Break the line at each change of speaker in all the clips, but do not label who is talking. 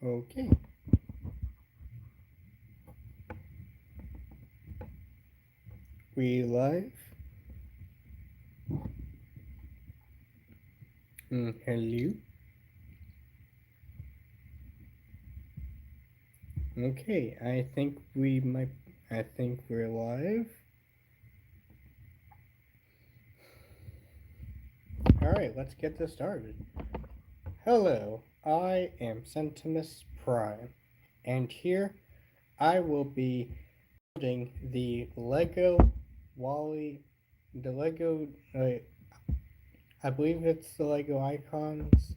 Okay. We live? Hello? Okay, I think we're live. Alright, let's get this started. Hello, I am Sentimus Prime, and here I will be building the Wally, the Lego, I believe it's the Lego icons,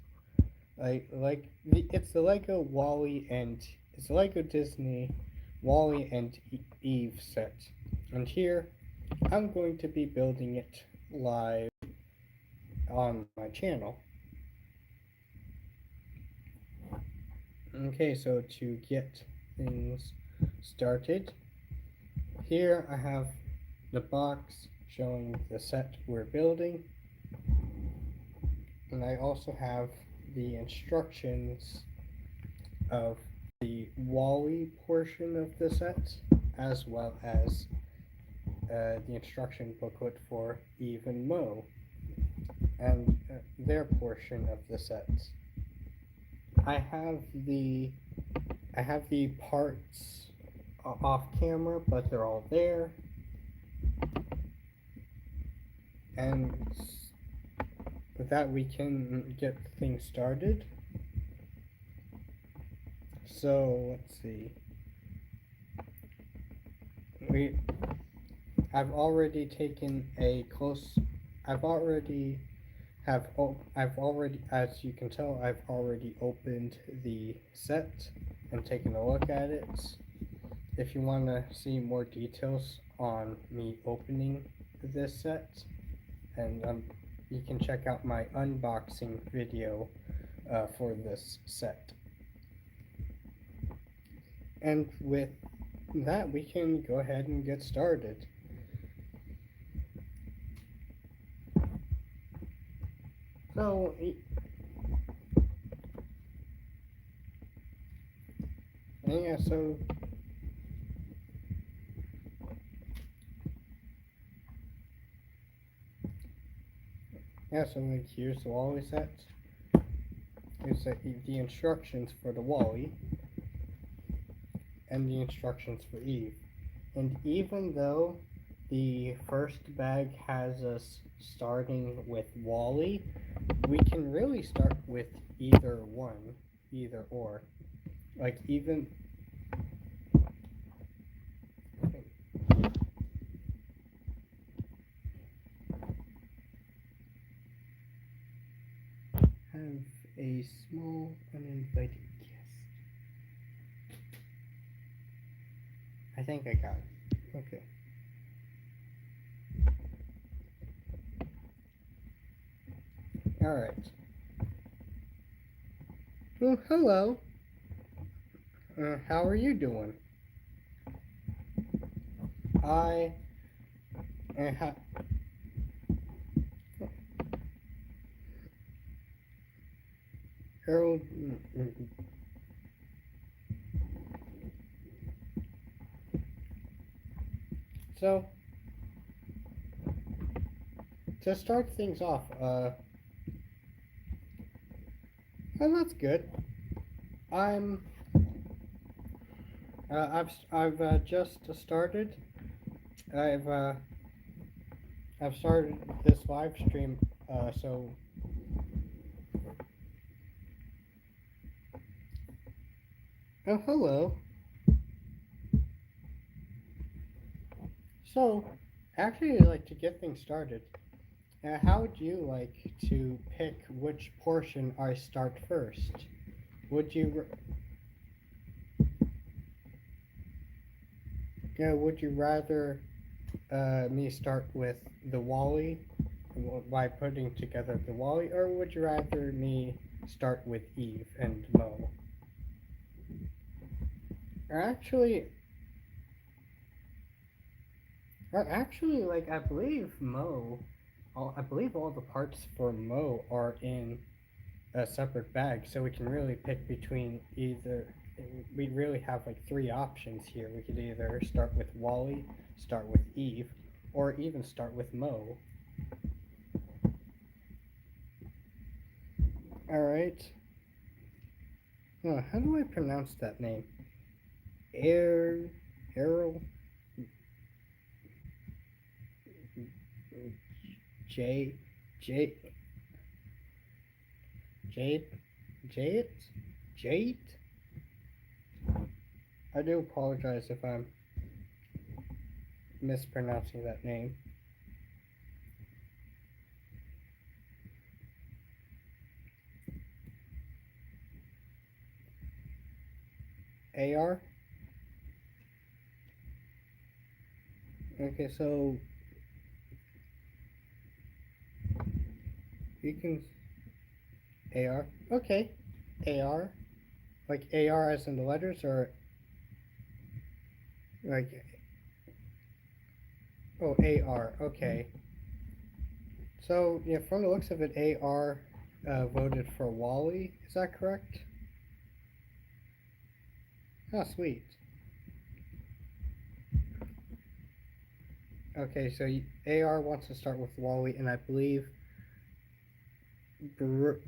it's the Lego Wally and it's the Lego Disney Wally and Eve set. And here I'm going to be building it live on my channel. Okay, so to get things started, here I have the box showing the set we're building, and I also have the instructions of the Wally portion of the set, as well as the instruction booklet for Eve and Mo and their portion of the set. I have the parts off camera, but they're all there. And with that, we can get things started. So let's see. I've already taken a close. I've already, as you can tell, I've already opened the set and taken a look at it. If you want to see more details on me opening this set, and you can check out my unboxing video for this set. And with that, we can go ahead and get started. So, yeah, so like here's the Wally set. Here's the instructions for the Wally and the instructions for Eve. And even though the first bag has us starting with Wally, we can really start with either one, either or. Like even have a small uninvited guest. I think I got it. Okay. Alright. Well, hello. How are you doing? I Harold. So, to start things off, well, that's good. I'm. I've just started. I've uh, I've started this live stream. So. Oh, hello. So, actually, like to get things started, how would you like to pick which portion I start first? Would you would you rather me start with the Wally by putting together the Wally, or would you rather me start with Eve and Mo? Or actually, like I believe I believe all the parts for Mo are in a separate bag, so we can really pick between either. We really have like three options here. We could either start with Wally, start with Eve, or even start with Mo. Alright. Oh, how do I pronounce that name? Errol? J. J. Jade? Jade? Jade? I do apologize if I'm mispronouncing that name. AR? Okay, so you can AR. Okay. AR. Like AR as in the letters, or like AR. Okay. So yeah, from the looks of it, AR voted for Wally. Is that correct? Oh, sweet. Okay, so AR wants to start with Wally, and I believe Brett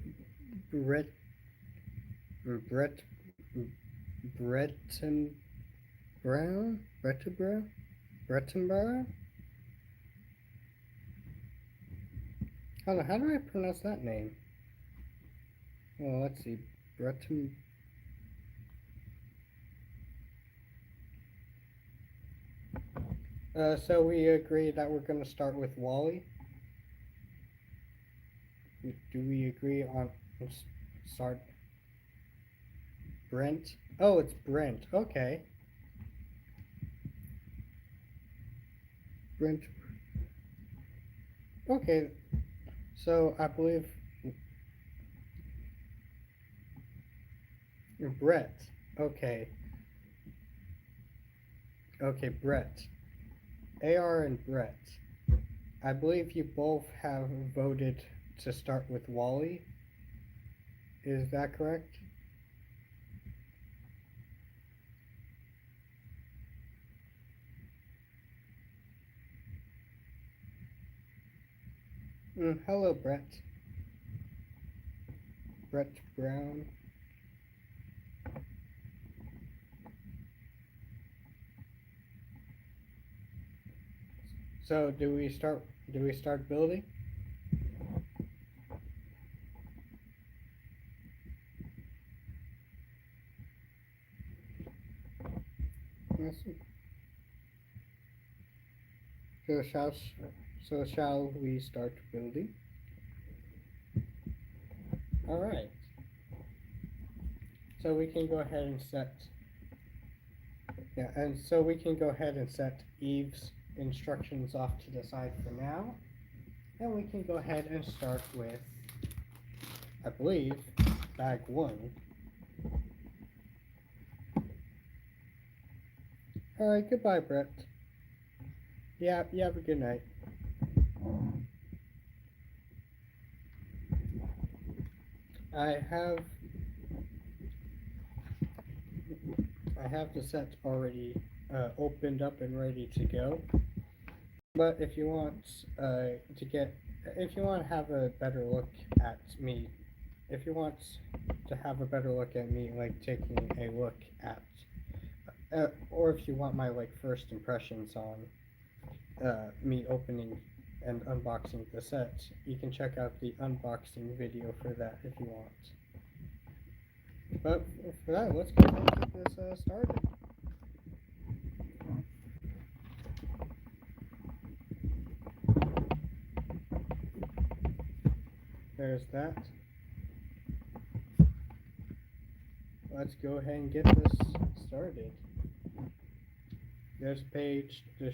Breton Brown? How do I pronounce that name? Well, let's see. Breton. So we agree that we're going to start with Wally. Do we agree on start? Brent? Oh, it's Brent. Okay. Brent. Okay. So I believe Brett. Okay. Okay, Brett. AR and Brett. I believe you both have voted to start with Wally. Is that correct? Hello, Brett. Brett Brown. So do we start building? Yes. So shall we start building? All right. So we can go ahead and set. Yeah, and so we can go ahead and set Eve's instructions off to the side for now, and we can go ahead and start with, I believe, bag 1. All right. Goodbye, Brett. Yeah. You have a good night. I have the set already opened up and ready to go. But if you want if you want to have a better look at me, if you want to have a better look at me, like taking a look at, or if you want my like first impressions on me opening and unboxing the set, you can check out the unboxing video for that if you want. But for that, let's go ahead and get this started. There's that. Let's go ahead and get this started. There's a page that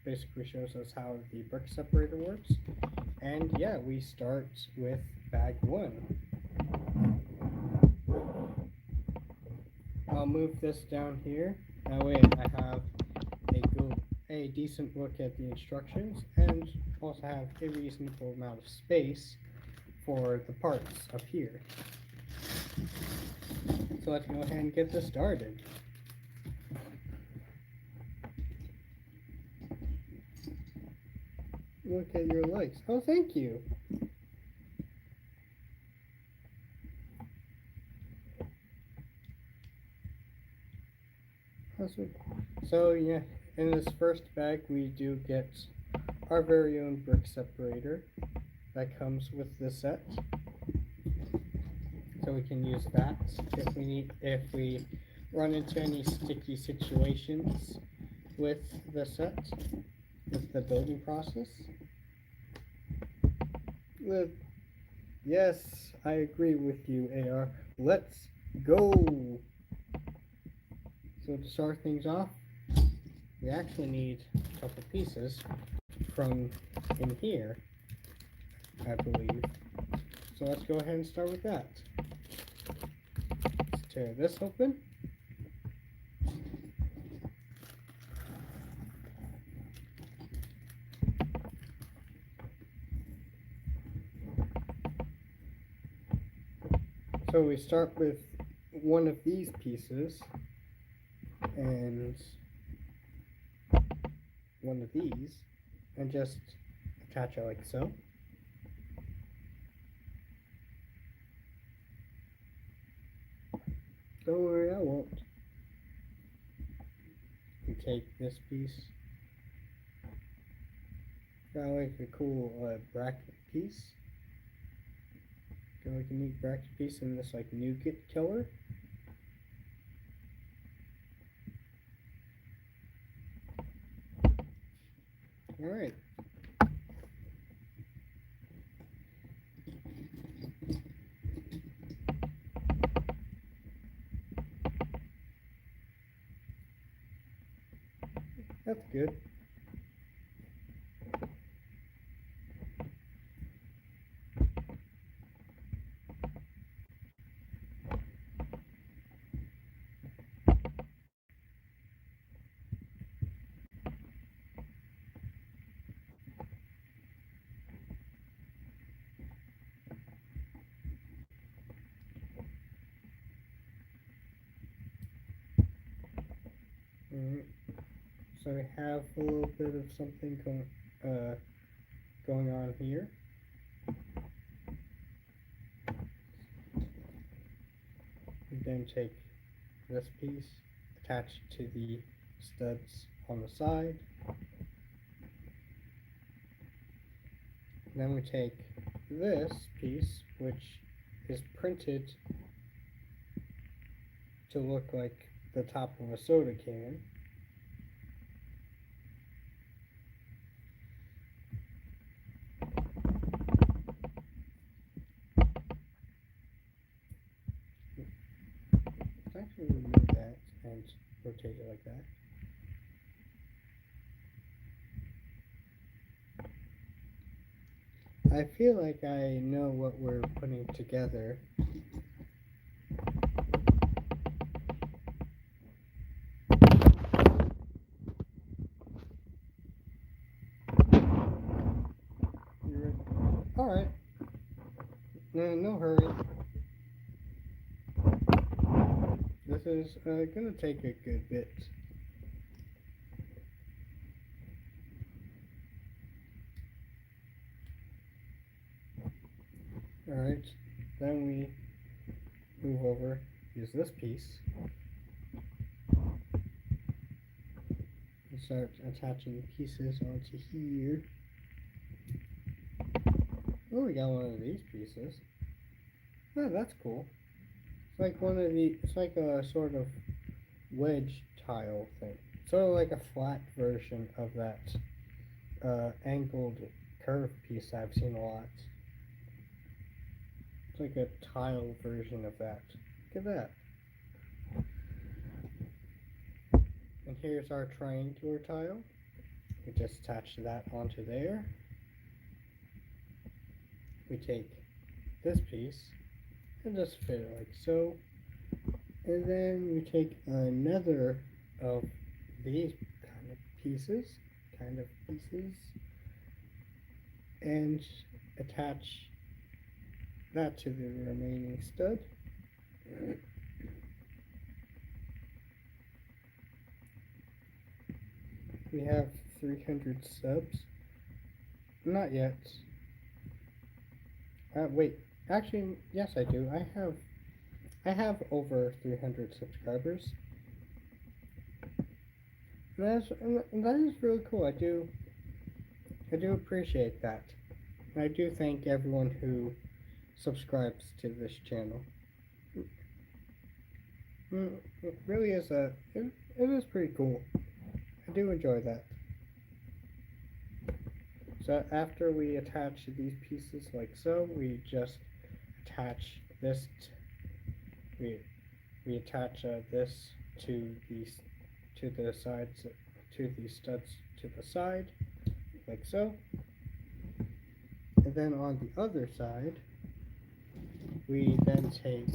basically shows us how the brick separator works. And yeah, we start with bag 1. I'll move this down here. That way I have a decent look at the instructions and also have a reasonable amount of space for the parts up here. So let's go ahead and get this started. Look at your legs. Oh, thank you. So yeah, in this first bag we do get our very own brick separator that comes with the set. So we can use that if we run into any sticky situations with the set, with the building process. Yes, I agree with you, AR. Let's go! So to start things off, we actually need a couple pieces from in here, I believe. So let's go ahead and start with that. Let's tear this open. So we start with one of these pieces and one of these and just attach it like so. Don't worry, I won't. We take this piece. Got like a cool bracket piece. Got like a neat bracket piece in this like nougat color. Alright. That's good. Alright. So we have a little bit of something going on here. We then take this piece, attach it to the studs on the side. Then we take this piece, which is printed to look like the top of a soda can. Let's actually remove that and rotate it like that. I feel like I know what we're putting together. Alright. No hurry. This is gonna take a good bit. Alright, then we move over, use this piece, and start attaching pieces onto here. Oh, we got one of these pieces. Oh, that's cool. It's like it's like a sort of wedge tile thing. Sort of like a flat version of that angled curve piece I've seen a lot. It's like a tile version of that. Look at that. And here's our triangular tile. We just attach that onto there. We take this piece and just fit it like so. And then we take another of these kind of pieces, and attach that to the remaining stud. We have 300 subs. Not yet. Wait. Actually, yes, I do. I have over 300 subscribers. And that is really cool. I do appreciate that. And I do thank everyone who subscribes to this channel. It really is it is pretty cool. I do enjoy that. So after we attach these pieces like so, we just attach this. We attach this to the sides, to the studs to the side, like so. And then on the other side, we then take,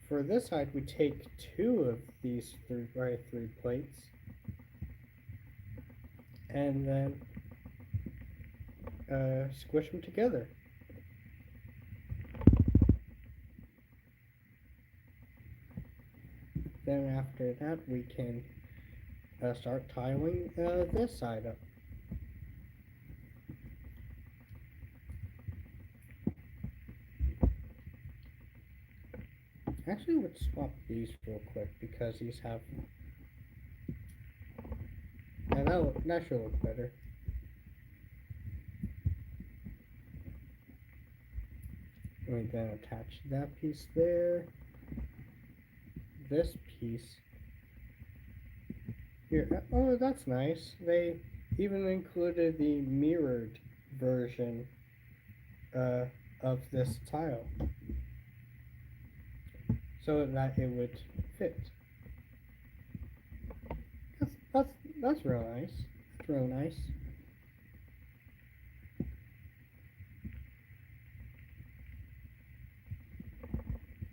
for this side, we take two of these 3x3 plates, and then squish them together. Then after that, we can start tiling this side up. Actually, let's swap these real quick because these have. And that should look better. And we then attach that piece there. This piece here. Oh, that's nice. They even included the mirrored version of this tile, so that it would fit. That's real nice. That's real nice.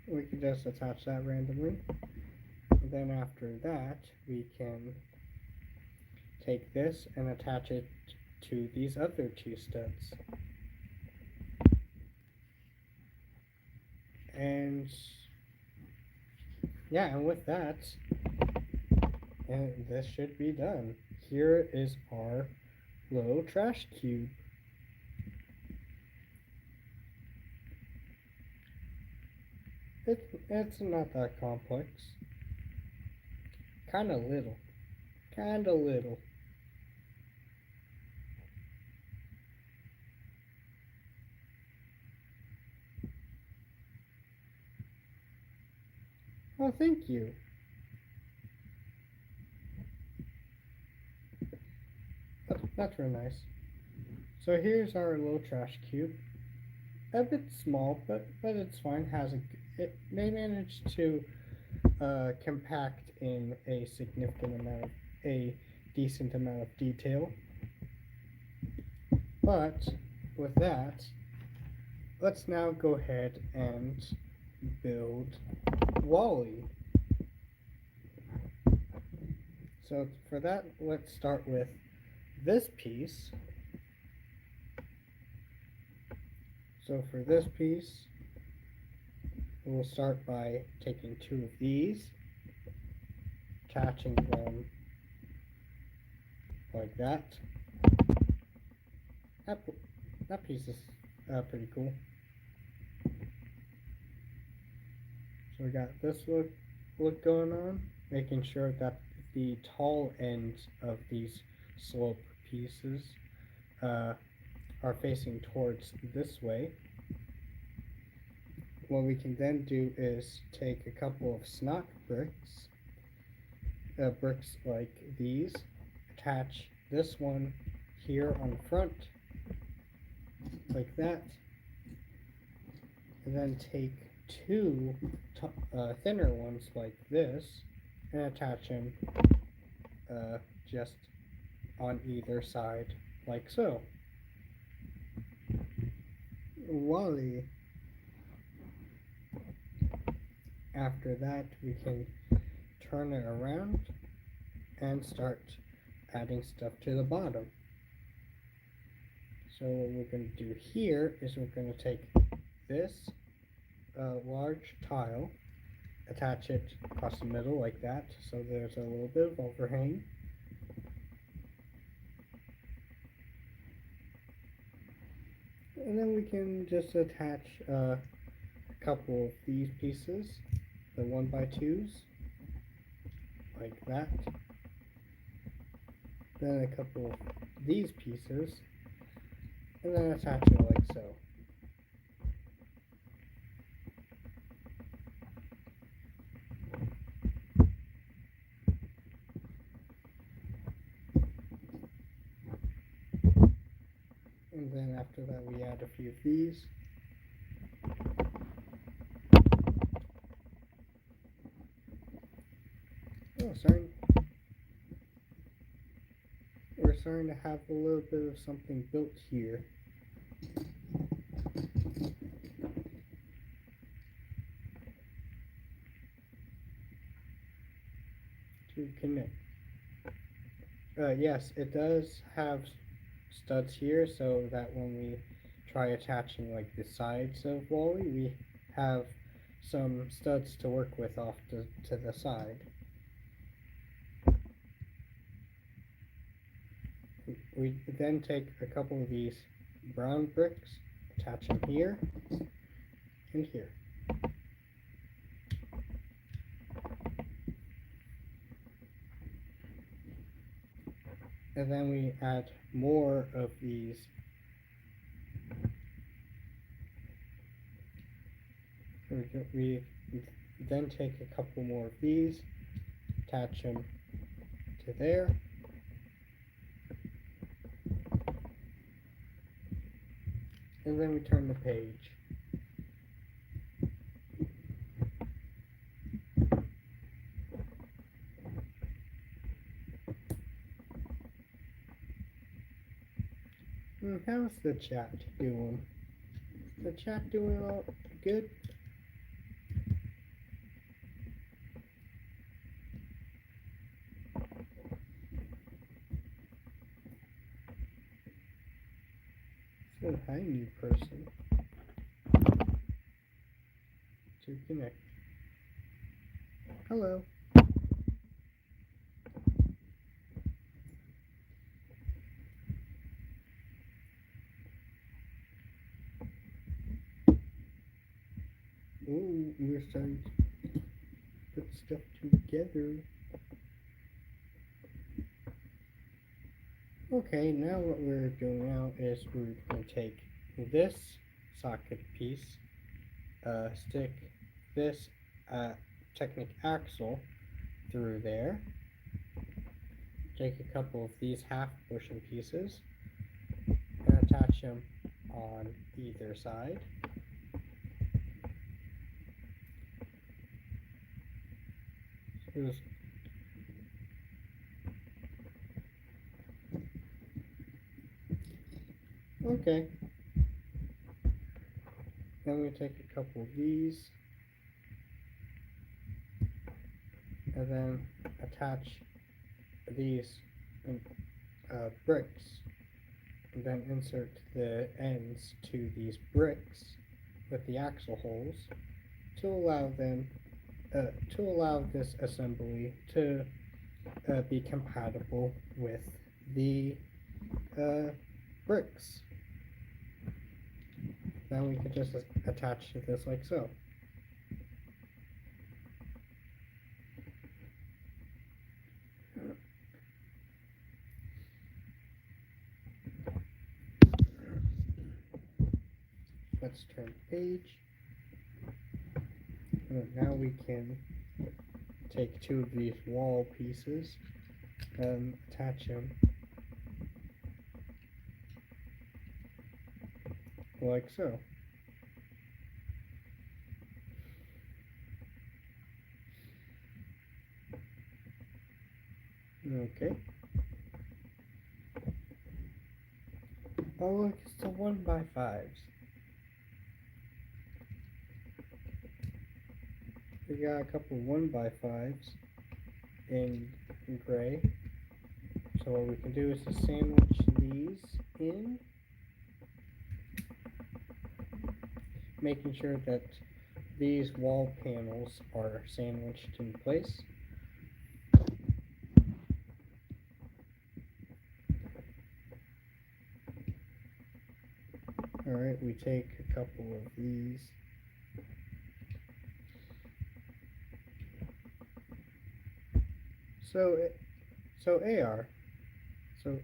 We can just attach that randomly. And then after that, we can take this and attach it to these other two studs. And yeah, and with that, and this should be done. Here is our little trash cube. It's not that complex. Kinda little. Oh, thank you. That's real nice. So here's our little trash cube. A bit small, but it's fine. They managed to compact in a decent amount of detail. But with that, let's now go ahead and build Wally. So for that, let's start with this piece. So for this piece, we'll start by taking two of these, attaching them like that. That piece is pretty cool. So we got this look going on, making sure that the tall ends of these slope pieces are facing towards this way. What we can then do is take a couple of snot bricks, bricks like these, attach this one here on the front, like that, and then take two thinner ones like this and attach them just on either side, like so. Wally. After that, we can turn it around and start adding stuff to the bottom. So what we're going to do here is we're going to take this large tile, attach it across the middle like that, so there's a little bit of overhang. And then we can just attach a couple of these pieces, the 1x2s, like that. Then a couple of these pieces, and then attach it like so. And then after that we add a few of these. Oh, we're starting to have a little bit of something built here. To connect. Yes, it does have studs here, so that when we try attaching like the sides of Wally, we have some studs to work with off to the side. We then take a couple of these brown bricks, attach them here and here. And then we add more of these we then take a couple more of these, attach them to there, and then we turn the page. How's the chat doing? Is the chat doing all good? So hi, new person. To connect. Hello. Oh, we're starting to put stuff together. Okay, now what we're doing now is we're going to take this socket piece, stick this Technic axle through there, take a couple of these half bushing pieces, and attach them on either side. Okay. Then we take a couple of these and then attach these bricks, and then insert the ends to these bricks with the axle holes to allow them to allow this assembly to be compatible with the bricks. Then we can just attach this like so. Let's turn the page. And now we can take two of these wall pieces and attach them like so. Okay. Oh look, it's the 1x5s. We got a couple 1x5s in gray. So what we can do is to sandwich these in making sure that these wall panels are sandwiched in place. Alright, we take a couple of these. So AR. So,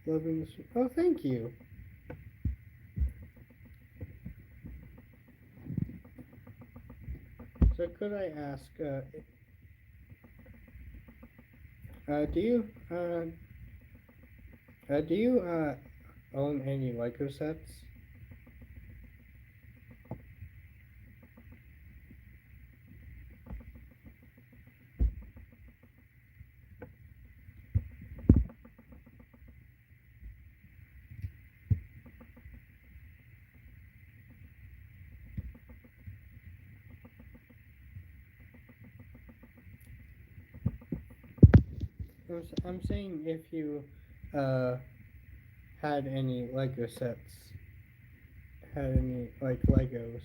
loving this. Oh, thank you. So, could I ask, do you, own any Lego sets? I'm saying if you, had any Lego sets, had any, like, Legos.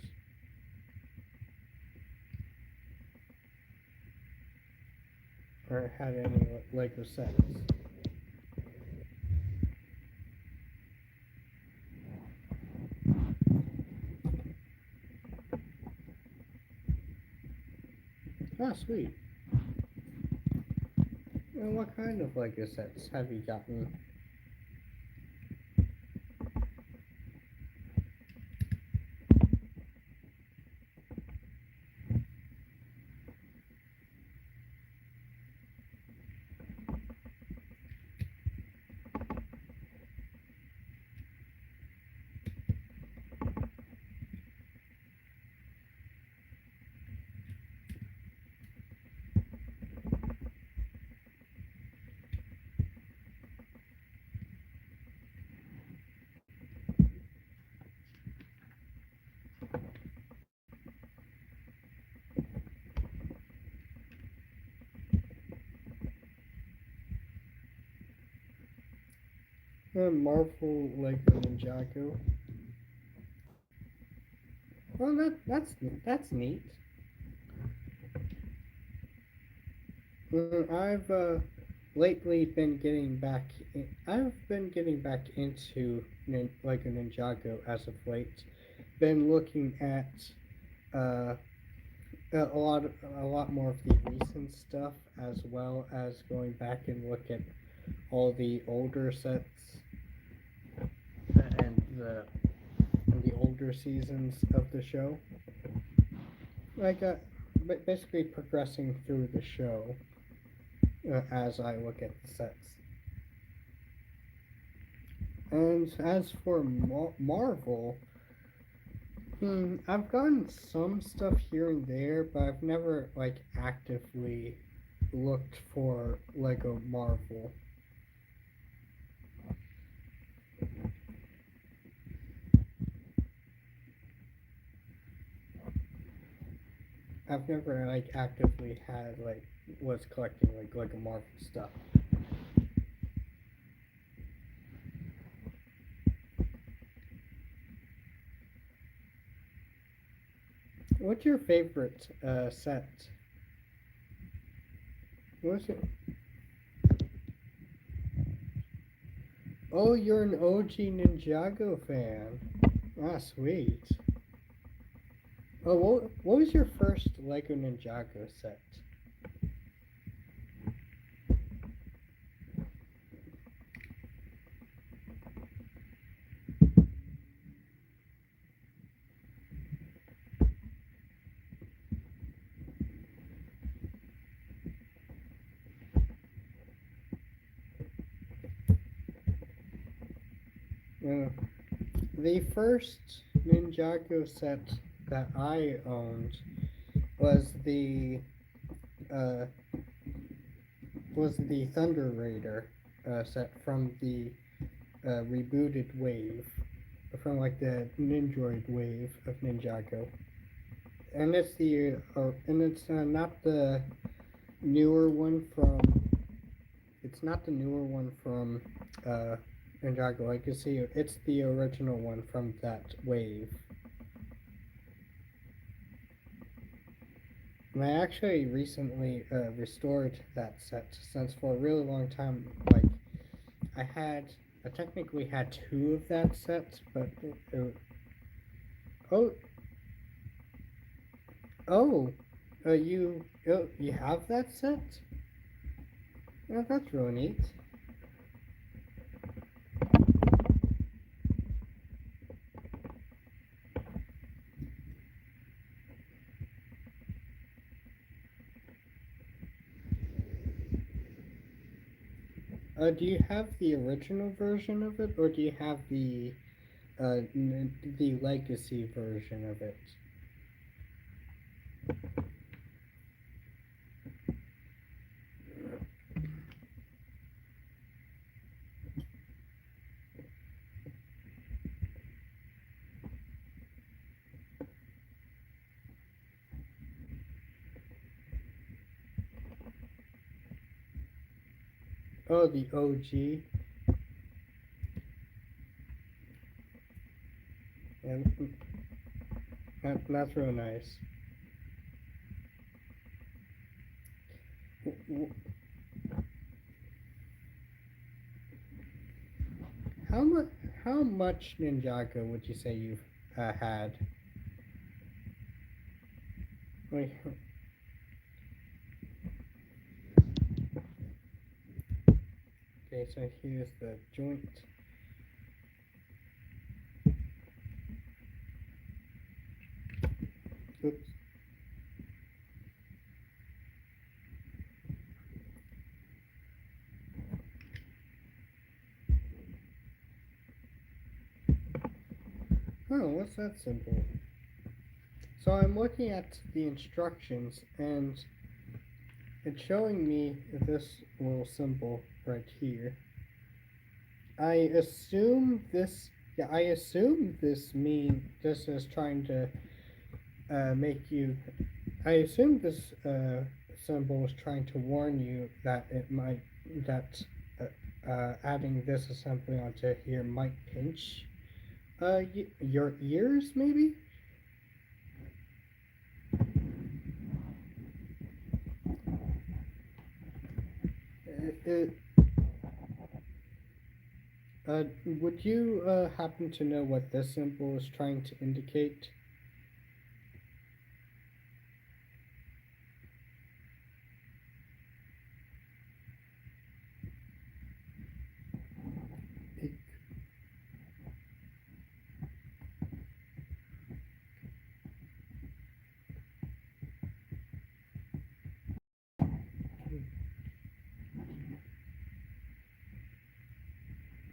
Or had any Lego sets. Ah, sweet. And what kind of Lego sets have you gotten? Marvel Lego Ninjago. Well, that's neat. I've lately been getting back. I've been getting back into Lego Ninjago as of late. Been looking at uh, a lot more of the recent stuff, as well as going back and look at all the older sets and the older seasons of the show. Like, basically progressing through the show as I look at the sets. And as for Marvel, I've gotten some stuff here and there, but I've never like actively looked for Lego Marvel. I've never like actively had like was collecting like Lego Marvel stuff. What's your favorite set? What's it? Oh, you're an OG Ninjago fan. Ah, sweet. Oh, what was your first Lego Ninjago set? The first Ninjago set that I owned was the uh, Thunder Raider set from the rebooted wave, from like the Nindroid wave of Ninjago, and it's not the newer one from it's not the newer one from Ninjago Legacy. It's the original one from that wave. And I actually recently restored that set since for a really long time, like I technically had two of that set, but oh oh, you have that set? Yeah, that's really neat. Do you have the original version of it, or do you have the legacy version of it? Oh, the OG. And that's real nice. How much? How much Ninjago would you say you've had? Wait. Okay, so here's the joint. Oops. Oh, what's that symbol? So I'm looking at the instructions and it's showing me this little symbol right here. I assume this. Yeah, I assume this is trying to make you. I assume this symbol is trying to warn you that that adding this assembly onto here might pinch your ears, maybe. It, would you happen to know what this symbol is trying to indicate?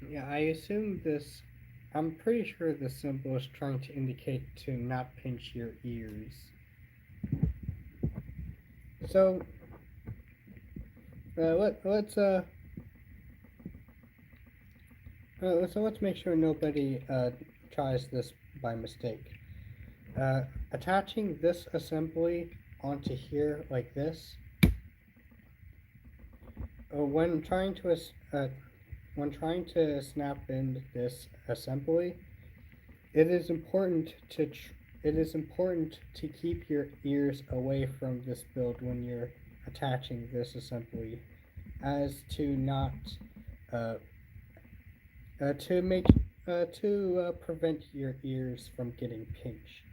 Yeah, I assume this. I'm pretty sure the symbol is trying to indicate to not pinch your ears. So, let's so let's make sure nobody tries this by mistake. Attaching this assembly onto here like this. When trying to snap in this assembly, it is important to keep your ears away from this build when you're attaching this assembly, as to not to make to prevent your ears from getting pinched.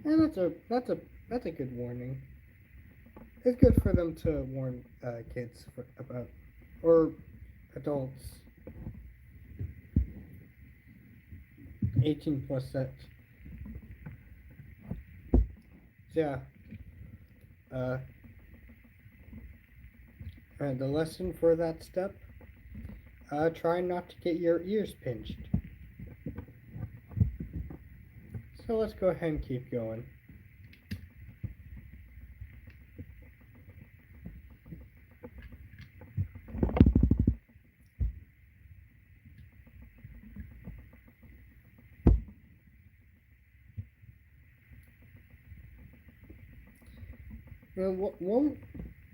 And that's a good warning. It's good for them to warn kids about, or adults, 18 plus set. Yeah. And the lesson for that step: try not to get your ears pinched. So let's go ahead and keep going.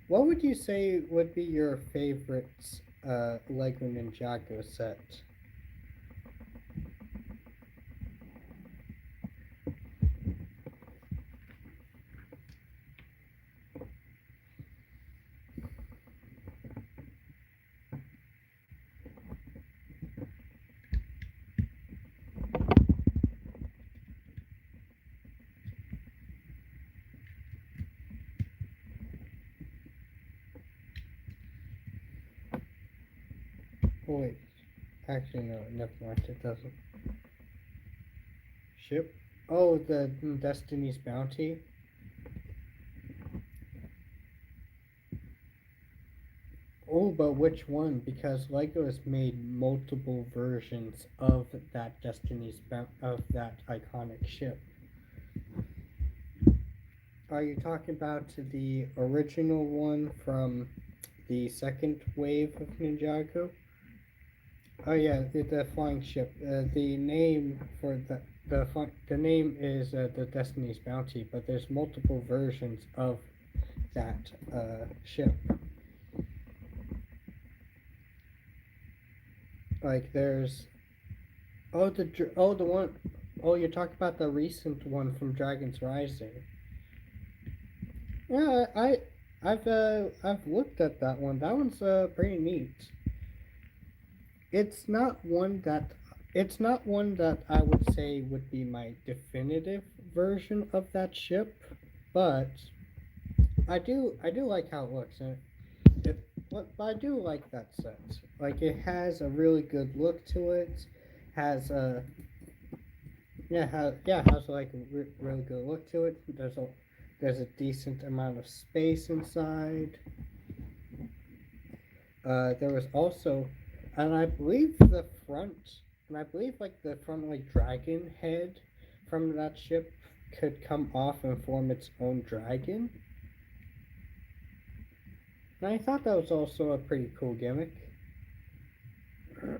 What would you say would be your favorite Lego Ninjago set? Oh, wait, actually no, never mind. It doesn't. Ship. Oh, the Destiny's Bounty. Oh, but which one? Because Lego has made multiple versions of that of that iconic ship. Are you talking about the original one from the second wave of Ninjago? Oh yeah, the flying ship. The name for the name is the Destiny's Bounty, but there's multiple versions of that ship. Like there's the one oh you're talking about the recent one from Dragon's Rising. Yeah, I've looked at that one. That one's pretty neat. It's not one that it's not one that I would say would be my definitive version of that ship, but I do like how it looks. And but I do like that set. Like it has a really good look to it. Has a has like a really good look to it. There's a decent amount of space inside. There was also, and I believe the front, and I believe like the front like dragon head from that ship could come off and form its own dragon. And I thought that was also a pretty cool gimmick. I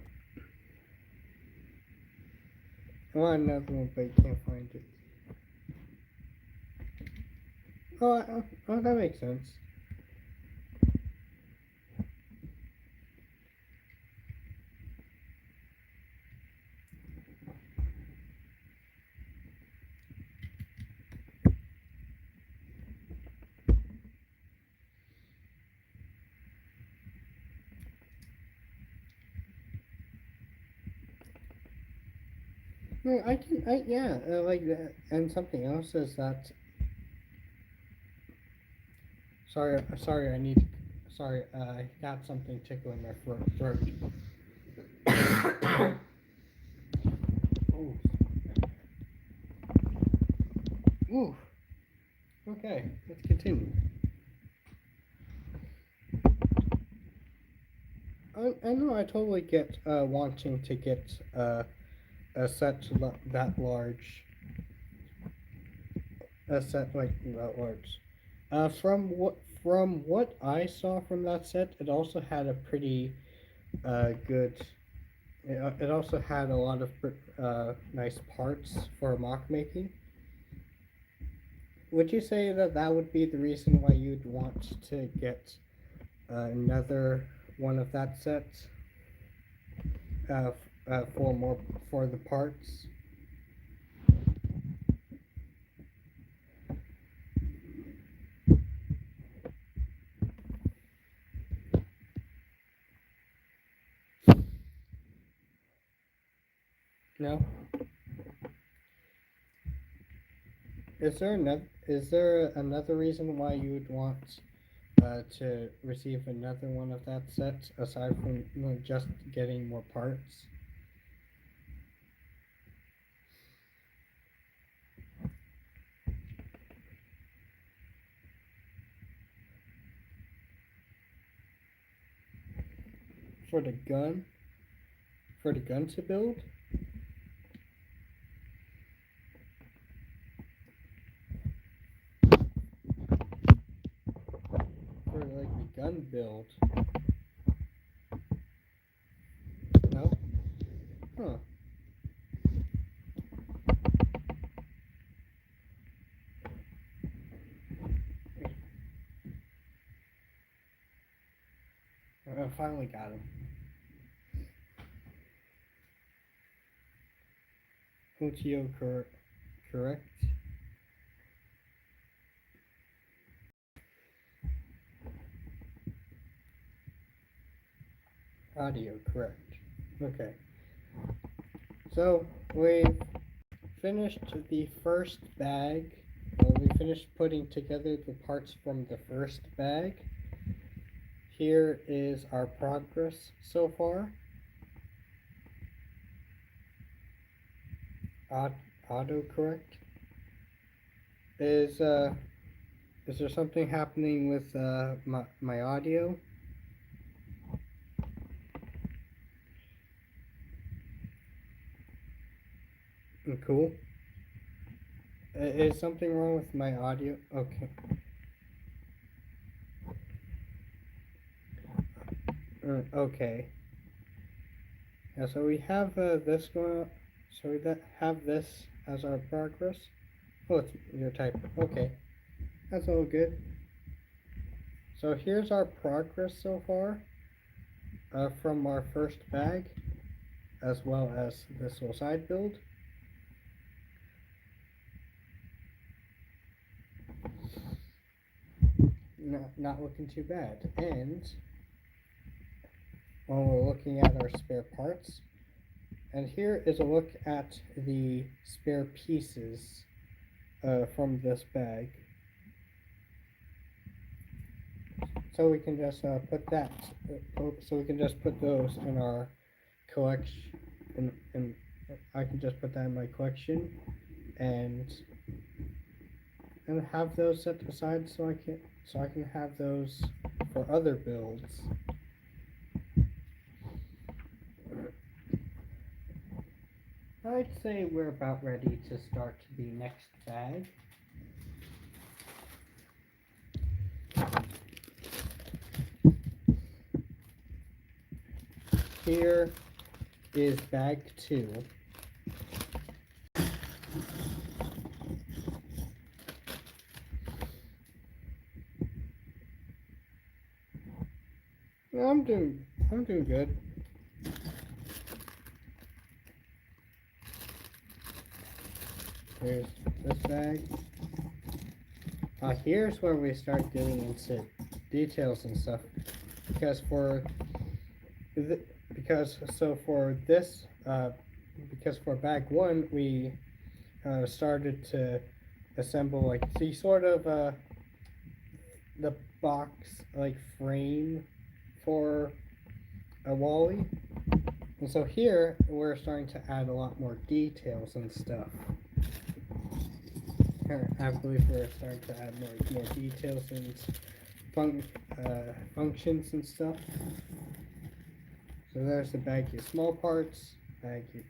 want another one, but you can't find it. Oh, that makes sense. No, I can, I yeah, like that. And something else is that. Sorry, I need. Sorry, I got something tickling my throat. Ooh. Ooh. Okay, let's continue. I know I totally get wanting to get a that large, a set like that large. From what I saw from that set, it also had a pretty good. It also had a lot of nice parts for mock making. Would you say that that would be the reason why you'd want to get another one of that set for more for the parts? No. Is there another reason why you would want to receive another one of that set aside from just getting more parts? For the gun? For the gun to build? For like the gun build? No? Huh. I finally got him. Audio correct. Audio correct. Okay. So we've finished the first bag. Well, we finished putting together the parts from the first bag. Here is our progress so far. Autocorrect. Is there something happening with my audio? Cool. Is something wrong with my audio? Okay. Okay. Yeah, so we have this going on. So we have this as our progress. Oh, it's your type. Okay. That's all good. So here's our progress so far from our first bag, as well as this little side build. Not looking too bad. And when we're looking at our spare parts, and here is a look at the spare pieces from this bag. So we can just put that. So we can just put those in our collection, and I can just put that in my collection, and have those set aside so I can have those for other builds. I'd say we're about ready to start the next bag. Here is bag 2. I'm doing good. Here's this bag. Here's where we start getting into details and stuff, because for bag 1 we started to assemble like the sort of the box like frame for a Wally, and so here we're starting to add a lot more details and stuff. I believe we're starting to add more details and functions and stuff. So there's the baggy small parts, baggy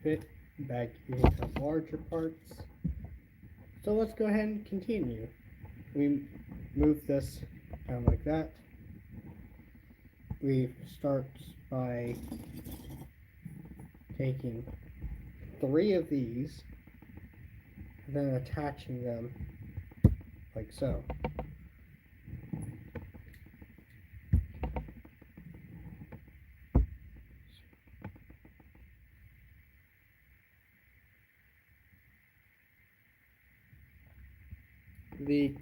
larger parts. So let's go ahead and continue. We move this down like that. We start by taking 3 of these, and then attaching them like so. The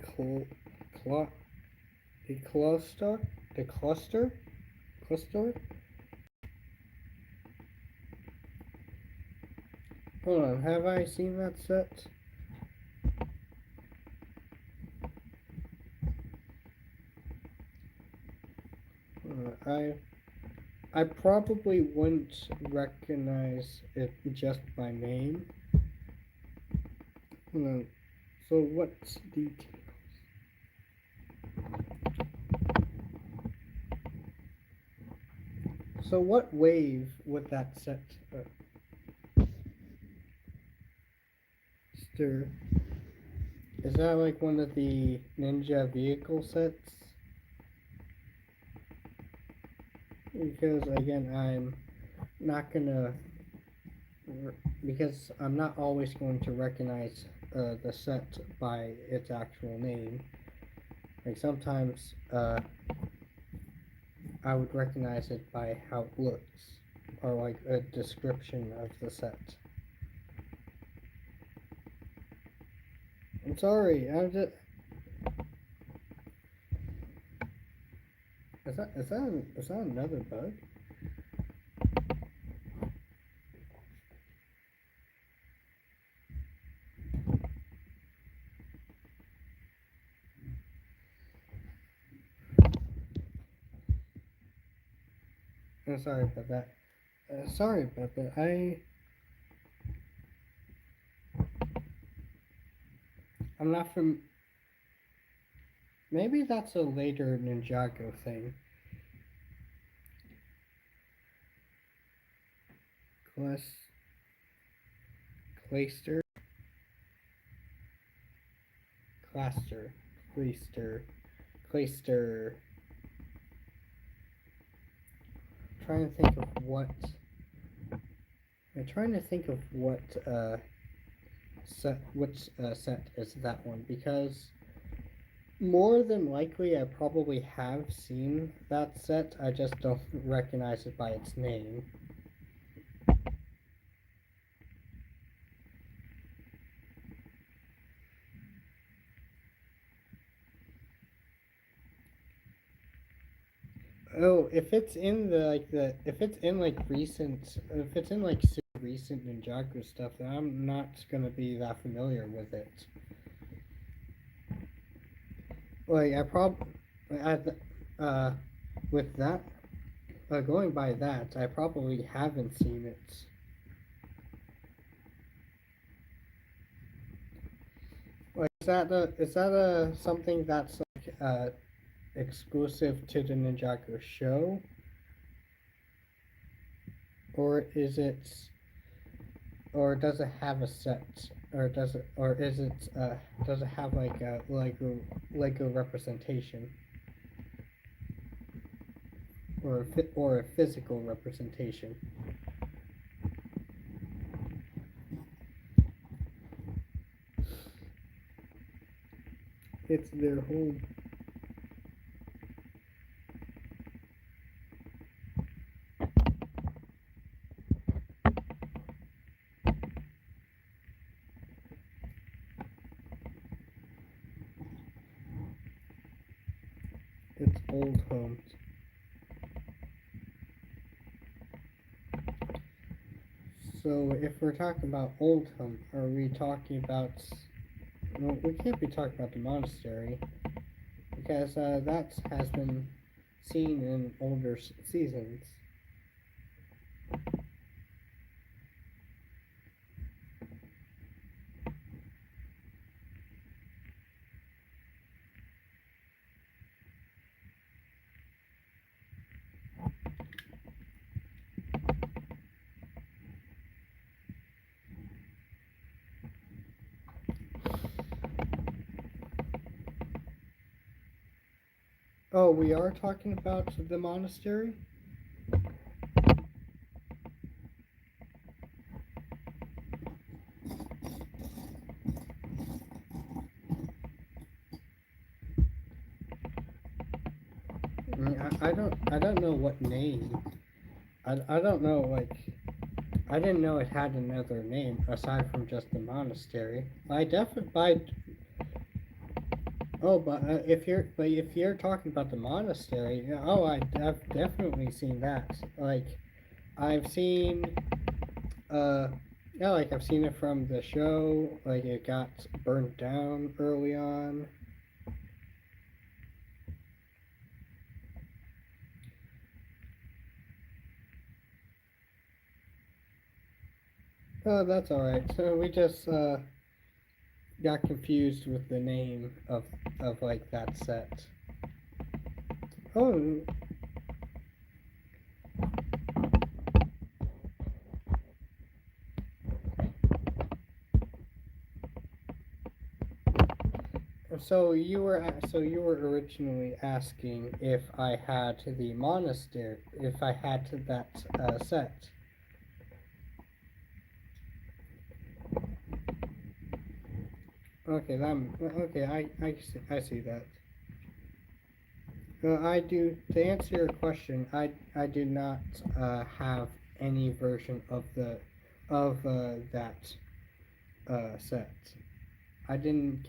cluster. Hold on, have I seen that set? I probably wouldn't recognize it just by name. So what's details? So what wave would that set stir? Is that like one of the ninja vehicle sets? Because again, I'm not always going to recognize the set by its actual name. Like sometimes I would recognize it by how it looks, or like a description of the set. I'm sorry, I'm just. Is that another bug? I'm sorry about that. Sorry about that. I'm not from. Maybe that's a later Ninjago thing. Class. Clayster. Cluster. Clayster. Clayster. Trying to think of what. I'm trying to think of what set, which set is that one, because more than likely I probably have seen that set. I just don't recognize it by its name. Oh, if it's in if it's in like recent, if it's in like super recent Ninjago stuff, then I'm not gonna be that familiar with it. Like I probably, with that, going by that, I probably haven't seen it. Like, is that a something that's like exclusive to the Ninjago show, or is it, or does it have a set, or does it, or is it, does it have like a Lego representation, or a physical representation? It's their home. It's old homes. So if we're talking about old home, are we talking about? No, we can't be talking about the monastery, because that has been seen in older seasons. Oh, we are talking about the monastery? I don't know what name. I don't know, like, I didn't know it had another name aside from just the monastery. I definitely, oh, but if you're talking about the monastery, oh, I've definitely seen that. Like, I've seen, uh, yeah, like I've seen it from the show. Like, it got burnt down early on. Oh, that's all right. So we just got confused with the name of like that set. Oh, so you were originally asking if I had the monastery, if I had that set. Okay, okay. I see that. I do. To answer your question, I do not have any version of that set. I didn't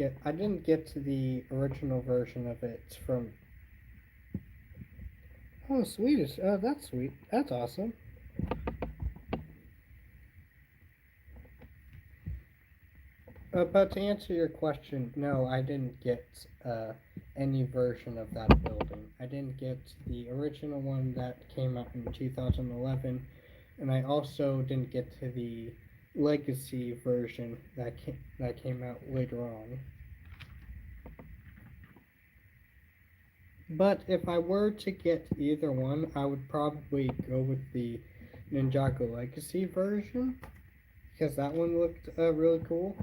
get to the original version of it from. Oh, Swedish. Oh, that's sweet. That's awesome. But to answer your question, no, I didn't get any version of that building. I didn't get the original one that came out in 2011, and I also didn't get to the legacy version that came out later on. But if I were to get either one, I would probably go with the Ninjago Legacy version because that one looked really cool.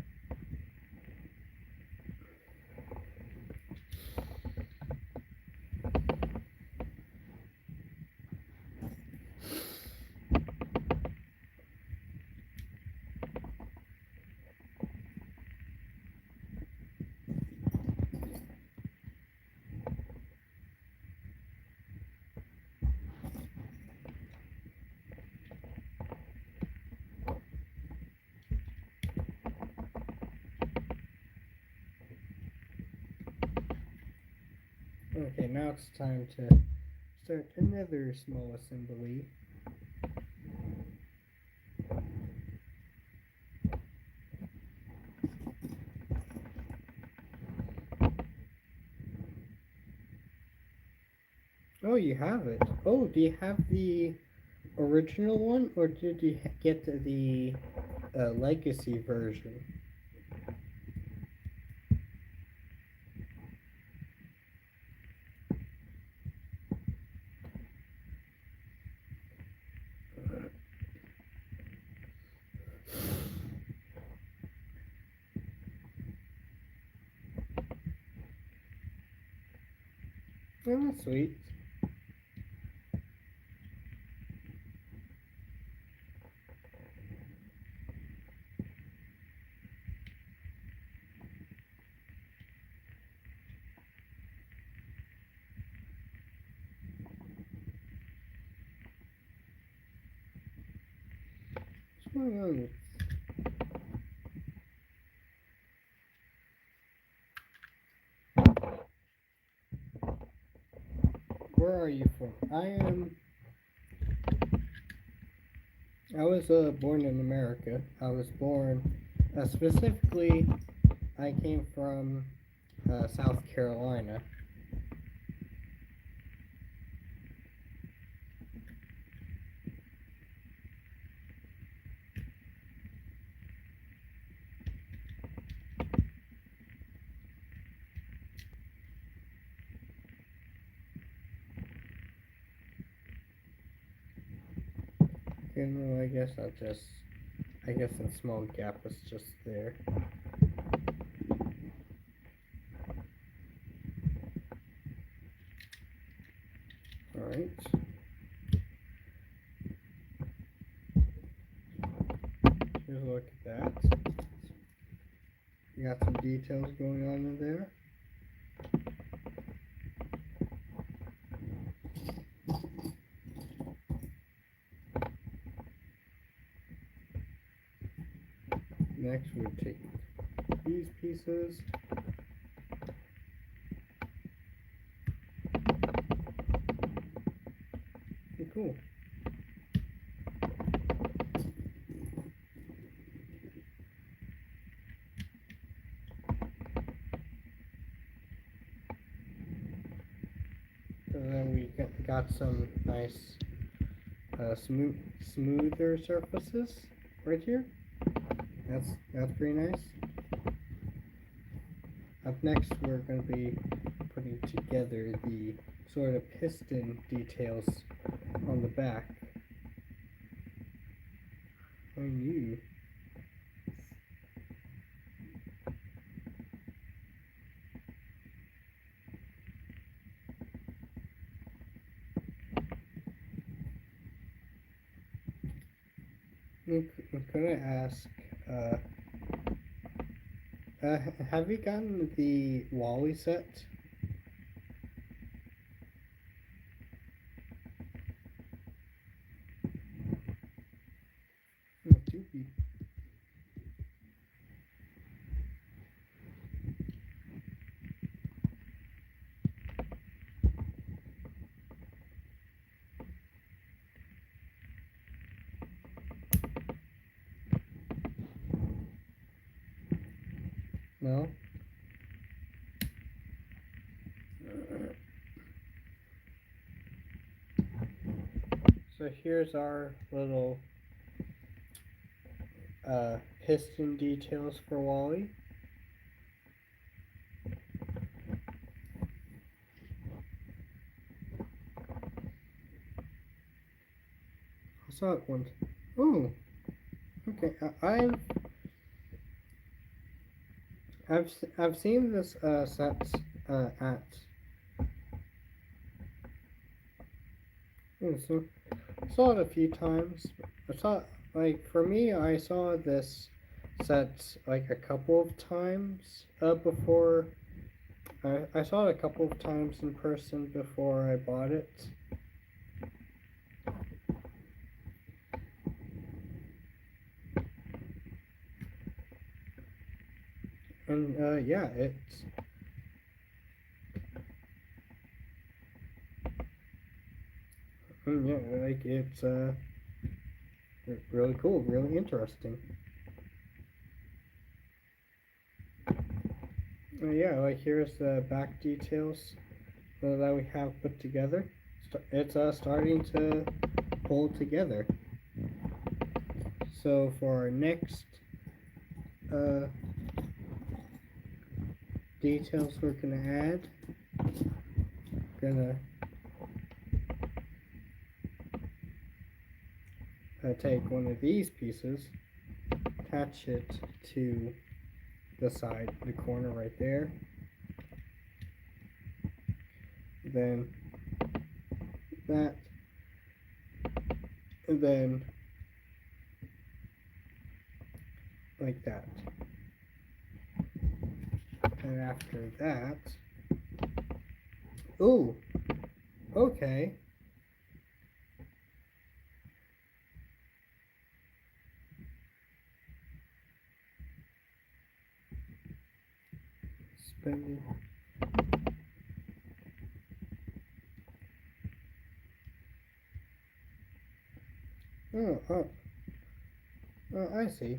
Okay, now it's time to start another small assembly. Oh, you have it. Oh, do you have the original one, or did you get the legacy version? Oh, that's sweet. What's going on with Where are you from? I was born in America. I was born specifically. I came from South Carolina. You know, I guess a small gap is just there. All right. Here's a look at that. You got some details going on in there. Next, we'll take these pieces. Okay, cool. And then we got some nice smoother surfaces right here. That's pretty nice. Up next, we're going to be putting together the sort of piston details on the back. Oh, you. I'm gonna ask, uh, have you gotten the Wally set? No? So here's our little piston details for Wally. I saw it once. Oh, okay. I've seen this set at. So I saw it a few times. I saw for me, I saw this set like a couple of times before. I saw it a couple of times in person before I bought it. And yeah, it's it's really cool, really interesting. Yeah, like here's the back details that we have put together. It's starting to pull together. So for our next uh, details we're gonna add, gonna take one of these pieces, attach it to the side, the corner right there. Then that, and then like that. And after that, ooh, okay. Spending. Oh, I see.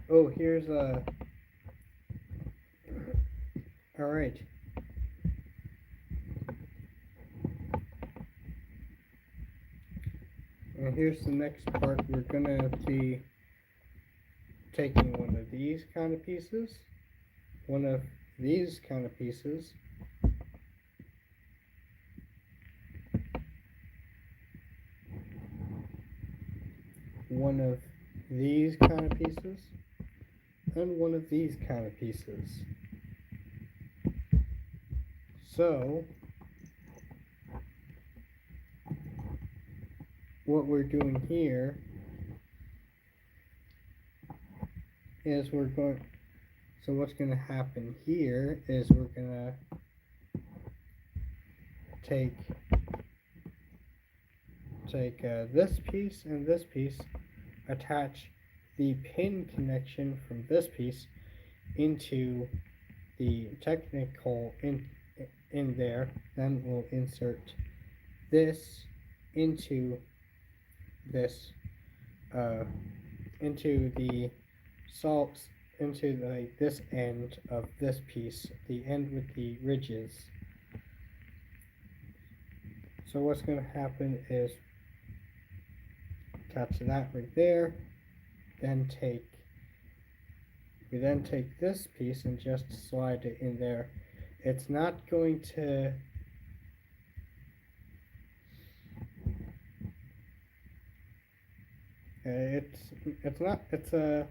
Oh, here's a. All right. And here's the next part. We're gonna be taking one of these kind of pieces, one of these kind of pieces, one of these kind of pieces, and one of these kind of pieces. So what we're doing here is so what's going to happen here is we're going to take this piece and this piece, attach the pin connection from this piece into the technical in there, then we'll insert this into this into the salts into this end of this piece, the end with the ridges. So what's going to happen is attach that right there, we then take this piece and just slide it in there. It's not going to it's not it's a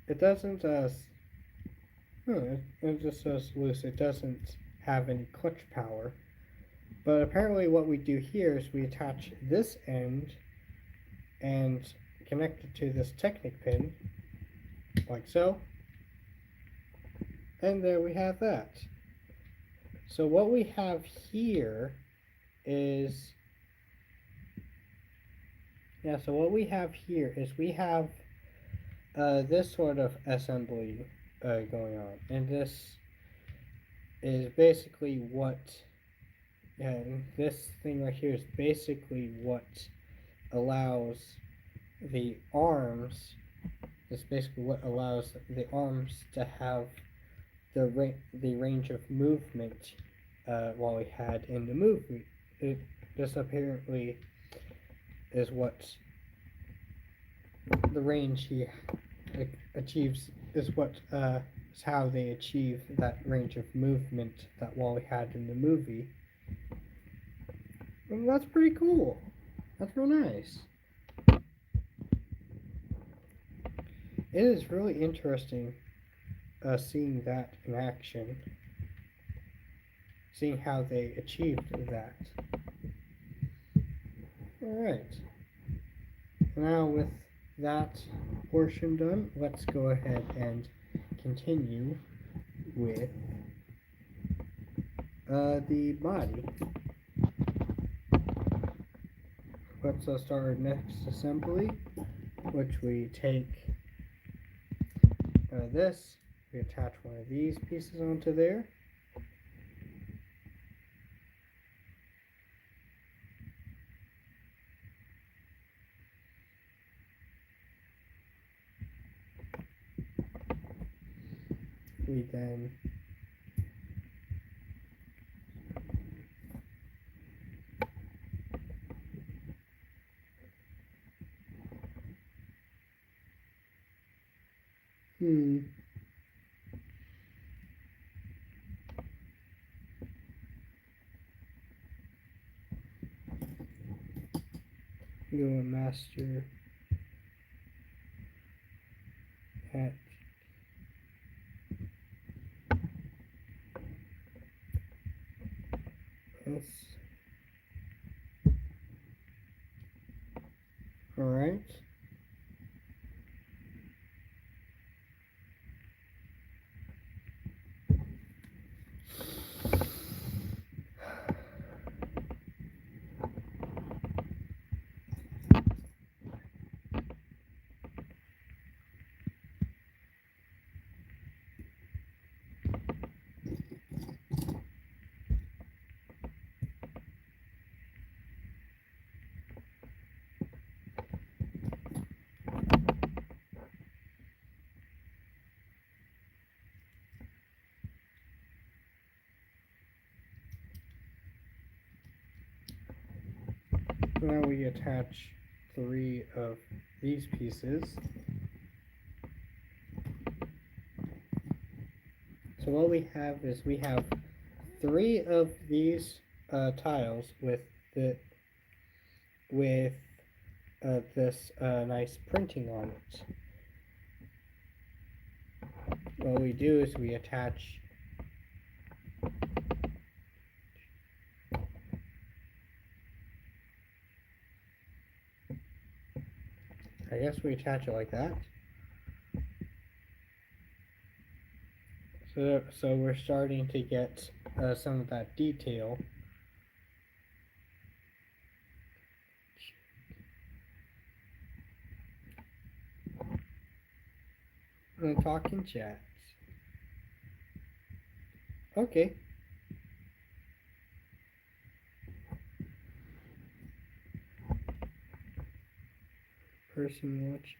it doesn't it just says loose. It doesn't have any clutch power. But apparently what we do here is we attach this end and connect it to this Technic pin, like so. And there we have that. So what we have here is so what we have here is we have this sort of assembly going on, and this is basically what this thing right here is basically what allows the arms. It's basically what allows the arms to have the range of movement while we had in the movie. This apparently is what the range he achieves is what is how they achieve that range of movement that Wally had in the movie. Well, that's pretty cool. That's real nice. It is really interesting seeing that in action, seeing how they achieved that. Alright, now with that portion done, let's go ahead and continue with the body. Let's start our next assembly, which we take this, we attach one of these pieces onto there. We then go and master at this. Alright. Now we attach 3 of these pieces. So what we have is we have 3 of these tiles with this nice printing on it. What we do is we attach I guess we attach it like that. So we're starting to get some of that detail. And talking chats. Okay. Person watch.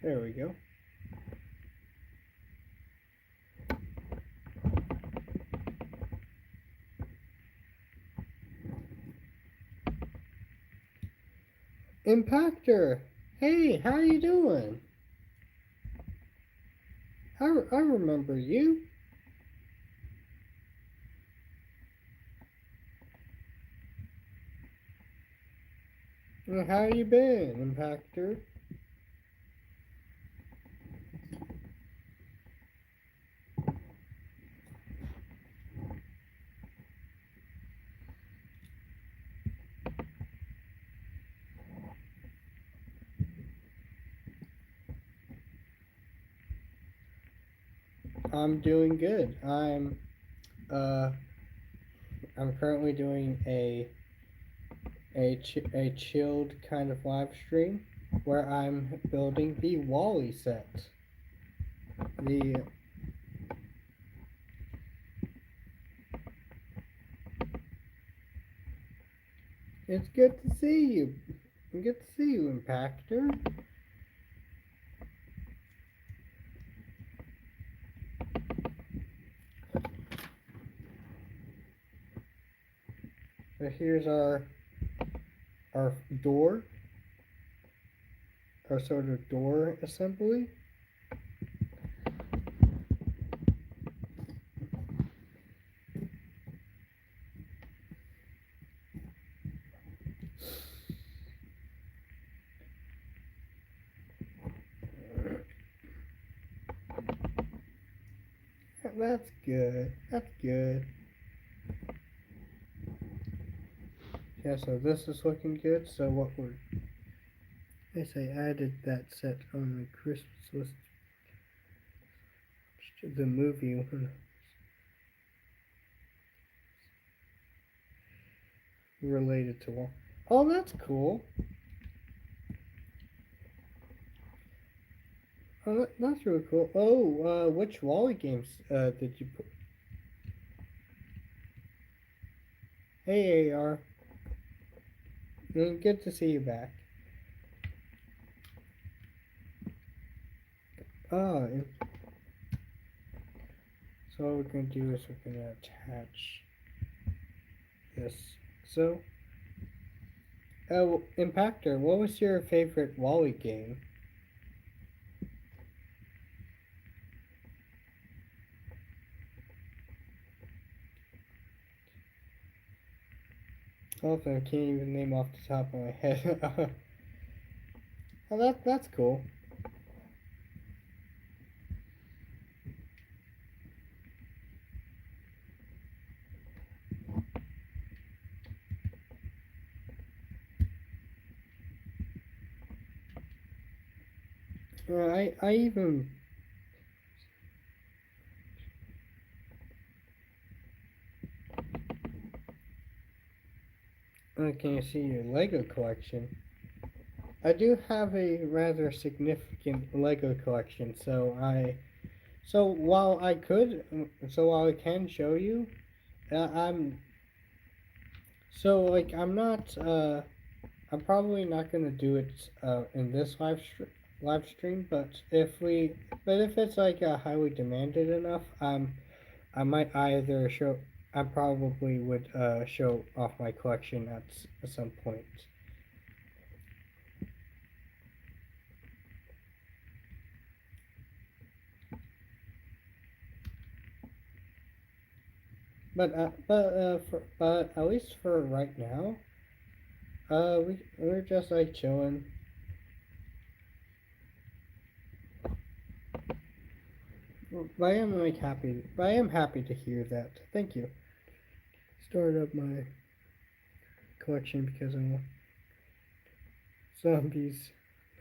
There we go. Impactor! Hey, how you doing? I remember you. Well, how you been, Impactor? I'm doing good. Uh I'm currently doing a chilled kind of live stream where I'm building the Wally set. The It's good to see you. Good to see you, Impactor. So here's our door, our sort of door assembly. That's good. That's good. Yeah, so this is looking good. So what we're Yes, I added that set on my Christmas list. The movie one related to one. Oh, that's cool. Oh, that's really cool. Oh, which Wally games did you put? Hey, AR. Good to see you back. Oh, so what we're gonna do is we're gonna attach this. So, Impactor, what was your favorite Wally game? Oh, I can't even name off the top of my head. Oh, that's cool. I even can you see your Lego collection? I do have a rather significant Lego collection, so while I can show you, I'm I'm not I'm probably not gonna do it in this live stream, but if it's like highly demanded enough, I might either show I probably would show off my collection at some point. But at least for right now, we're just like chilling. But I am happy to hear that. Thank you. Started up my collection because I want zombies,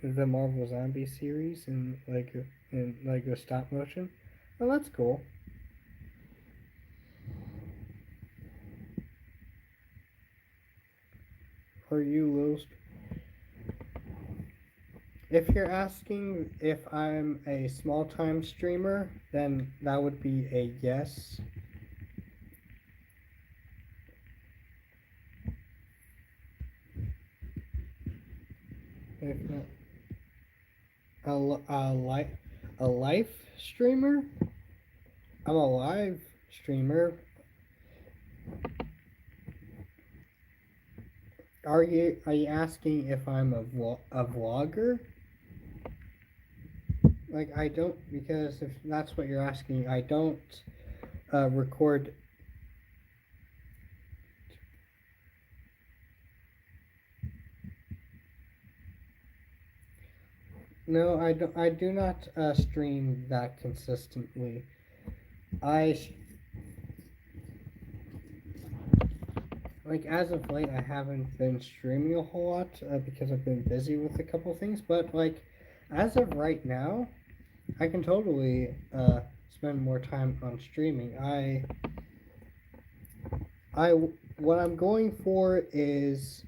the Marvel Zombie series in Lego stop motion. Oh, that's cool. Are you Lils? If you're asking if I'm a small time streamer, then that would be a yes. If not, a life streamer. I'm a live streamer. Are you asking if I'm a vlogger? Like I don't, because if that's what you're asking, I don't record. No, I don't. I do not stream that consistently. I like as of late, I haven't been streaming a whole lot because I've been busy with a couple things. But like as of right now, I can totally spend more time on streaming. I what I'm going for is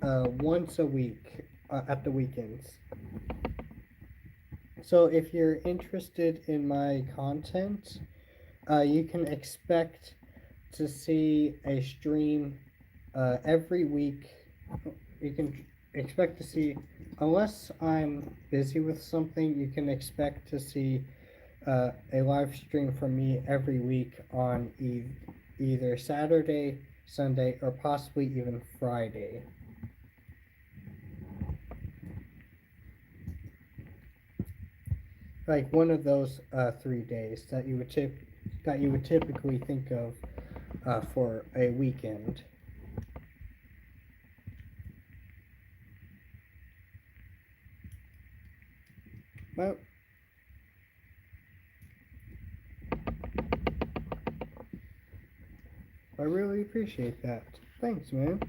once a week at the weekends. So if you're interested in my content, you can expect to see a stream every week. You can expect to see, unless I'm busy with something, you can expect to see a live stream from me every week on either Saturday, Sunday, or possibly even Friday. Like one of those 3 days that you would typically think of for a weekend. Well, I really appreciate that. Thanks, man.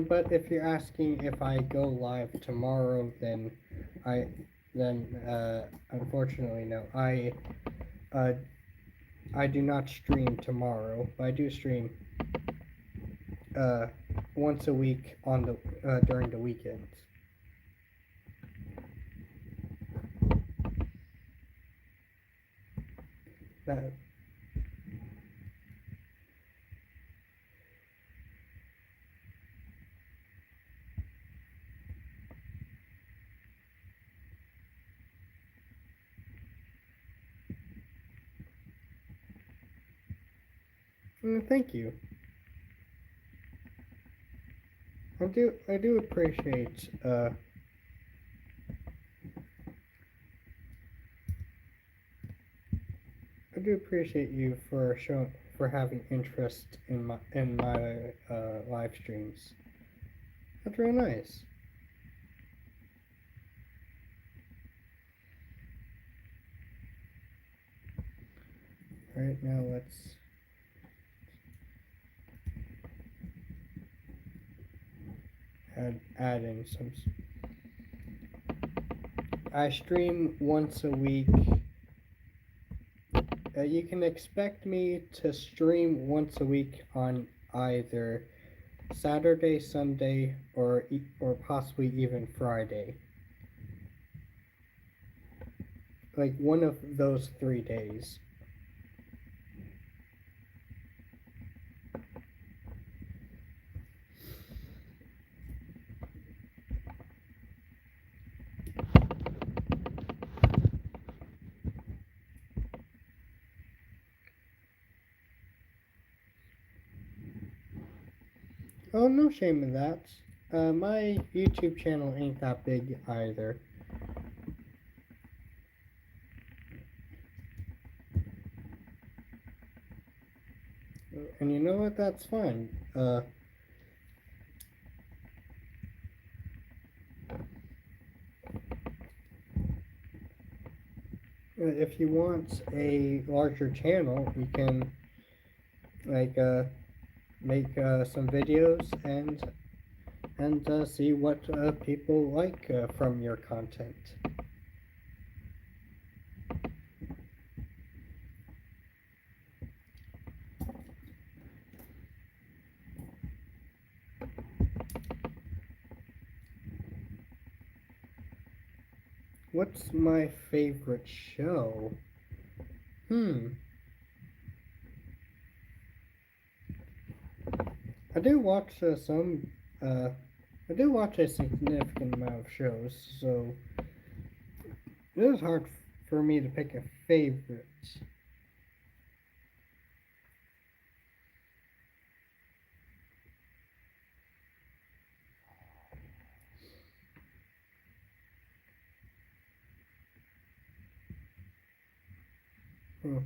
But if you're asking if I go live tomorrow, then I unfortunately no. Uh, I do not stream tomorrow, but I do stream uh, once a week on the during the weekends. That, thank you. I do appreciate I do appreciate you for having interest in my live streams. That's real nice. All right, now let's add in some. I stream once a week. You can expect me to stream once a week on either Saturday, Sunday, or possibly even Friday. Like one of those 3 days. Oh, no shame in that. My YouTube channel ain't that big either. And you know what? That's fine. If you want a larger channel, you can like make some videos and see what people like from your content. What's my favorite show? I do watch some. I do watch a significant amount of shows, so it is hard for me to pick a favorite. Hmm.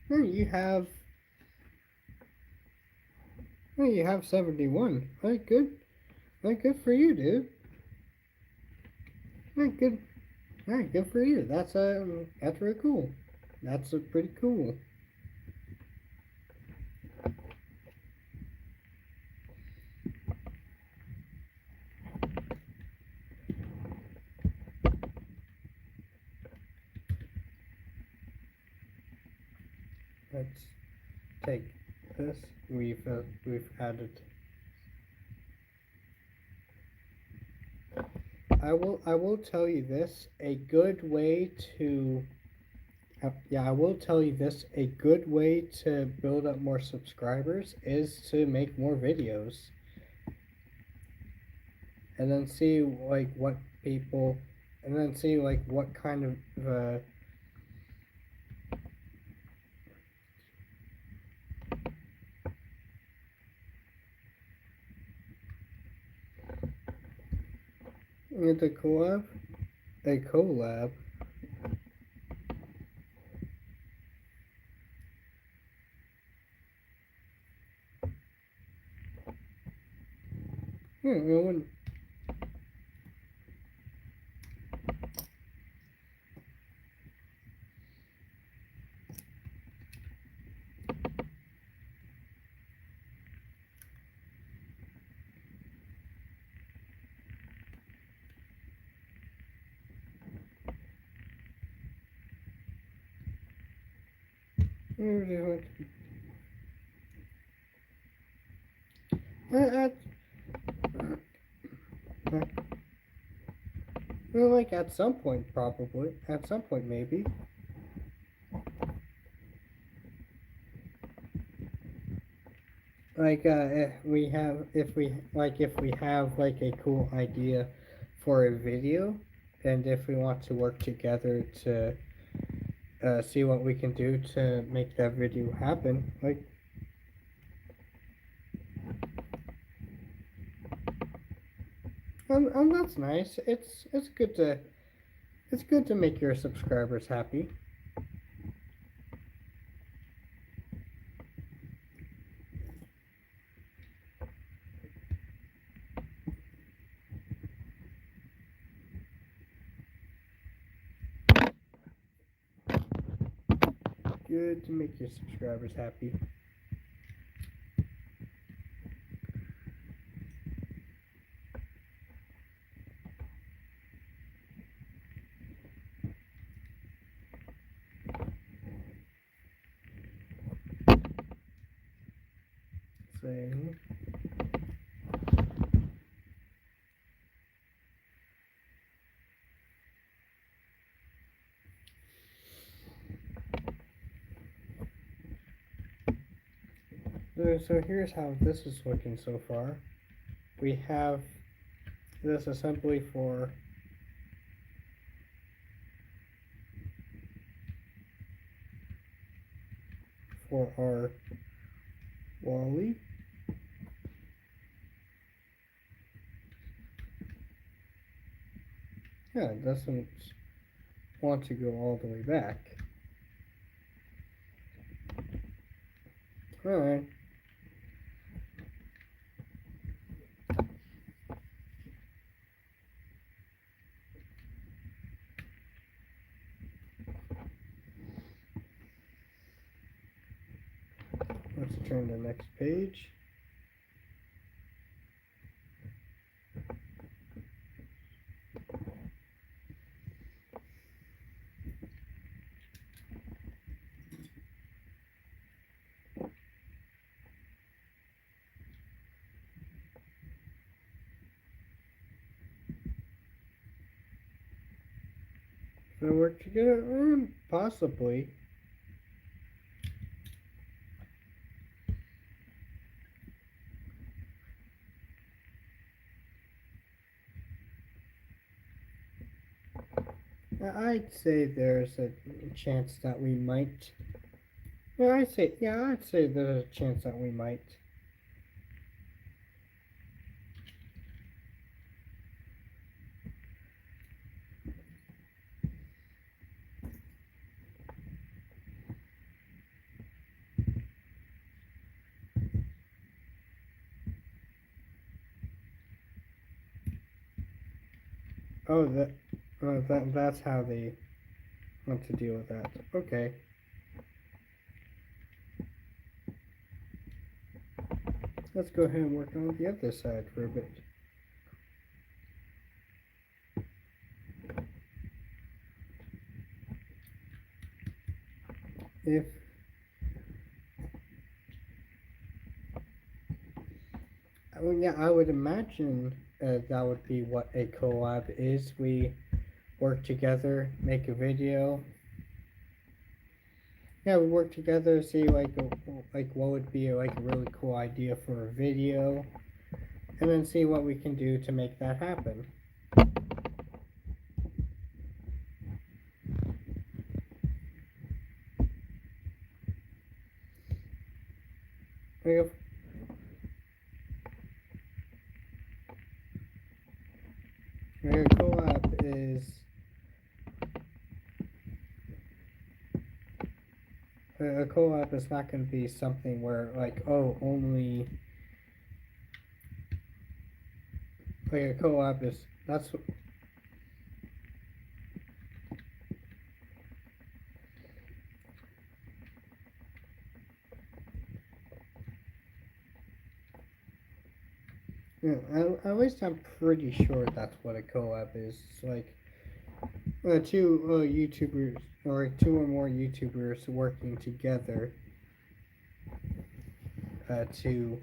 Oh, you have 71. Alright, good. Alright, good for you, dude. Alright, good. Alright, good for you. That's really cool. That's pretty cool. Let's take this. We've added. I will tell you this. A good way to yeah, I will tell you this. A good way to build up more subscribers is to make more videos, and then see like what people, and then see like what kind of the collab, a collab. No one. At, well, like at some point, probably. At some point, maybe. Like if we have like a cool idea for a video, and if we want to work together to see what we can do to make that video happen, like. That's nice. It's good to make your subscribers happy. Good to make your subscribers happy. Same. So here's how this is looking so far. We have this assembly for our Wally. Yeah, it doesn't want to go all the way back. Alright. Let's turn to the next page. Can we work together? Possibly. I'd say there's a chance that we might. I'd say there's a chance that we might. Oh, that's how they want to deal with that. Okay. Let's go ahead and work on the other side for a bit. If well, yeah, I would imagine that would be what a collab is. We work together, make a video. Yeah, we work together, see like what would be like a really cool idea for a video, and then see what we can do to make that happen. Like a collab is a collab is not going to be something where like only like a collab is that's yeah, at least I'm pretty sure that's what a collab is. It's like two YouTubers or two or more YouTubers working together to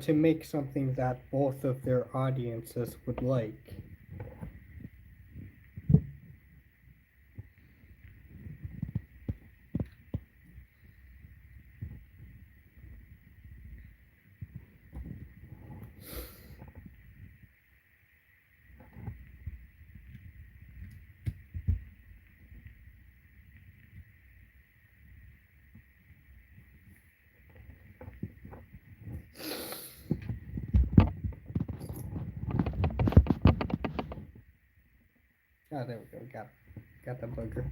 make something that both of their audiences would like. Oh, there we go. Got the booger.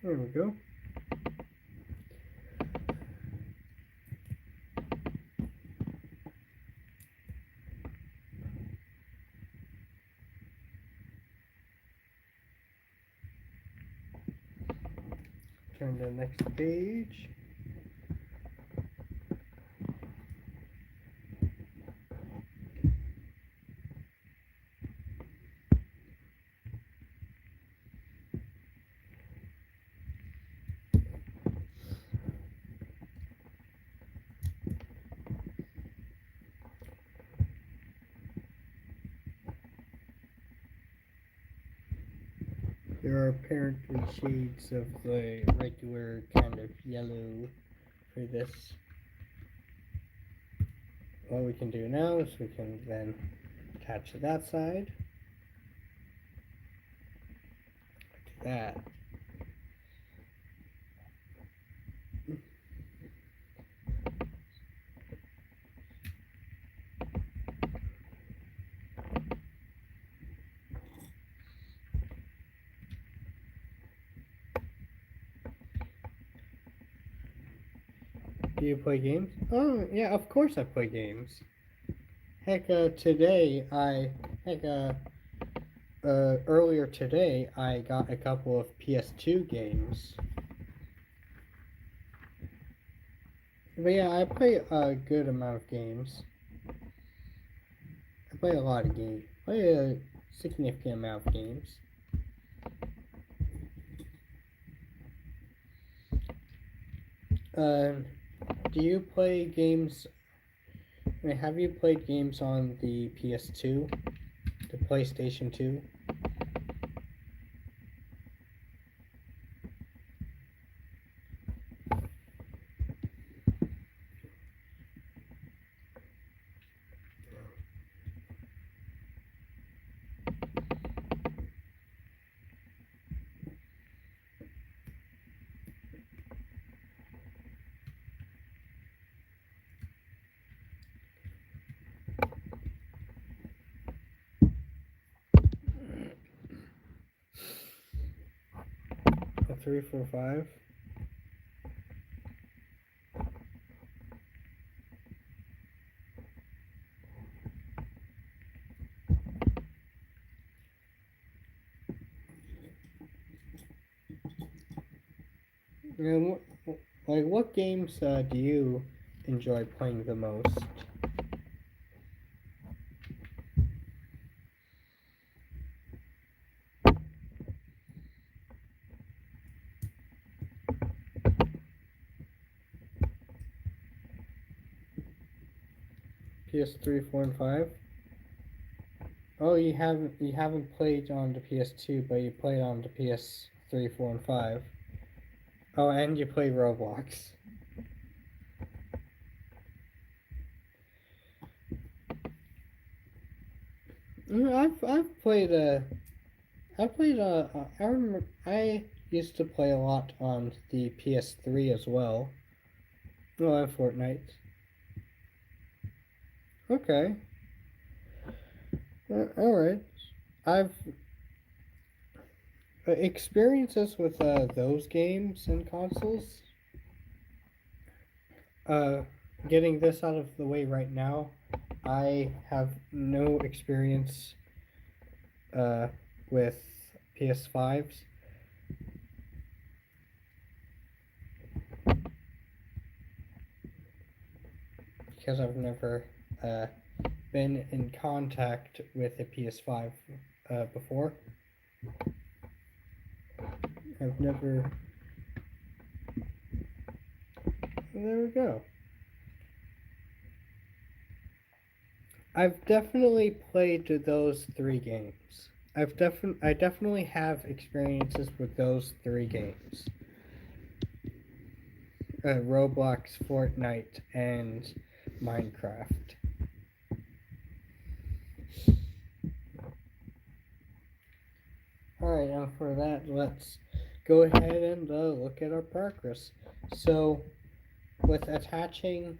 There we go. Turn to the next page. There are apparently shades of the regular kind of yellow for this. What we can do now is we can then attach to that side. To that. Do you play games? Oh, yeah, of course I play games. Heck, earlier today, I got a couple of PS2 games. But yeah, I play a good amount of games. I play a lot of games. Play a significant amount of games. Uh, do you play games? I mean, have you played games on the PS2, the PlayStation 2? A 345? And what games do you enjoy playing the most? PS3, 4, and 5? Oh, you haven't played on the PS2, but you played on the PS3, 4, and 5. Oh, and you play Roblox. I've played I remember I used to play a lot on the PS3 as well. Oh, and Fortnite. Okay. All right. I've experiences with those games and consoles. Uh, Getting this out of the way right now, I have no experience uh, with PS5s. Because I've never uh, been in contact with a PS5 before. I've never. There we go. I've definitely played those three games. I definitely have experiences with those three games. Roblox, Fortnite, and Minecraft. Alright, and for that, let's go ahead and look at our progress. So, with attaching,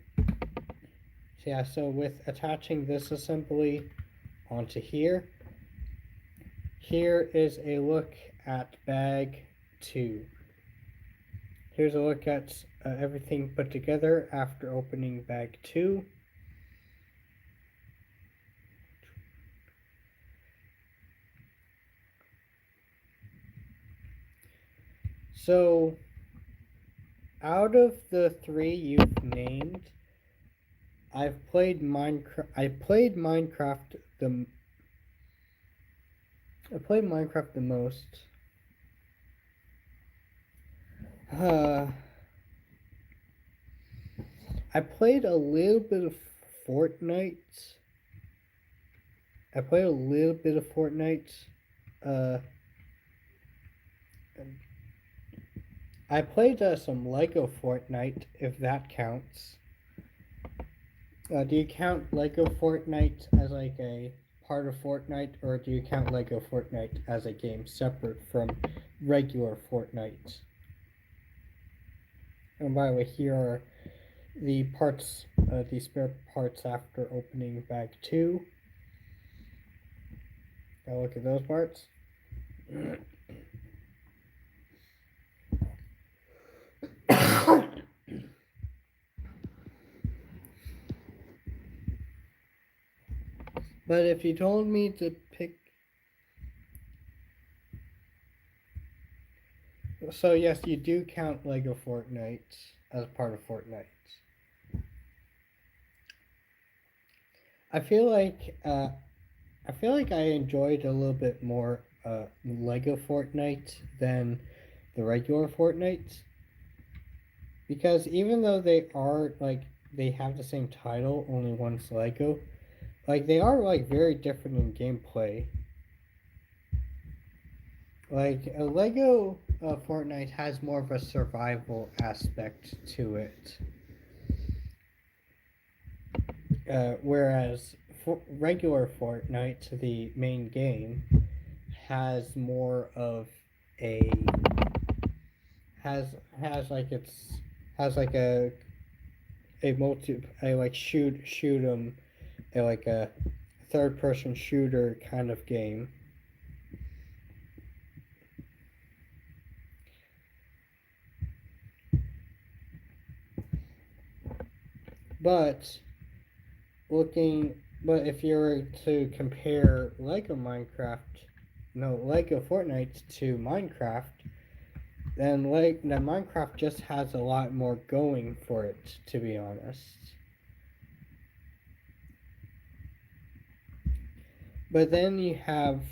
with attaching this assembly onto here, here is a look at bag 2. Here's a look at everything put together after opening bag 2. So, out of the three you've named, I played Minecraft the most. I played a little bit of Fortnite. I played a little bit of Fortnite. I played some Lego Fortnite, if that counts. Do you count Lego Fortnite as like a part of Fortnite, or do you count Lego Fortnite as a game separate from regular Fortnite? And by the way, here are the parts, the spare parts after opening bag 2. Now look at those parts. But if you told me to pick... So yes, you do count Lego Fortnite as part of Fortnite. I feel like I enjoyed a little bit more Lego Fortnite than the regular Fortnite, because even though they are like they have the same title, only one's Lego, like they are like very different in gameplay. Like a Lego Fortnite has more of a survival aspect to it, whereas regular Fortnite, the main game, has more of a has like its has like a multi a like shoot 'em a like a third person shooter kind of game. But looking but if you were to compare Lego Fortnite to Minecraft, then Minecraft just has a lot more going for it, to be honest. But then you have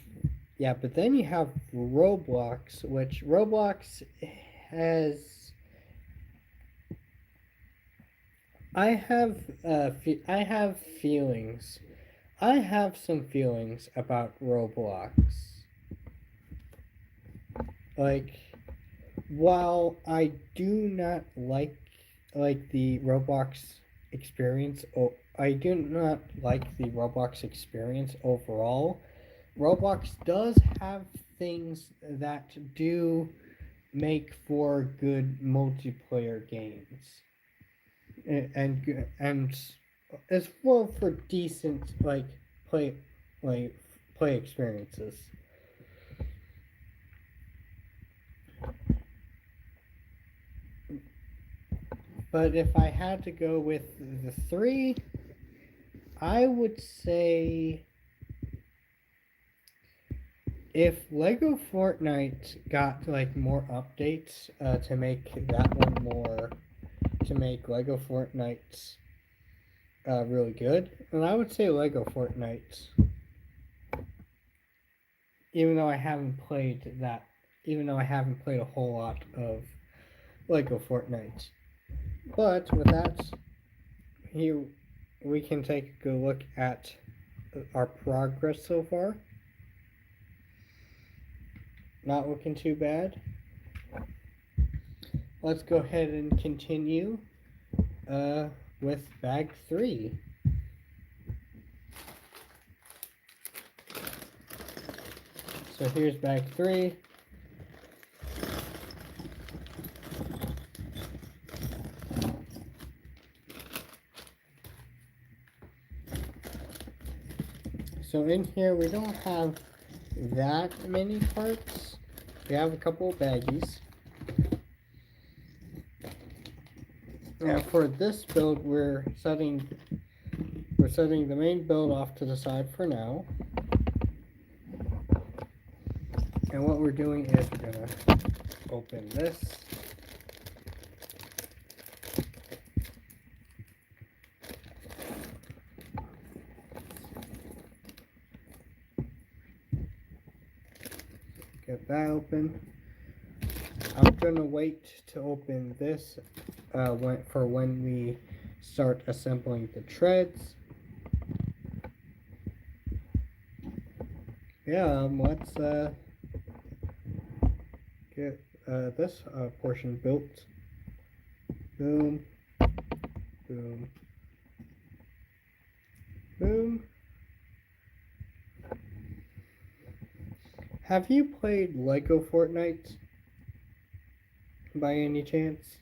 but then you have Roblox, which Roblox has I have feelings. I have some feelings about Roblox. Like, while I do not like the Roblox experience, I do not like the Roblox experience overall. Roblox does have things that do make for good multiplayer games, and as well for decent play like play experiences. But if I had to go with the three, I would say if Lego Fortnite got like more updates to make that one more to make Lego Fortnite really good, and I would say Lego Fortnite. Even though I haven't played that, even though I haven't played a whole lot of Lego Fortnite, but with that, here we can take a good look at our progress so far. Not looking too bad. Let's go ahead and continue with bag 3. So here's bag 3. So in here we don't have that many parts. We have a couple of baggies. Now for this build, we're setting the main build off to the side for now. And what we're doing is we're gonna open this. Get that open. I'm gonna wait to open this when we start assembling the treads. Yeah, let's get this portion built. Boom, boom, boom. Have you played Lego Fortnite by any chance?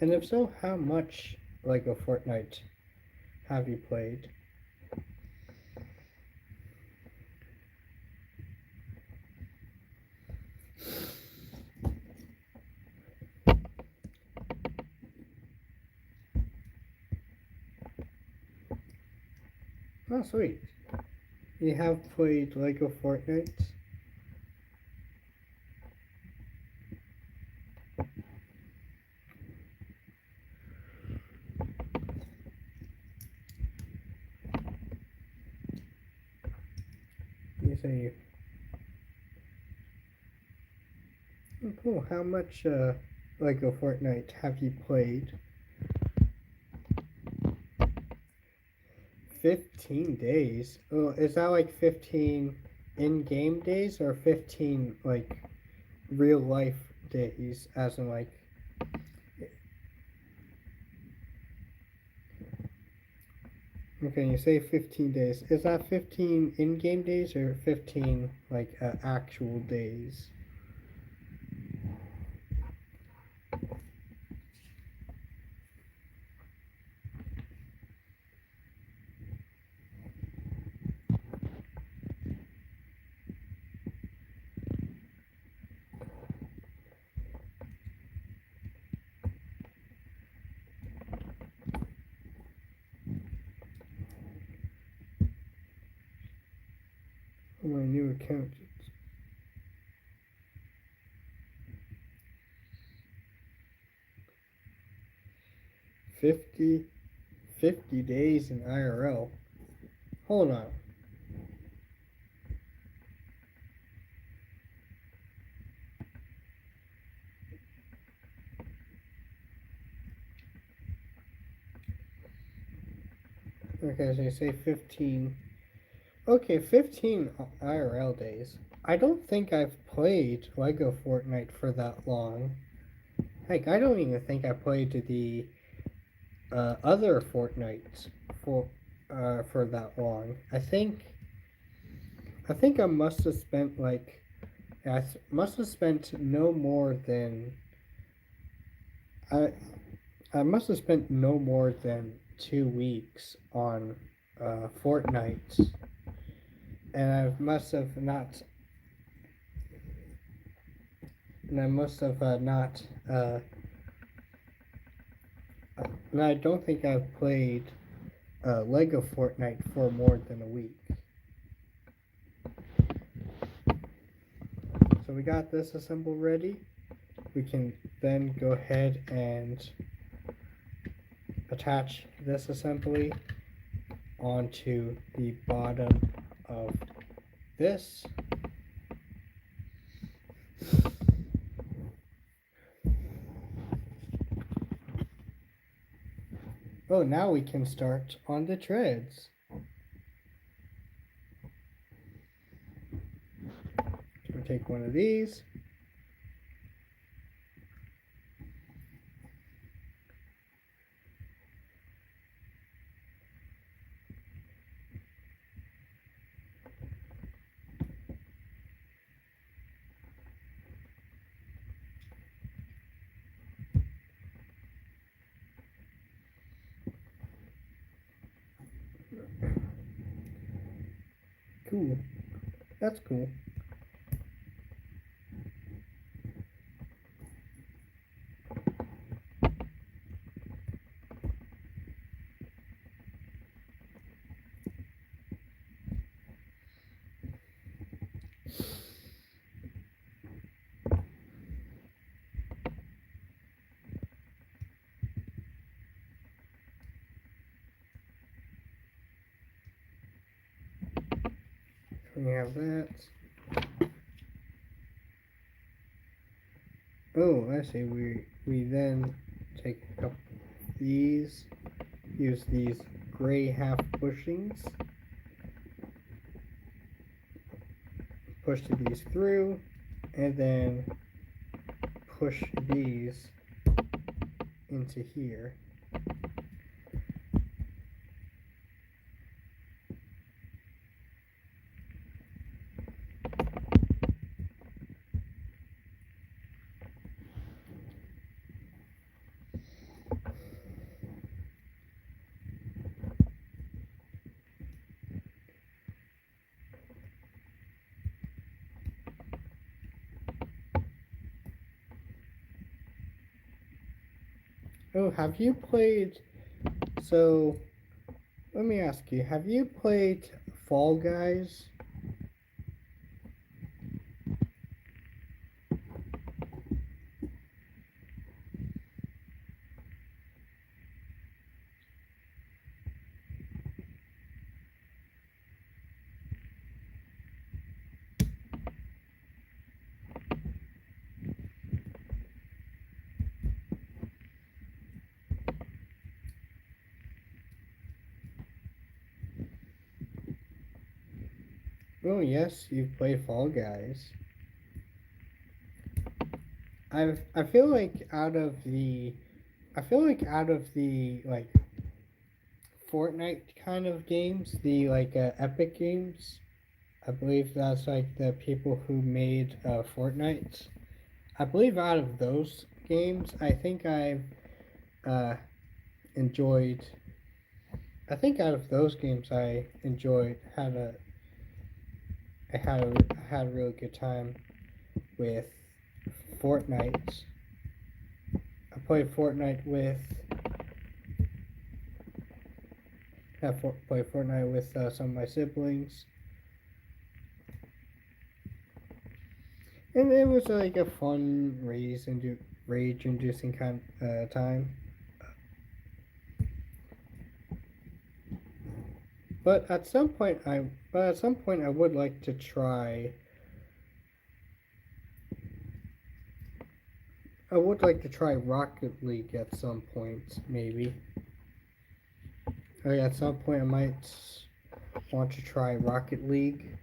And if so, how much Lego Fortnite have you played? Oh, sweet. You have played Lego Fortnite? You say, oh, cool. How much Lego Fortnite have you played? 15 days. Oh, is that like 15 in-game days or 15 like real life days? As in like. Okay, you say 15 days. Is that 15 in-game days or 15 like actual days? Oh, my new account. 50 days in IRL. Hold on. Okay, so you say 15. Okay, 15 IRL days. I don't think I've played Lego Fortnite for that long. Heck, I don't even think I played the other Fortnites for that long. I think I must have spent must have spent no more than I I must have spent no more than 2 weeks on Fortnite, and I must have not. And I must have not. And I don't think I've played Lego Fortnite for more than a week. So we got this assembled ready. We can then go ahead and attach this assembly onto the bottom of this. Oh, now we can start on the treads. We'll take one of these. Cool. That's cool. We have that. Oh, I see. We then take a couple of these, use these gray half bushings, push these through, and then push these into here. Oh, have you played? So, let me ask you, have you played Fall Guys? Oh yes, you play Fall Guys. I feel like out of the like Fortnite kind of games, the like Epic games. I believe that's like the people who made Fortnite. I believe out of those games, I think I've uh, enjoyed. I think out of those games, I enjoyed I had a really good time with Fortnite. I played Fortnite with played Fortnite with some of my siblings, and it was like a fun rage inducing kind time. But at some point, I would like to try. I would like to try Rocket League at some point, maybe. At some point, I might want to try Rocket League.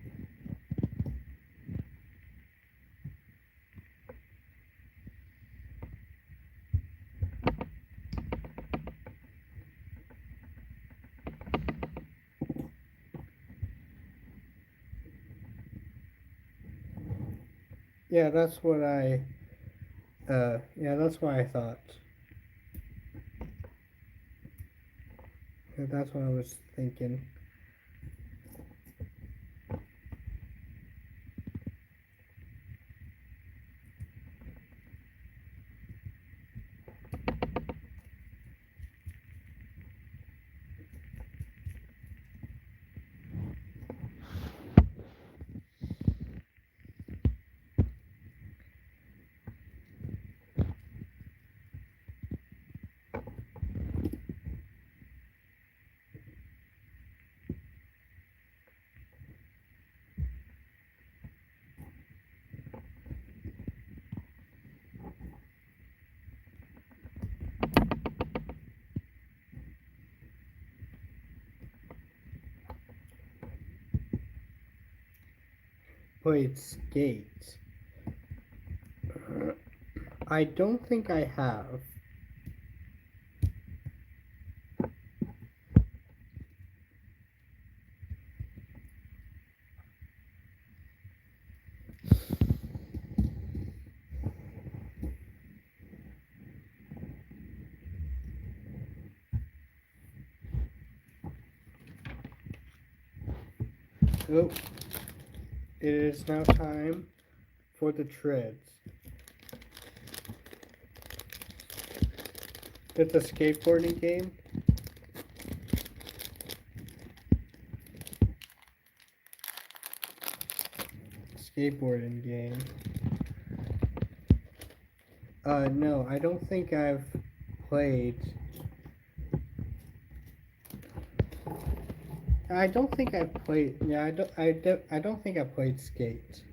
Yeah, that's what I. Yeah, that's what I thought. Yeah, that's what I was thinking. Played Skate. I don't think I have. Oh, it is now time for the treads. It's a skateboarding game. Skateboarding game. No, I don't think I've played. I don't think I've played. Yeah, I don't think I played Skate.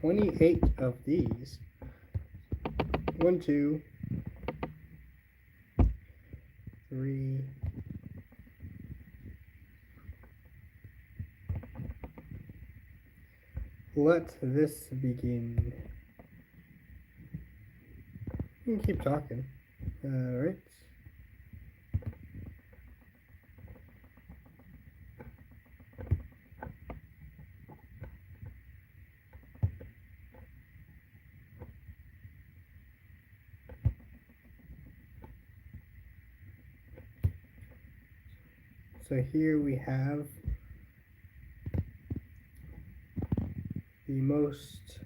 28 of these. 1, 2, 3. Let this begin. You can keep talking. Alright. So here we have the most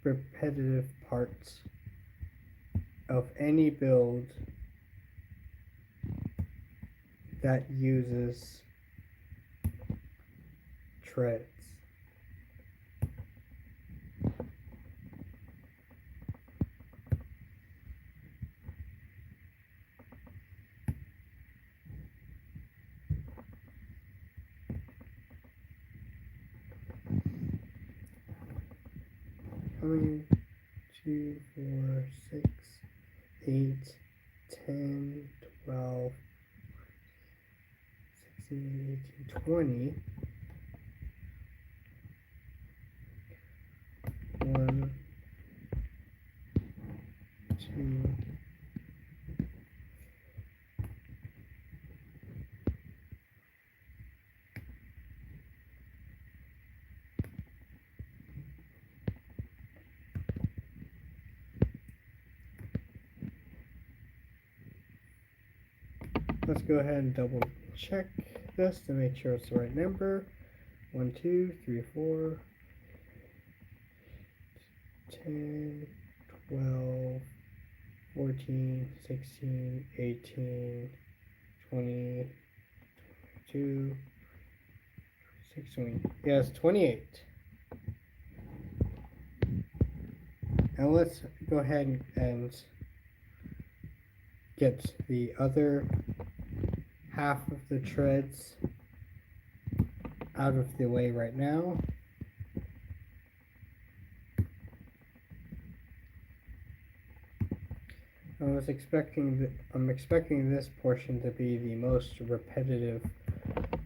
repetitive parts of any build that uses treads. How many? 2, 4, 6, 8, 10, 12, 16, 18, 20. 1, 2, let's go ahead and double check this to make sure it's the right number. 1, 2, 3, 4, 10, 12, 14, 16, 18, 20, 22, 16. Yes, 28. Now let's go ahead and get the other half of the treads out of the way right now. I'm expecting this portion to be the most repetitive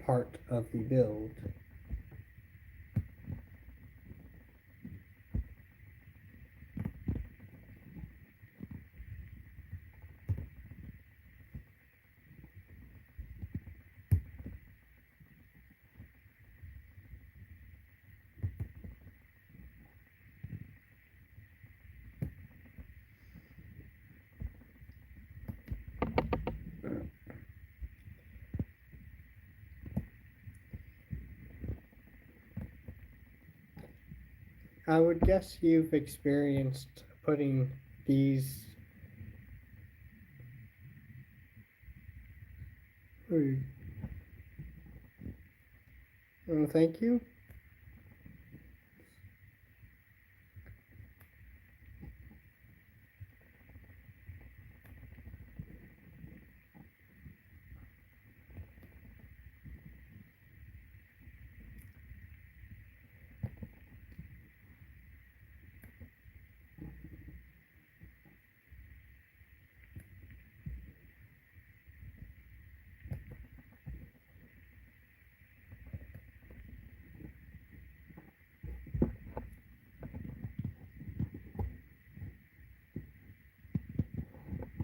part of the build. I would guess you've experienced putting these. Oh, thank you.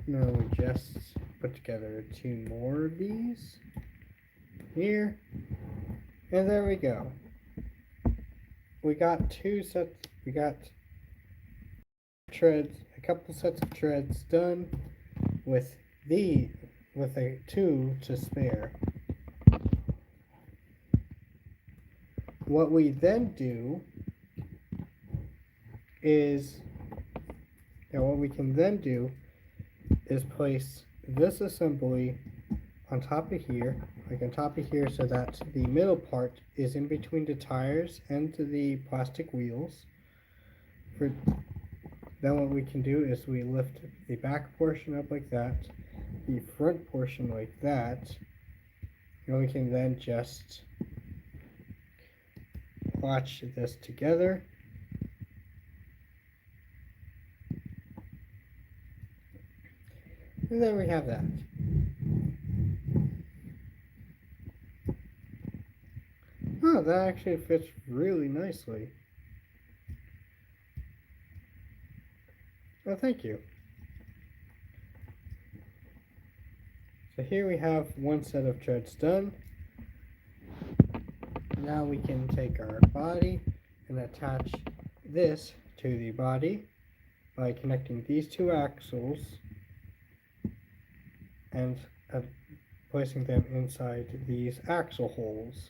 Now we just put together 2 more of these here, and there we go. We got 2 sets. We got treads, a couple sets of treads done with a 2 to spare. What we then do is, what we can then do is place this assembly on top of here, so that the middle part is in between the tires and the plastic wheels. Then what we can do is we lift the back portion up like that, the front portion like that, and we can then just watch this together. And then we have that. Oh, that actually fits really nicely. Oh, thank you. So here we have one set of treads done. Now we can take our body and attach this to the body by connecting these 2 axles and placing them inside these axle holes,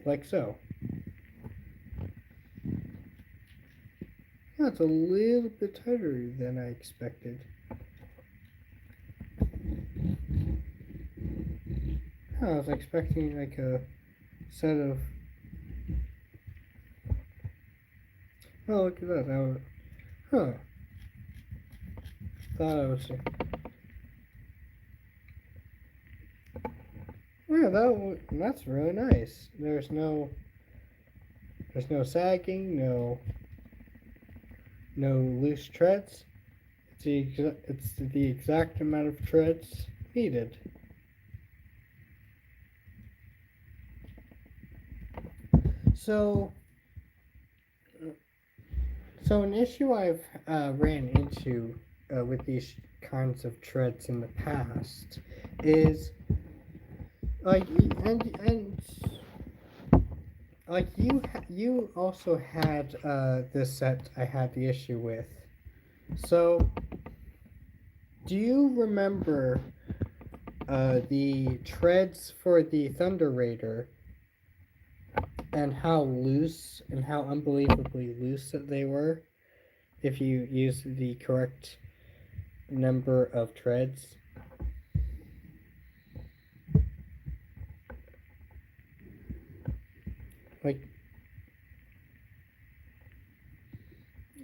like so. That's a little bit tighter than I expected. I was expecting like a set of. Oh, look at that! Thought I was. Yeah, that's really nice. There's no sagging, no loose treads. the exact amount of treads needed. So, an issue I've ran into with these kinds of treads in the past is like and like you also had this set I had the issue with. So, do you remember the treads for the Thunder Raider and how loose and how unbelievably loose that they were if you use the correct number of treads?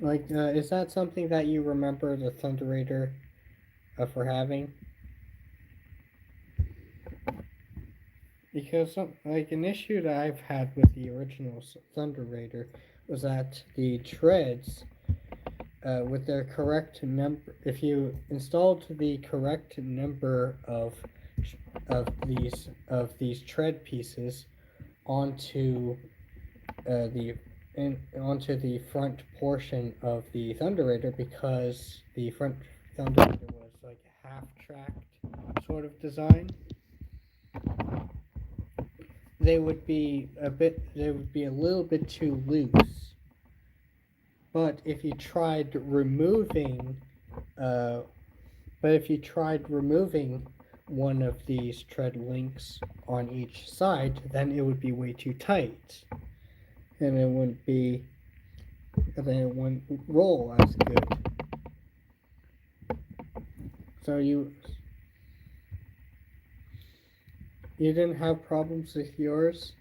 Like, is that something that you remember the Thunder Raider for having? Because an issue that I've had with the original Thunder Raider was that the treads, with their correct number, if you installed the correct number of these tread pieces onto onto the front portion of the Thunder Raider, because the front Thunder Raider was like a half-tracked sort of design. They would be a little bit too loose. But if you tried removing, uh, one of these tread links on each side, then it would be way too tight, and it wouldn't roll as good. So you didn't have problems with yours?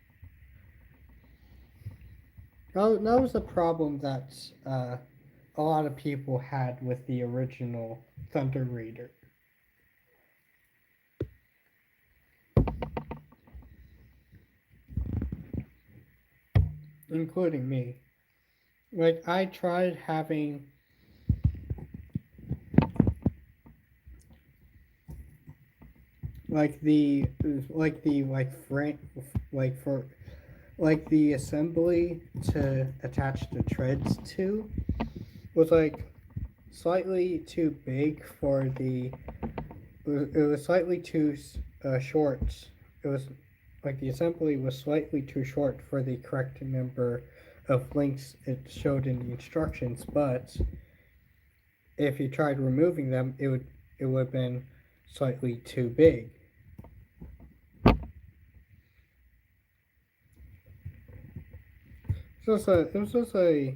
That was a problem that a lot of people had with the original Thunder Raider, including me. Like, I tried having like frame, for the assembly to attach the treads to was like slightly too big for the. It was slightly too short. It was like the assembly was slightly too short for the correct number of links it showed in the instructions. But if you tried removing them, it would have been slightly too big. It was just a.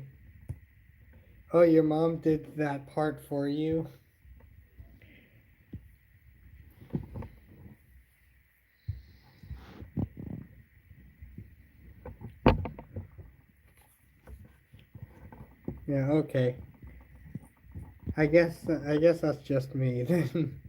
Oh, your mom did that part for you? Yeah, okay. I guess that's just me then.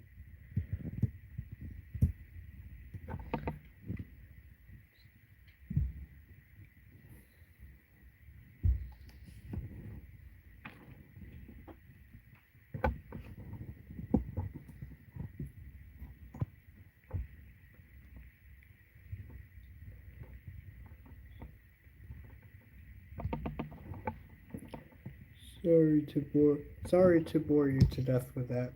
Sorry to bore you to death with that.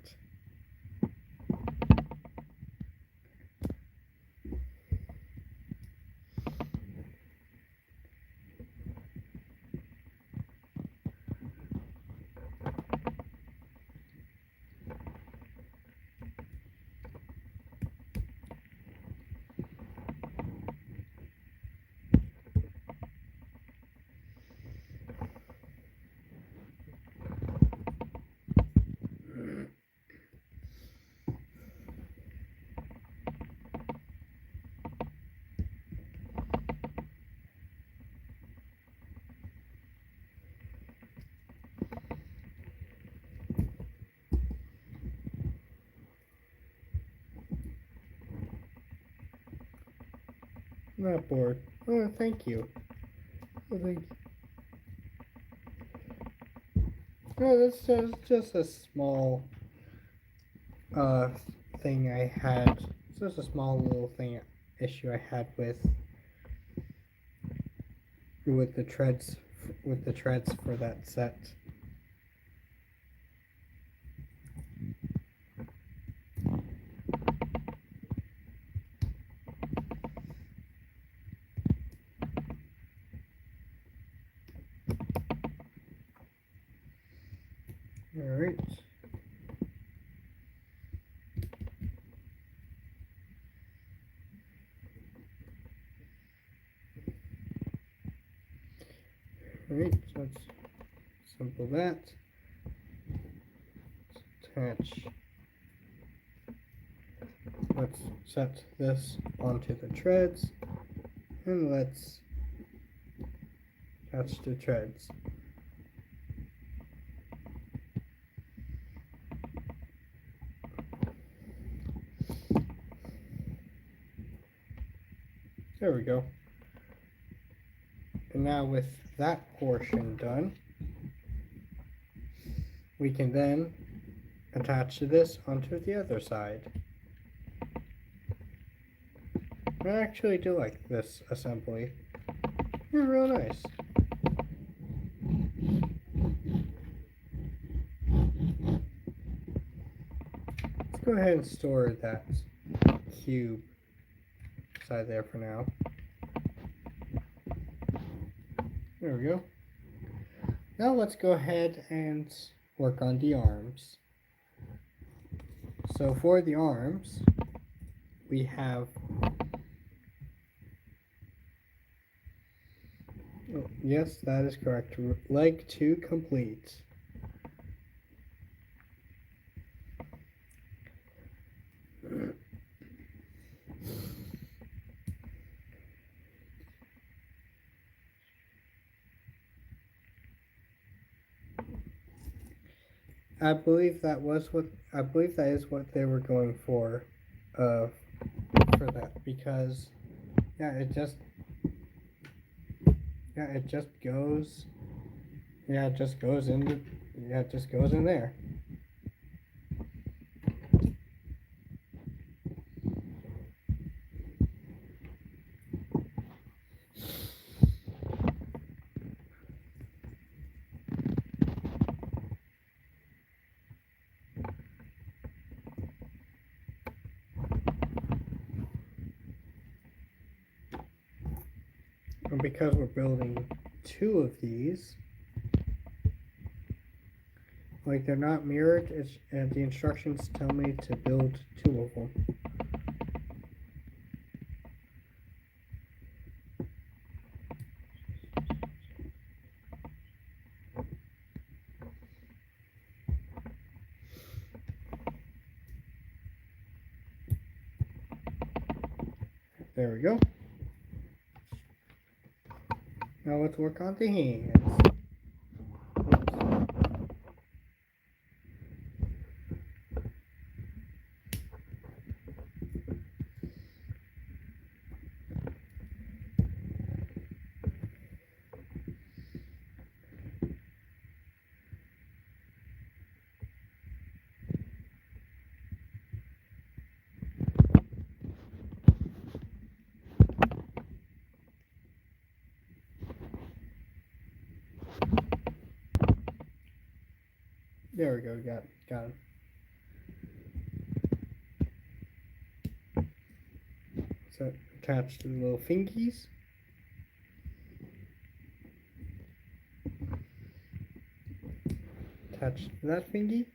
I'm not bored. Oh, thank you. Oh, thank you. No, that's just a small uh thing I had. It's just a small little thing issue I had with the treads for that set. All right. Alright, so let's assemble that. Attach. Let's set this onto the treads, and let's attach the treads. There we go. And now with that portion done, we can then attach this onto the other side. I actually do like this assembly. It's real nice. Let's go ahead and store that cube side there for now. There we go. Now let's go ahead and work on the arms. So for the arms, we have, oh, yes, that is correct, leg 2 complete. I believe that is what they were going for that, because it just goes in there. And because we're building 2 of these, like they're not mirrored, and the instructions tell me to build 2 of them. There we go. Now let's work on the hands. There we go, got him. So attach the little fingies. Attach that fingy.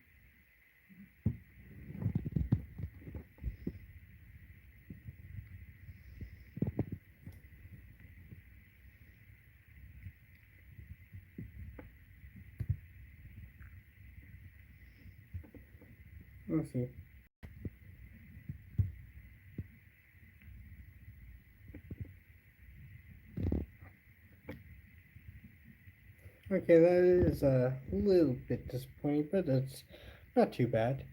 Let's see. Okay, that is a little bit disappointing, but it's not too bad.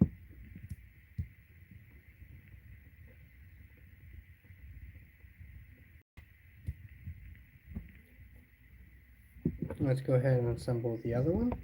Let's go ahead and assemble the other one.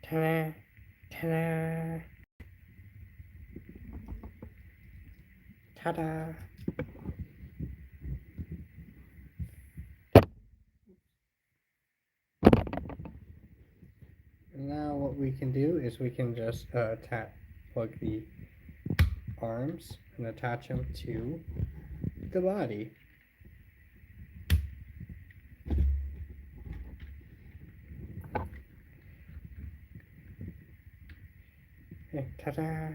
Ta-da! Ta-da! Ta-da! Now what we can do is we can just plug the arms and attach them to the body. Hey, ta-da!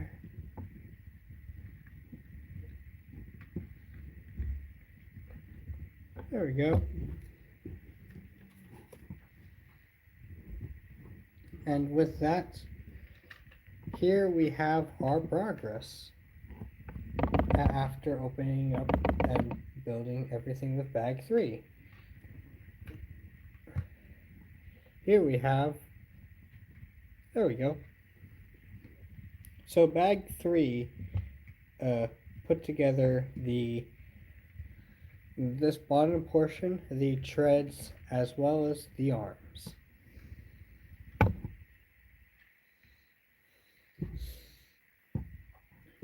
There we go. And with that, here we have our progress after opening up and building everything with bag 3. Here we have, there we go. So bag 3 put together this bottom portion, the treads, as well as the arms.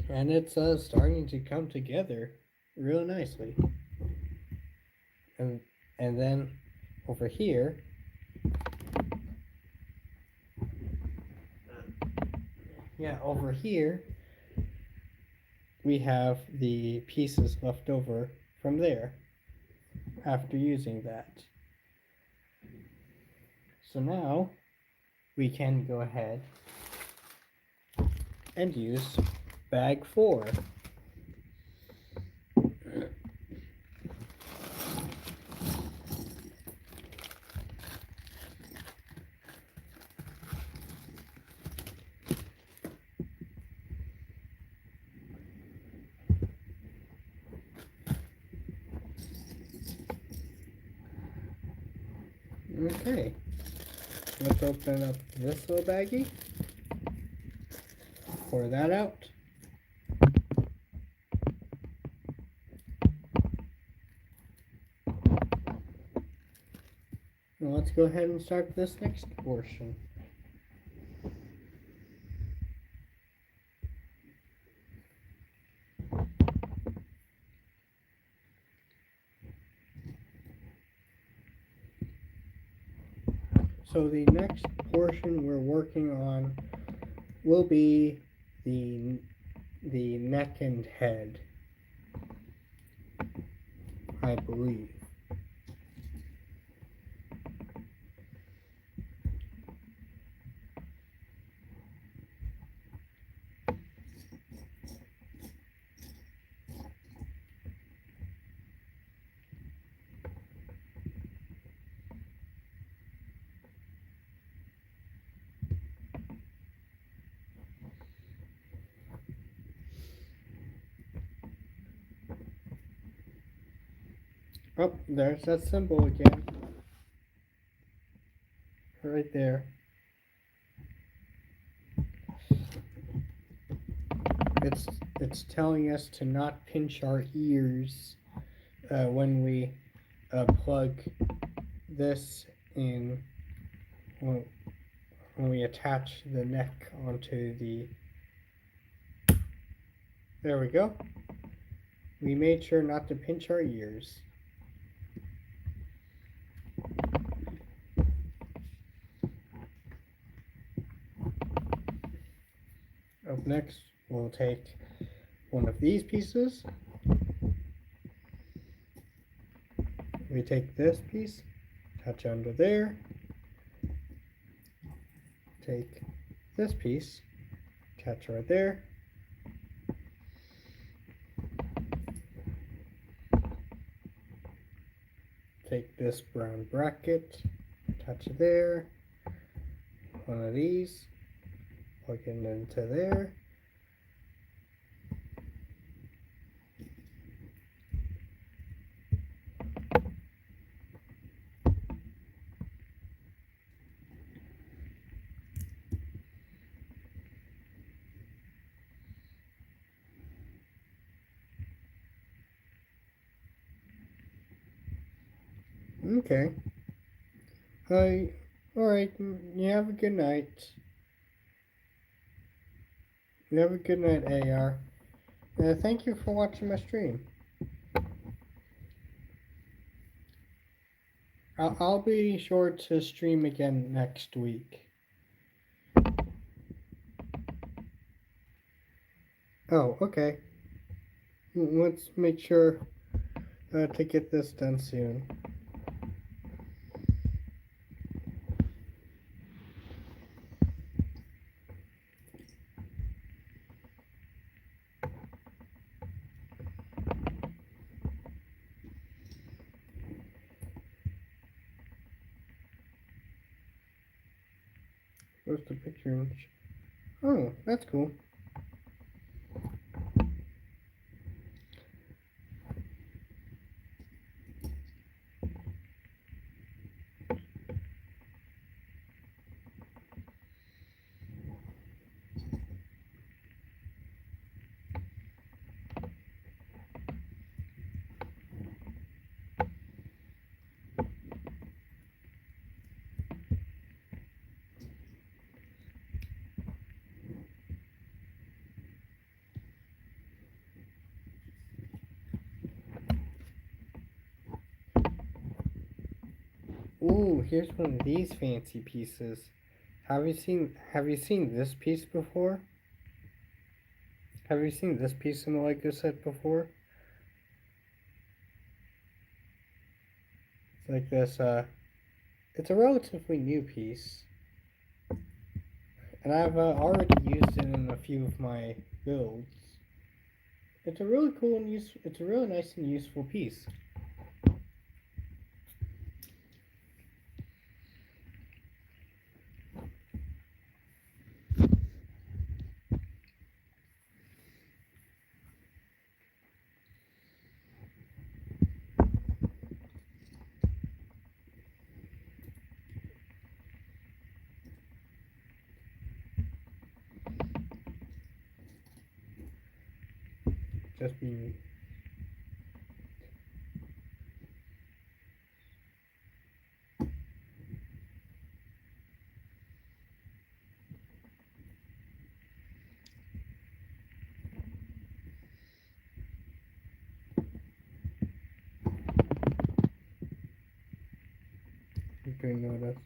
And it's starting to come together real nicely. And then over here, over here, we have the pieces left over from there after using that. So now we can go ahead and use bag 4. Okay, let's open up this little baggie, pour that out. Now let's go ahead and start this next portion. So the next portion we're working on will be the neck and head, I believe. Oh, there's that symbol again. Right there. It's telling us to not pinch our ears when we plug this in, when we attach the neck onto the, there we go. We made sure not to pinch our ears. Up next, we'll take one of these pieces. We take this piece, touch under there. Take this piece, attach right there. Take this brown bracket, attach it there. One of these, plug it into there. Okay. Alright, you have a good night. You have a good night, AR. Thank you for watching my stream. I'll be sure to stream again next week. Oh, okay. Let's make sure to get this done soon. Where's the picture? Oh, that's cool. Ooh, here's one of these fancy pieces. Have you seen this piece before? Have you seen this piece in the Lego set before? It's like this, it's a relatively new piece. And I've already used it in a few of my builds. It's a really cool and it's a really nice and useful piece. Just being noticed.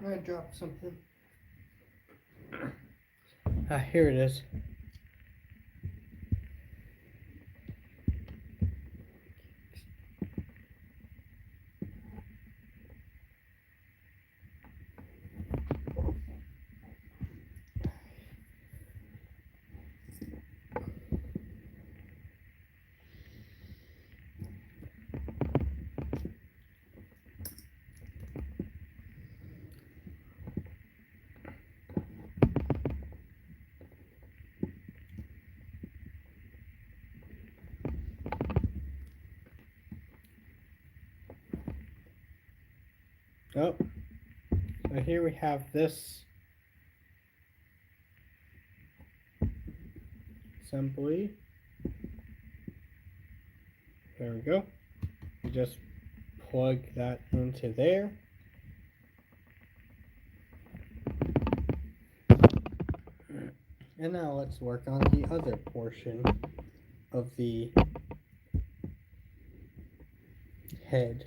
I dropped something. Here it is. Oh, so here we have this assembly. There we go. You just plug that into there. And now let's work on the other portion of the head.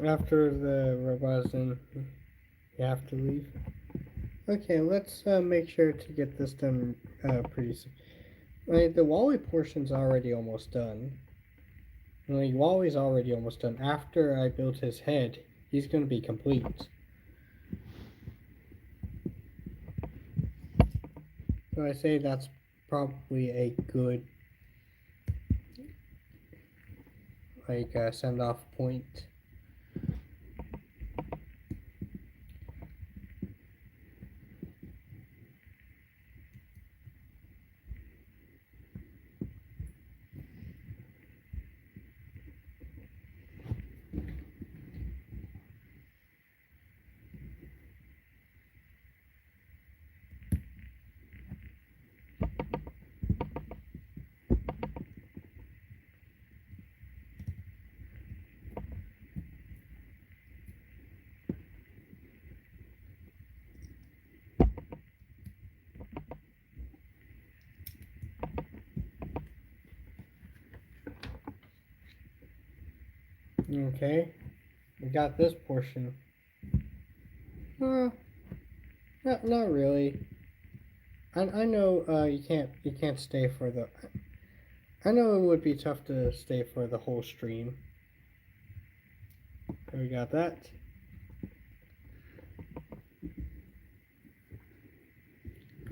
After the robot is in, you have to leave. Okay, let's make sure to get this done pretty soon. Like, the Wally portion's already almost done. Like, Wally's already almost done. After I build his head, he's going to be complete. So I say that's probably a good send off point. Okay, we got this portion. Not really. I know you can't stay for the. I know it would be tough to stay for the whole stream. We got that.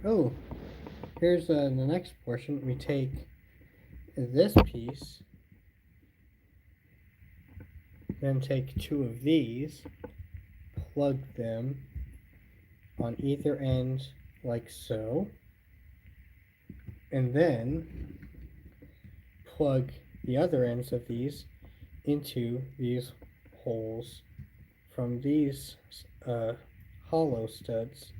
Oh, here's the next portion. We take this piece, then take two of these, plug them on either end like so, and then plug the other ends of these into these holes from these hollow studs.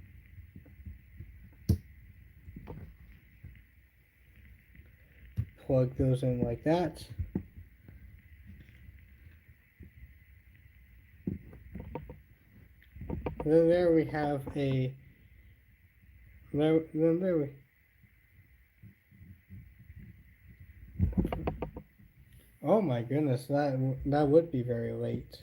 Plug those in like that. And then there we have a. Then there we. Oh my goodness, that would be very late.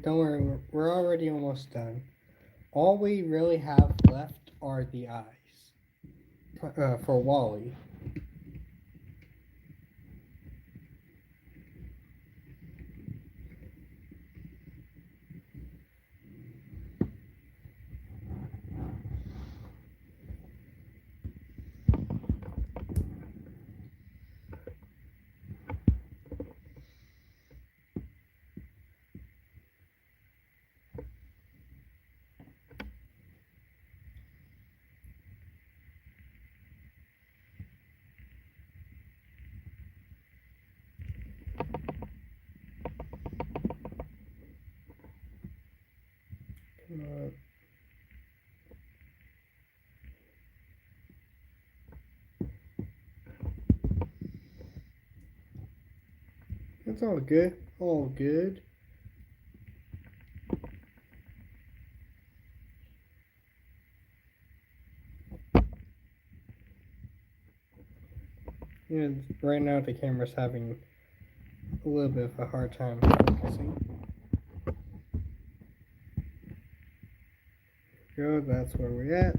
Don't worry, we're already almost done. All we really have left are the eyes for Wally. It's all good. All good. Yeah, right now the camera's having a little bit of a hard time focusing. Good, that's where we're at.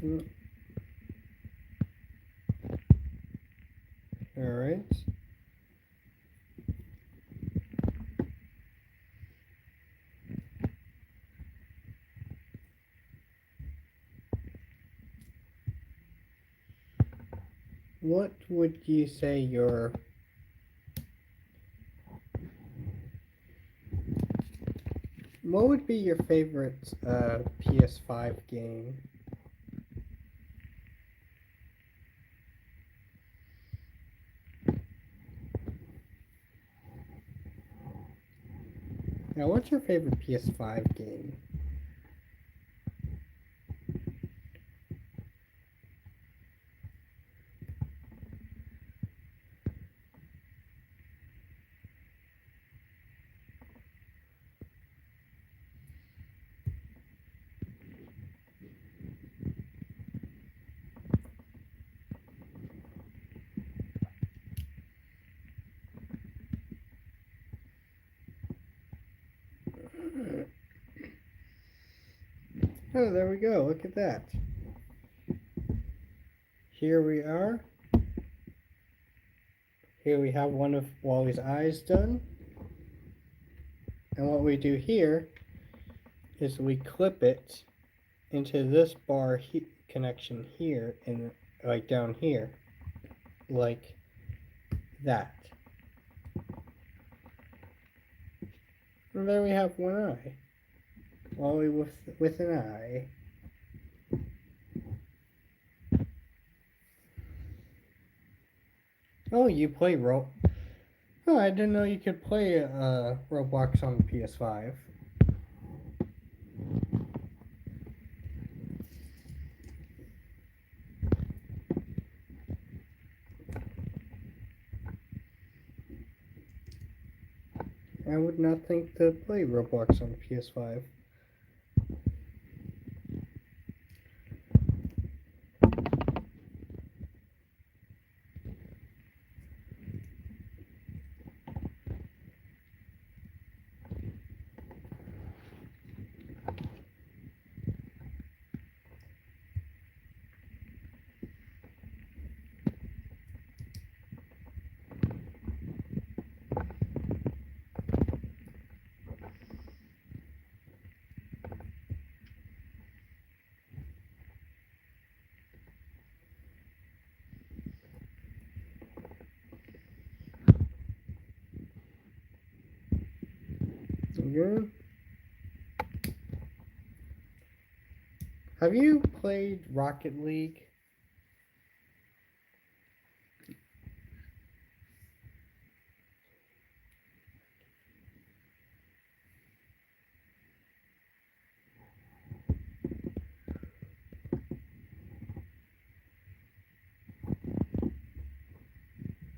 Mm. All right. What would you say your what would be your favorite PS5 game? Now, what's your favorite PS5 game? Oh, there we go. Look at that. Here we are. Here we have one of Wally's eyes done. And what we do here is we clip it into this bar connection here and like down here. Like that. And there we have one eye. Wally with an eye. Oh, you play Oh, I didn't know you could play Roblox on the PS5. I would not think to play Roblox on the PS5. Good. Have you played Rocket League?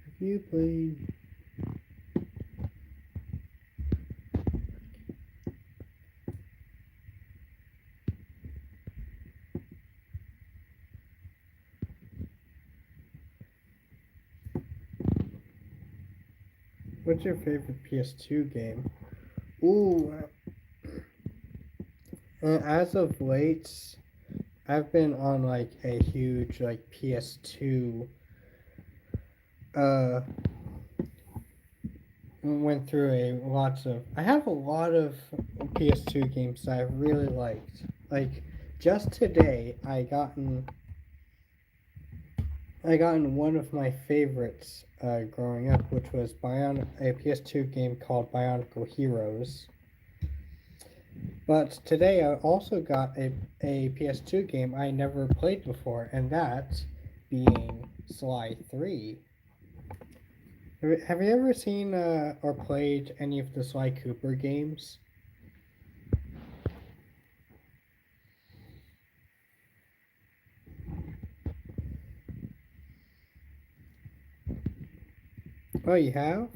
Have you played? What's your favorite PS2 game? Ooh, as of late, I've been on like a huge like PS2. Uh, went through I have a lot of PS2 games that I really liked. Like just today, I gotten one of my favorites growing up, which was a PS2 game called Bionicle Heroes. But today I also got a PS2 game I never played before, and that being Sly 3. Have you ever seen or played any of the Sly Cooper games? Oh, you have?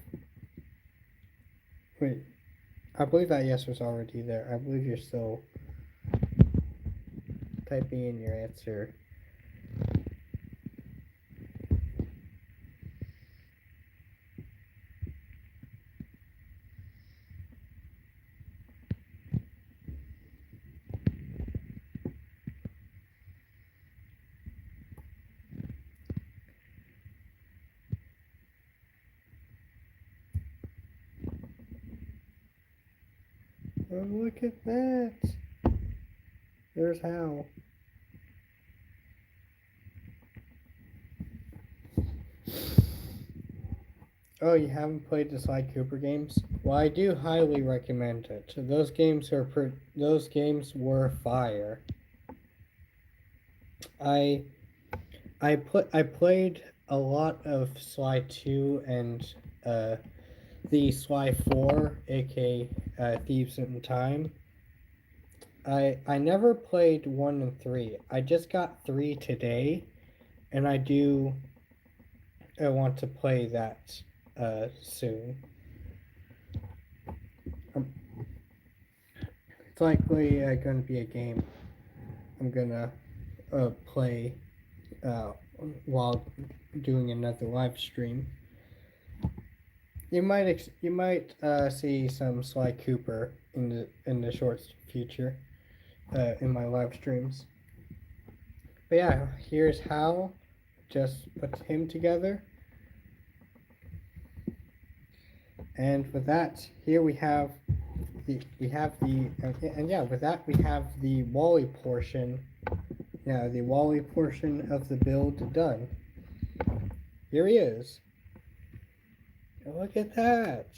Wait, I believe that yes was already there. I believe you're still typing in your answer. Oh, look at that. There's Hal. Oh, you haven't played the Sly Cooper games? Well, I do highly recommend it. Those games were fire. I I played a lot of Sly 2 and the Sly 4, aka Thieves in Time. I never played 1 and 3. I just got 3 today, and I want to play that soon. It's likely going to be a game I'm gonna play while doing another live stream. You might see some Sly Cooper in the short future in my live streams. But yeah, here's Hal. Just put him together. And with that, here we have the with that we have the Wally portion. Yeah, the Wally portion of the build done. Here he is. Look at that.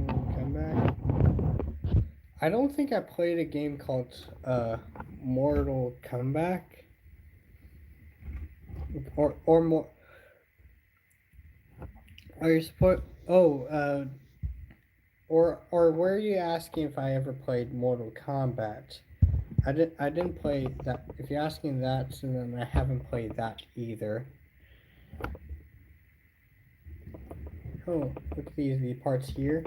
Come back. I don't think I played a game called Mortal Comeback. Or more. Are you supposed? Oh, or were you asking if I ever played Mortal Kombat? I didn't play that. If you're asking that, so then I haven't played that either. Oh, look at the parts here.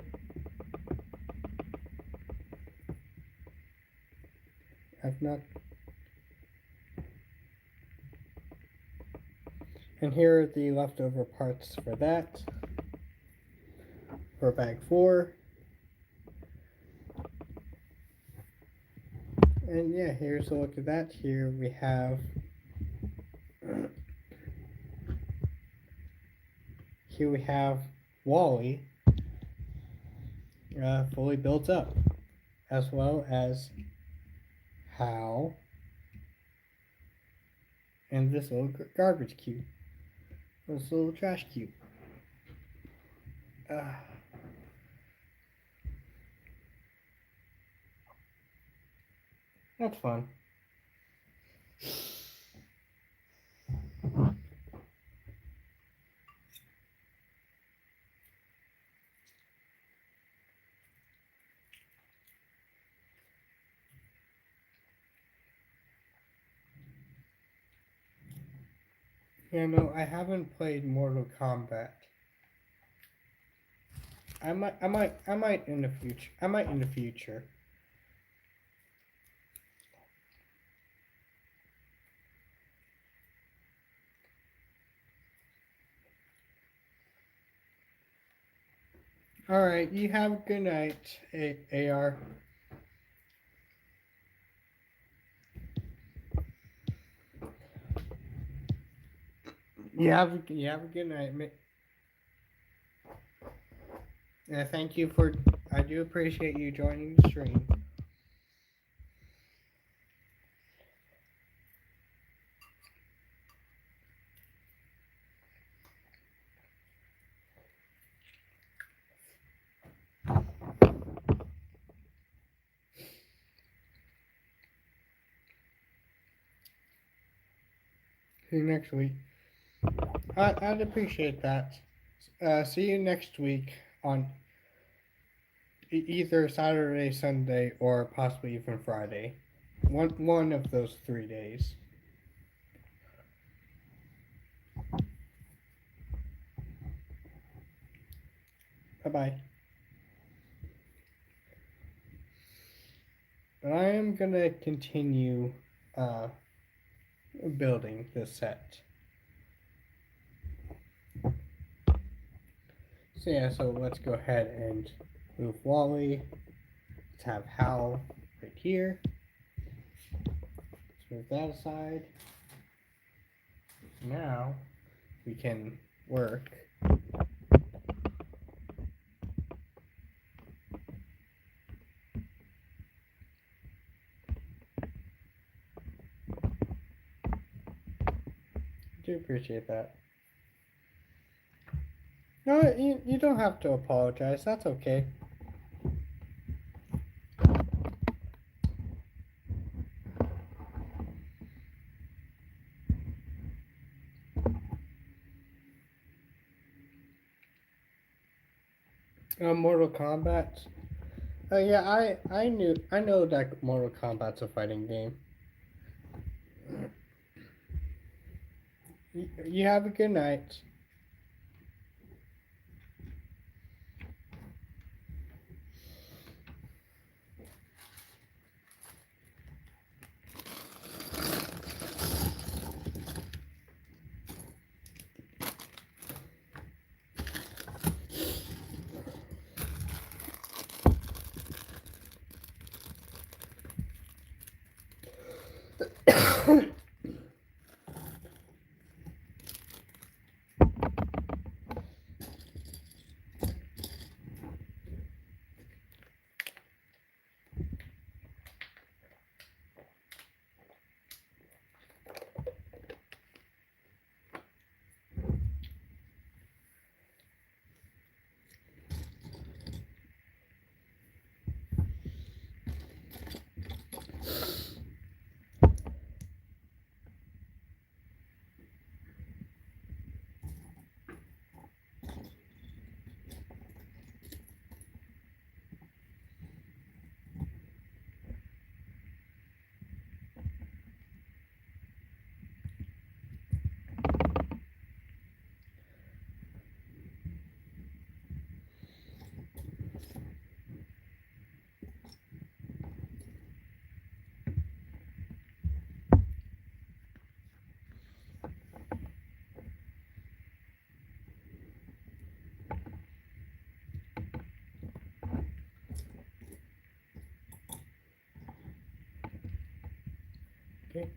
I've not. And here are the leftover parts for that. For bag 4. And yeah, here's a look at that. Here we have Wally fully built up, as well as Hal and this little garbage cube, this little trash cube. That's fun. Yeah, no, I haven't played Mortal Kombat. I might in the future. I might in the future. All right, you have a good night, AR. You have a good night. Thank you for. I do appreciate you joining the stream. See you next week. I'd appreciate that. See you next week on either Saturday, Sunday, or possibly even Friday. One of those 3 days. Bye-bye. But I am gonna continue building this set. So yeah, so let's go ahead and move Wally. Let's have Hal right here. Let's move that aside. Now we can work Do appreciate that. No, you don't have to apologize. That's okay. Mortal Kombat. Yeah, I know that Mortal Kombat's a fighting game. You have a good night. Okay.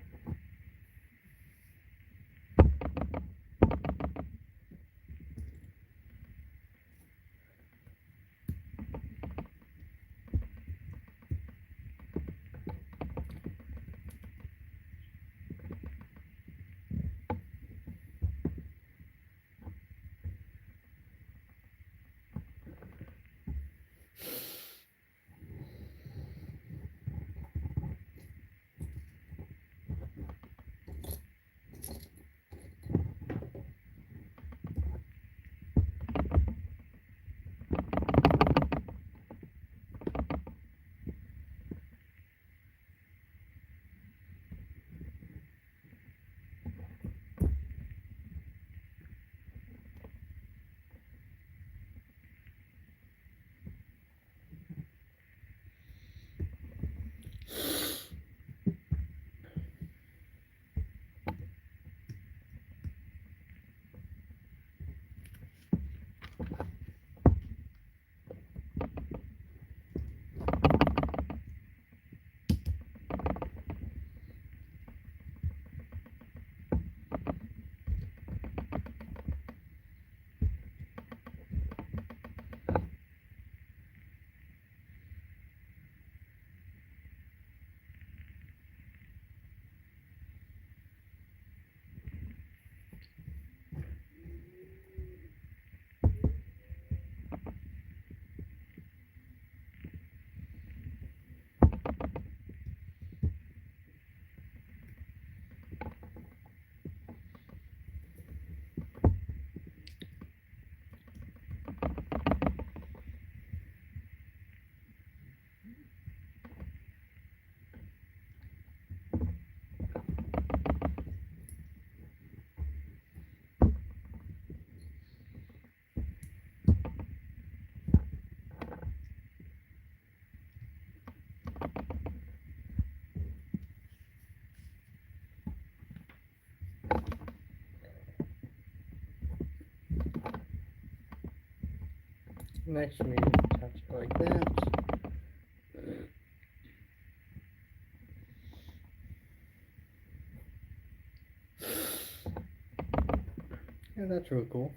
Next, we touch it like that. Yeah, that's really cool.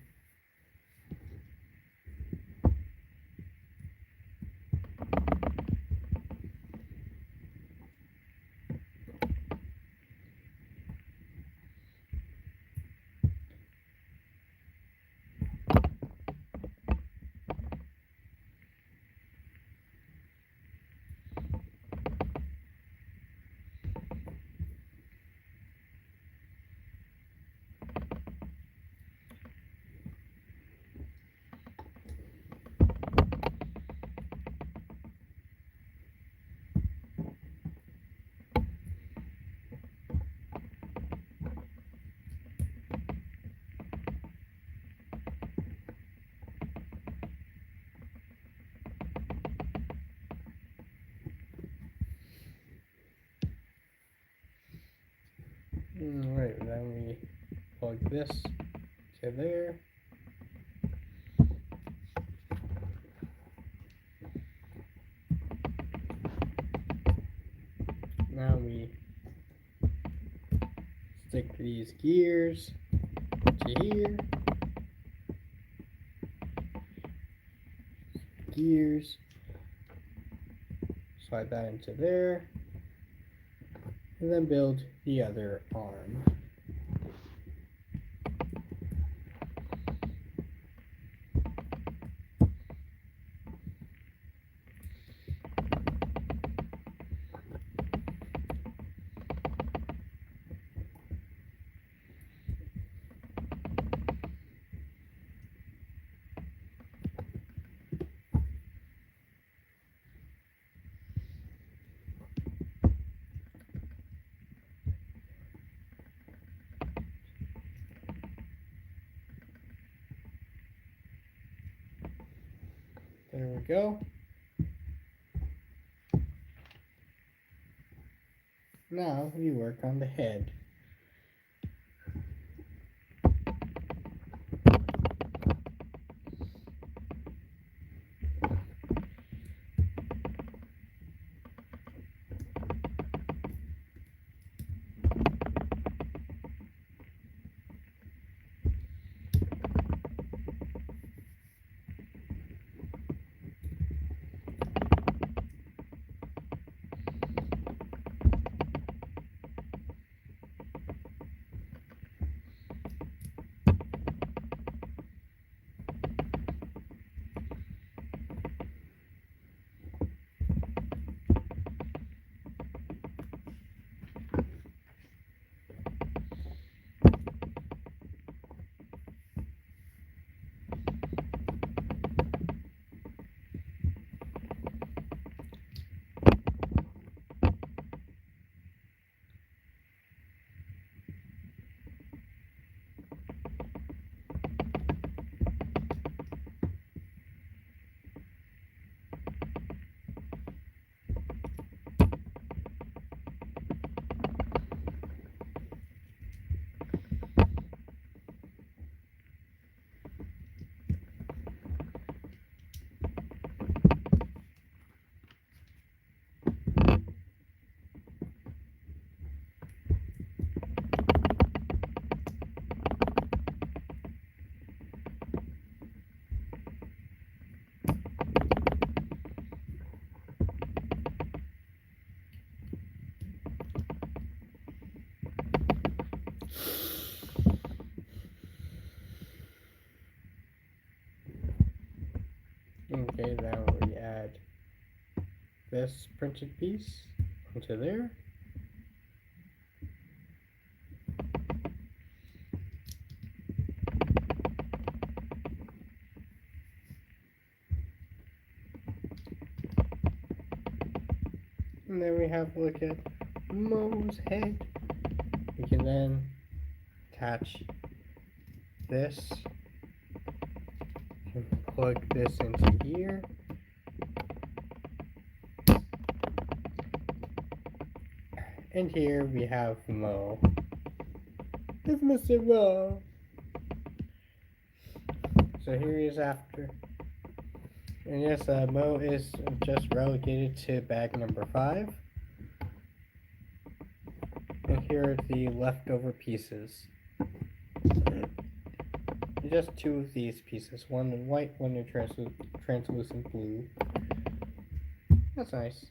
Right, then we plug this to there. Now we stick these gears to here. Gears. Slide that into there. And then build the other arm. There we go. Now we work on the head. Okay, now we add this printed piece onto there. And then we have a look at Mo's head. We can then attach this and plug this into here. And here we have Mo. It's Mr. Mo. So here he is after. And yes, Mo is just relegated to bag number 5. And here are the leftover pieces. Just 2 of these pieces. One in white, one in translucent blue. That's nice.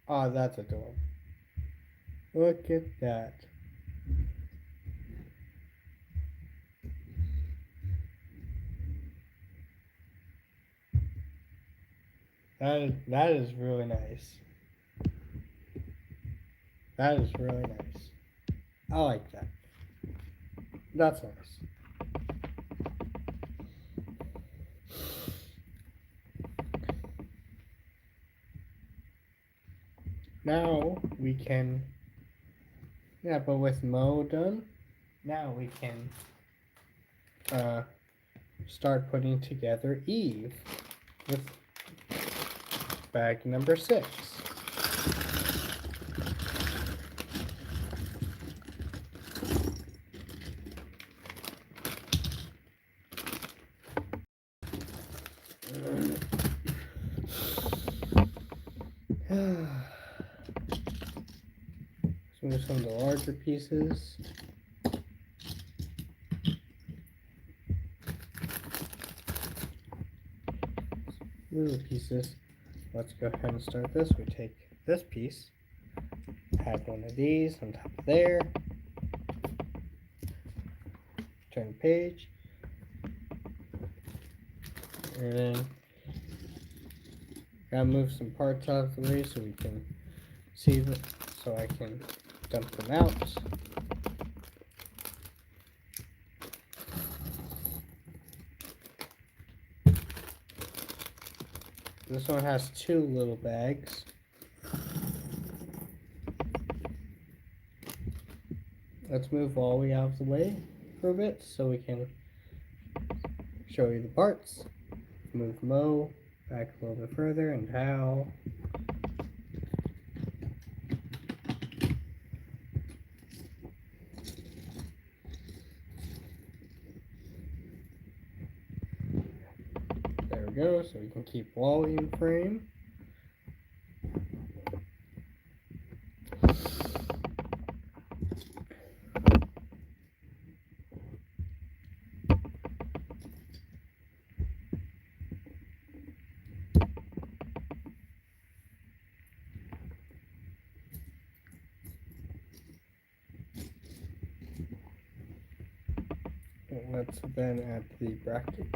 Oh, that's adorable. Look at that. That is really nice. That is really nice. I like that. That's nice. Now we can, yeah, but with Mo done, now we can start putting together Eve. bag number 6. Let's move some of the larger pieces. Little pieces. Let's go ahead and start this. We take this piece, add one of these on top of there, turn the page, and then gotta move some parts out of the way so we can see them, so I can dump them out. This one has 2 little bags. Let's move all the way out of the way for a bit so we can show you the parts. Move Mo back a little bit further and Hal. There we go, so we can keep Wally in frame. Let's then add the brackets.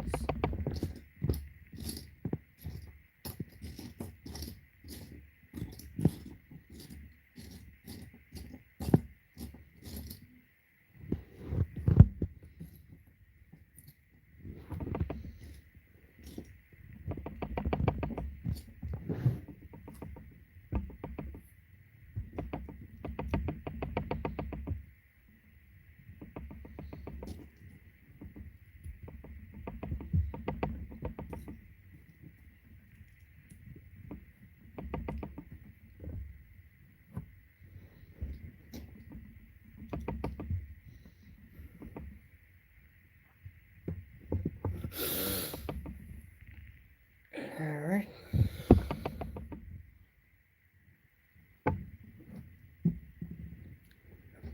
Alright.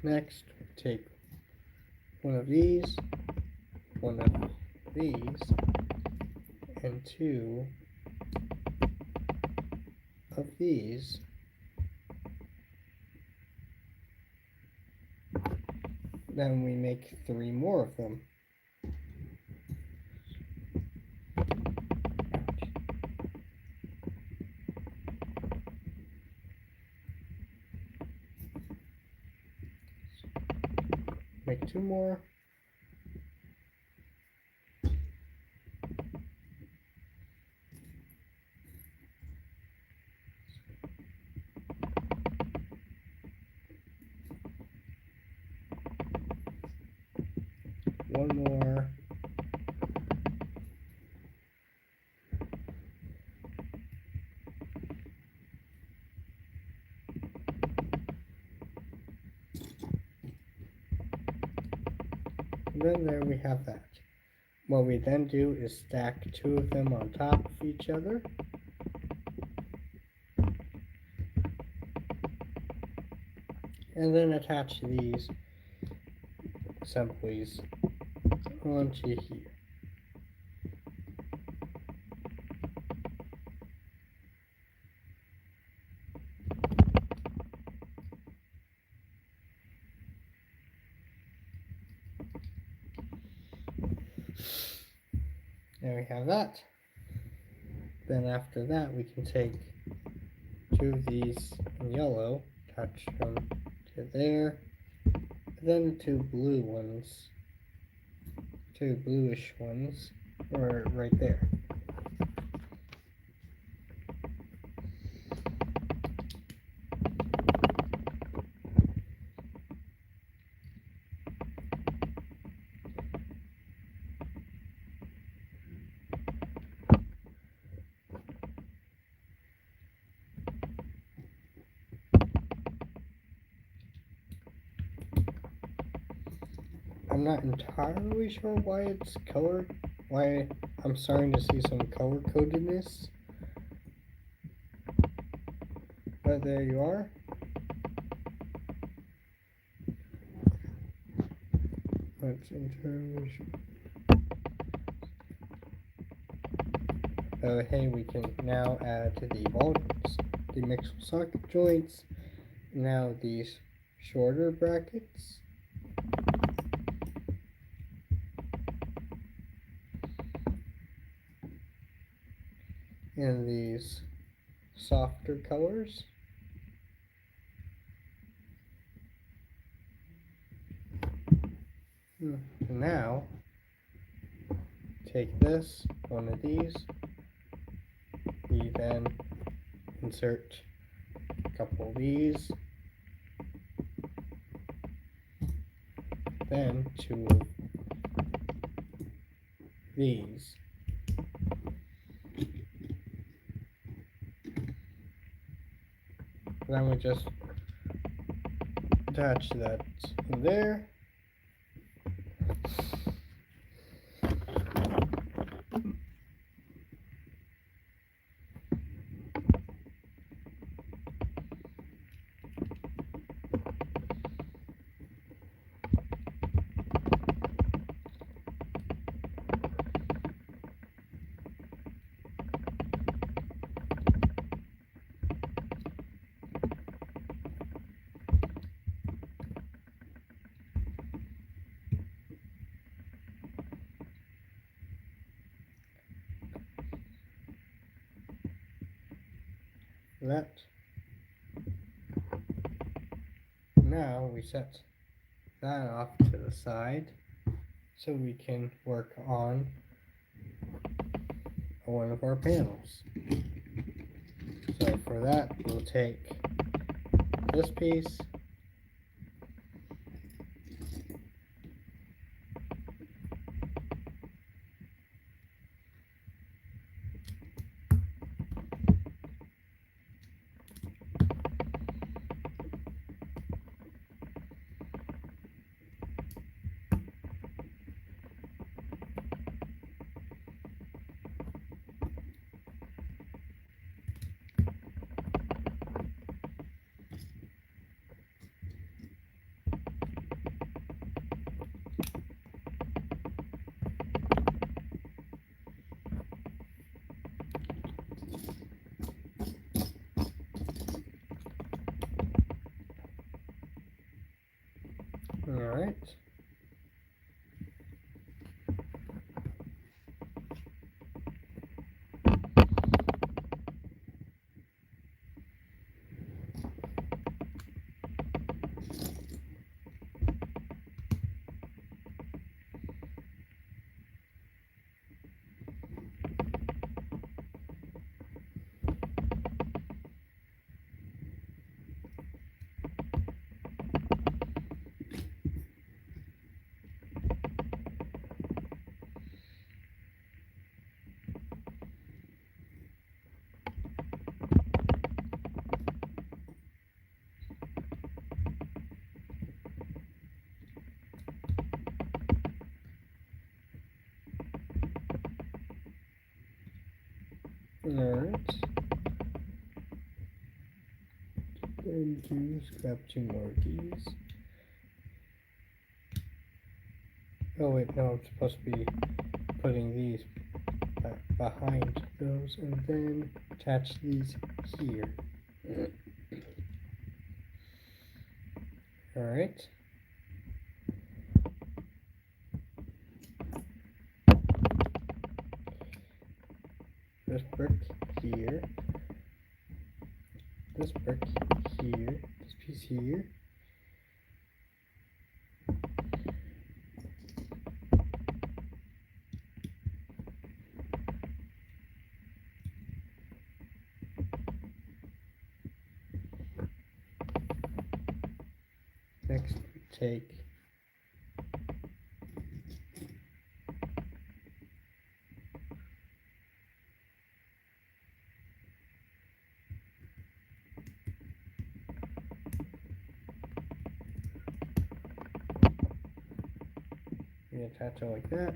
Next, take one of these, and 2 of these. Then we make 3 more of them. Make 2 more. One more. And then there we have that. What we then do is stack 2 of them on top of each other. And then attach these assemblies onto here. There we have that. Then after that we can take 2 of these in yellow, attach them to there, and then 2 blue ones, 2 bluish ones, or right there. not entirely sure why it's colored, why I'm starting to see some color codedness. But there you are. Let's entirely sure. Oh, hey, we can now add to the vaults, the mixed socket joints, now these shorter brackets. And these softer colors. Now, take this, one of these, we then insert a couple of these, then two of these. Then we just attach that in there. That. Now we set that off to the side so we can work on one of our panels. So for that, we'll take this piece, alright. Alright. Then just grab two more of these. Oh wait, no, I'm supposed to be putting these behind those and then attach these here. Alright. This brick here. This brick here. This piece here. Next, we take attach it like that.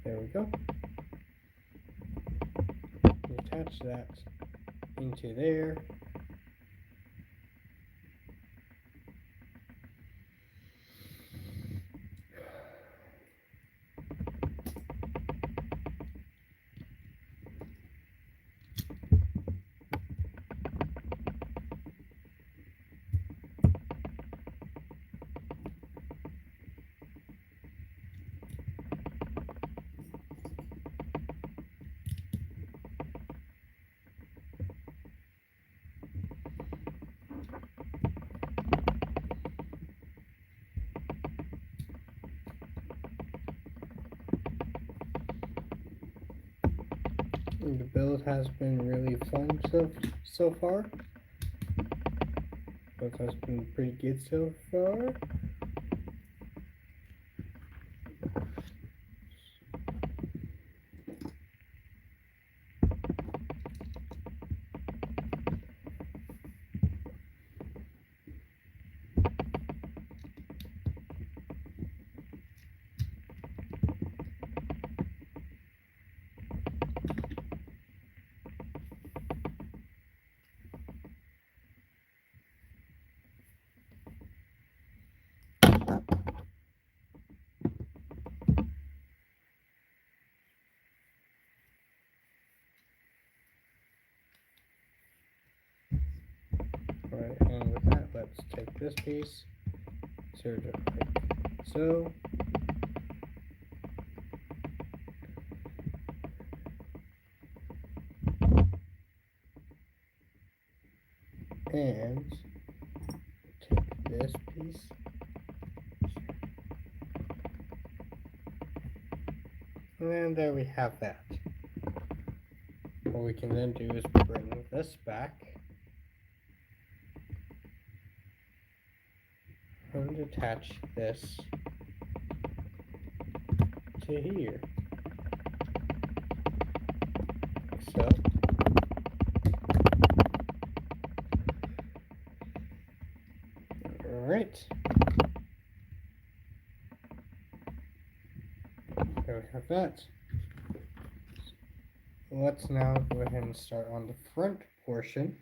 There we go. Attach that into there. The build has been really fun so far. Build has been pretty good so far. Alright, and with that, let's take this piece, insert it like so. And take this piece. And there we have that. What we can then do is bring this back and attach this to here, like so. Alright. There we have that. Let's now go ahead and start on the front portion.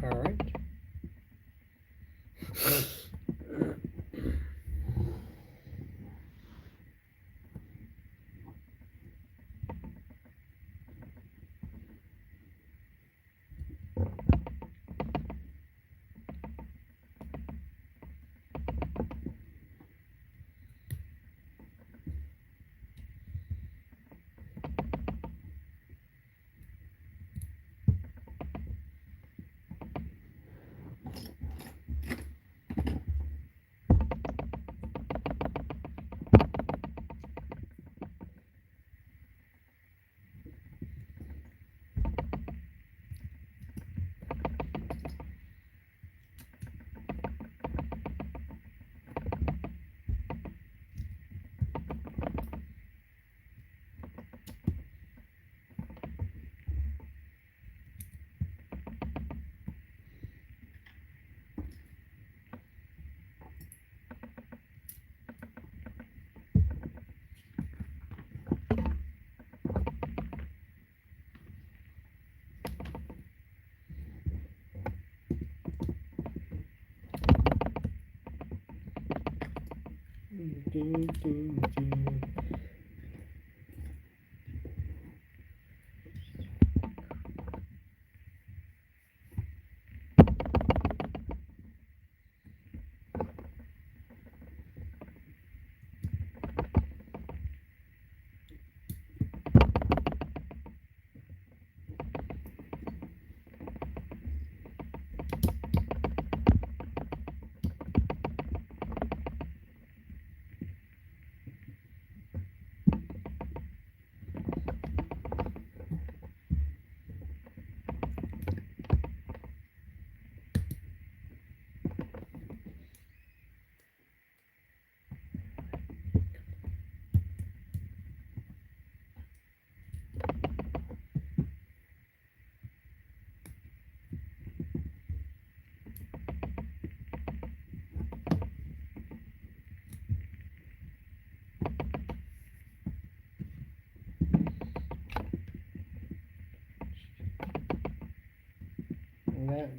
Alright.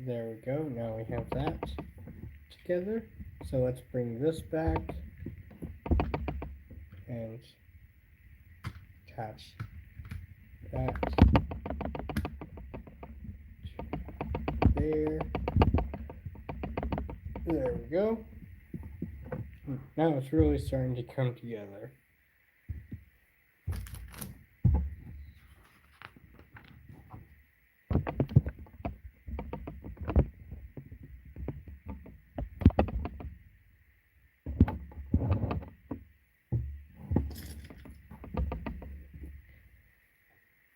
There we go. Now we have that together. So let's bring this back and attach that there. There we go. Now it's really starting to come together.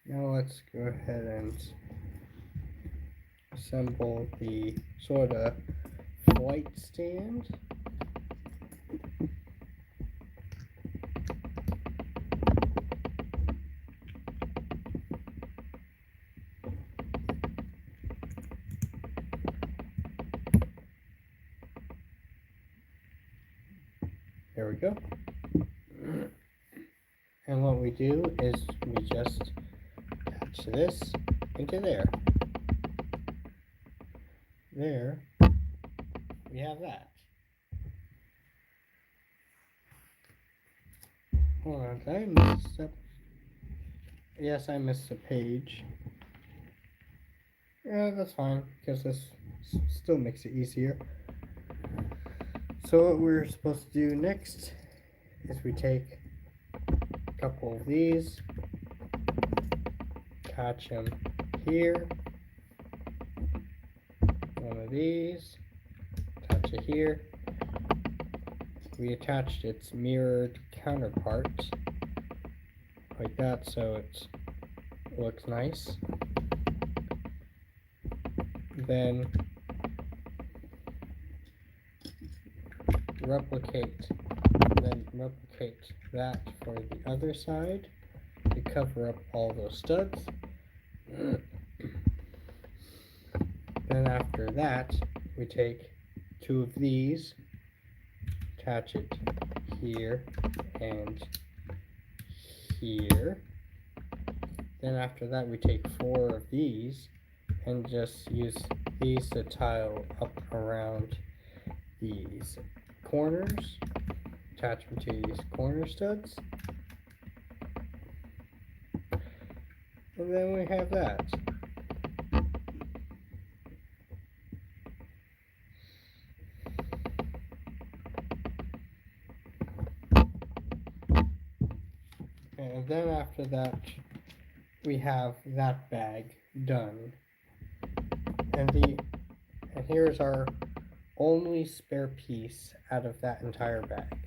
Now let's go ahead and assemble the sort of flight stand. There we go. And what we do is we just attach this into there. There, we have that. Hold on, did I miss a... Yes, I missed a page. Yeah, that's fine, because this still makes it easier. So what we're supposed to do next is we take a couple of these, attach them here, one of these, attach it here. We attached its mirrored counterpart like that so it looks nice. Then replicate that for the other side to cover up all those studs. Then after that, we take two of these, attach it here and here. Then after that, we take four of these and just use these to tile up around these corners, attach them to these corner studs, and then we have that. And then after that, we have that bag done. And here's our only spare piece out of that entire bag.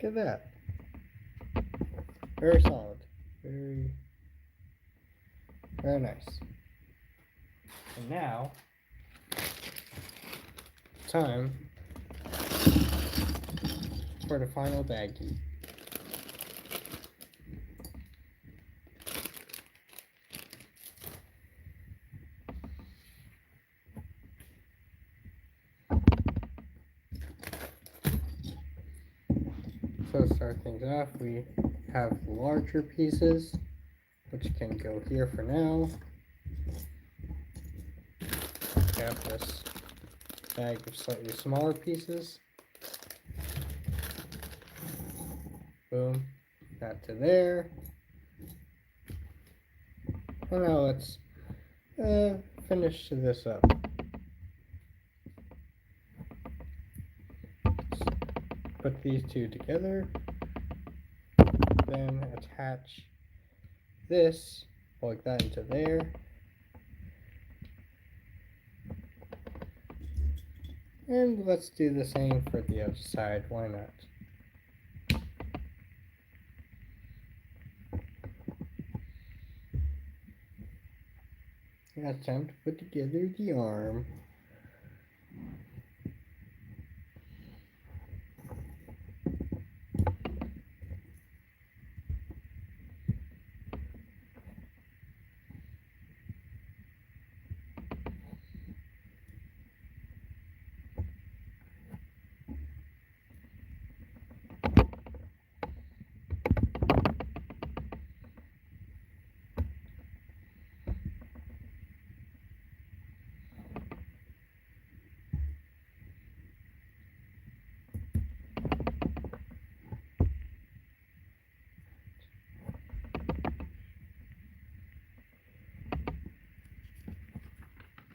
Look at that. Very solid. Very, very nice. And now, time for the final baggie. So to start things off, we have larger pieces, which can go here for now. We have this bag of slightly smaller pieces. Boom, that to there. And now let's finish this up. Put these two together, then attach this, plug that into there, and let's do the same for the other side, why not? Now it's time to put together the arm.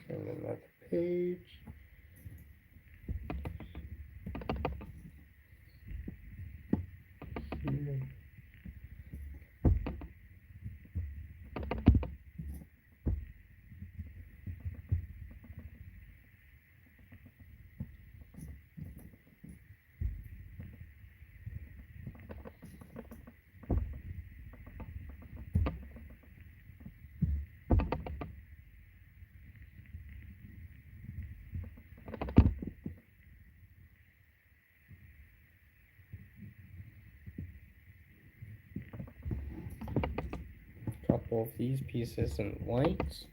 Turn another page. Here. Couple of these pieces in white.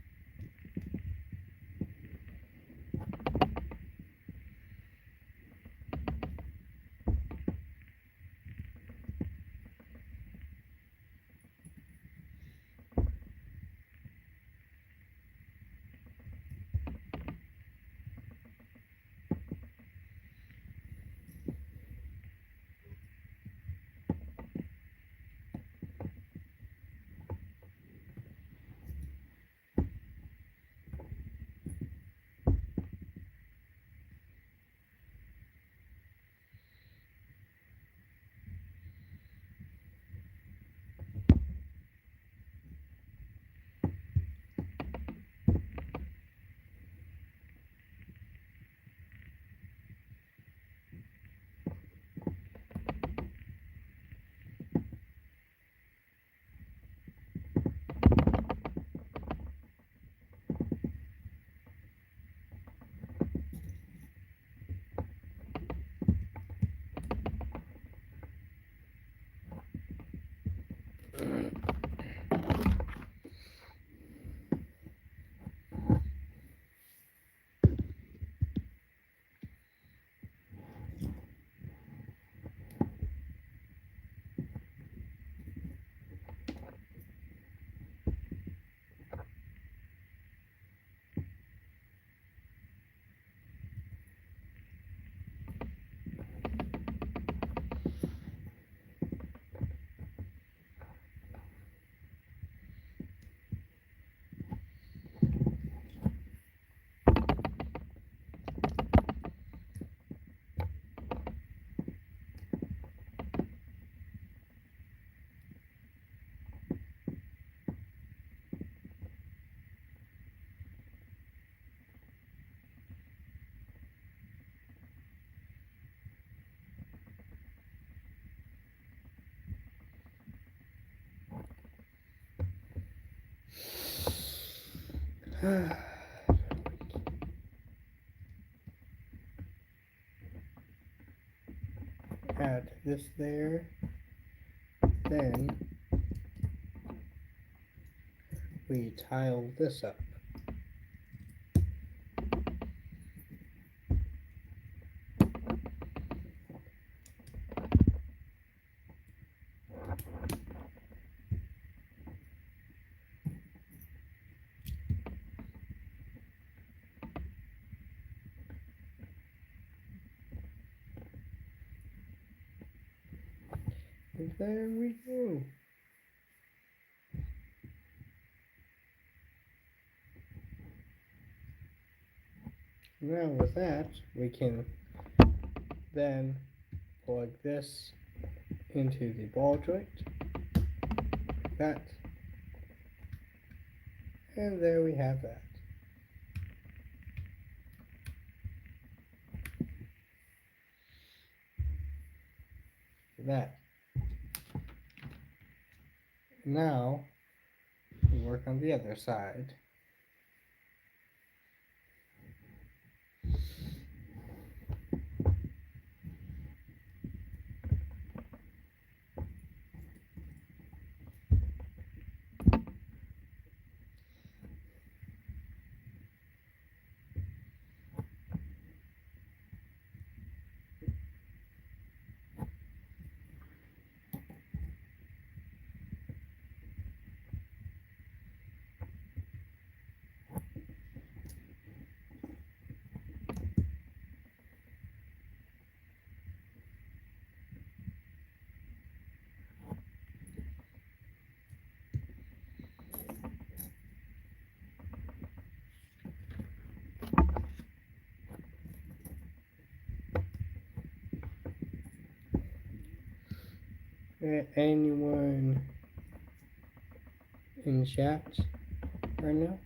Add this there. Then we tile this up. And there we go. Now with that, we can then plug this into the ball joint, like that, and there we have that. That. Now, we work on the other side. Anyone in chat right now?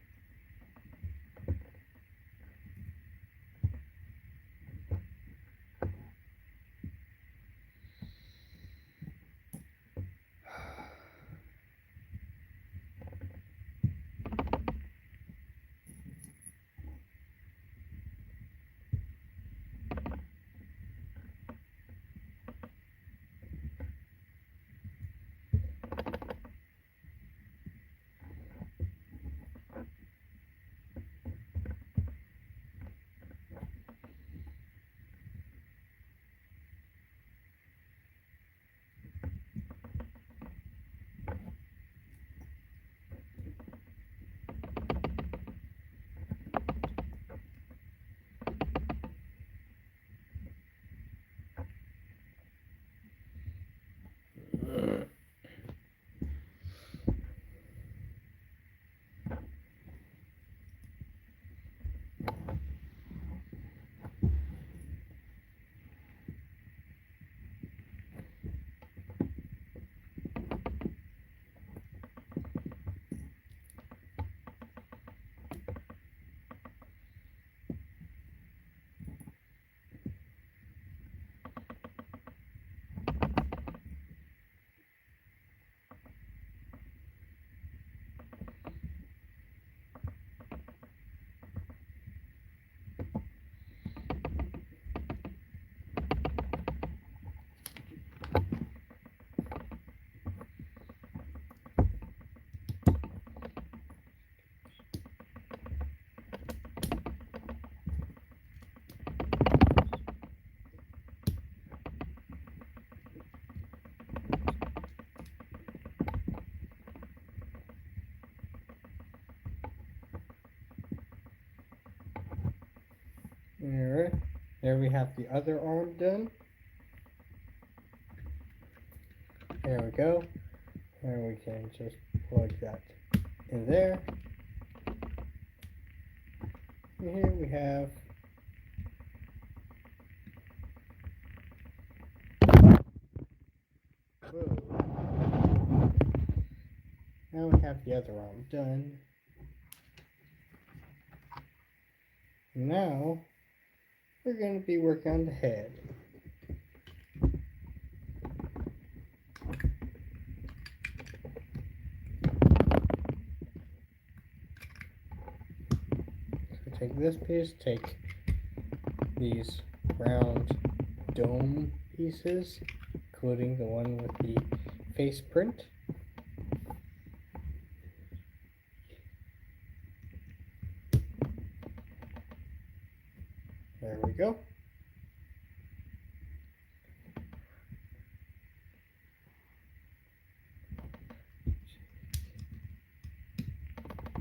Alright, there we have the other arm done. There we go. And we can just plug that in there. And here we have now we have the other arm done. Now we're going to be working on the head. take this piece, take these round dome pieces, including the one with the face print. There we go.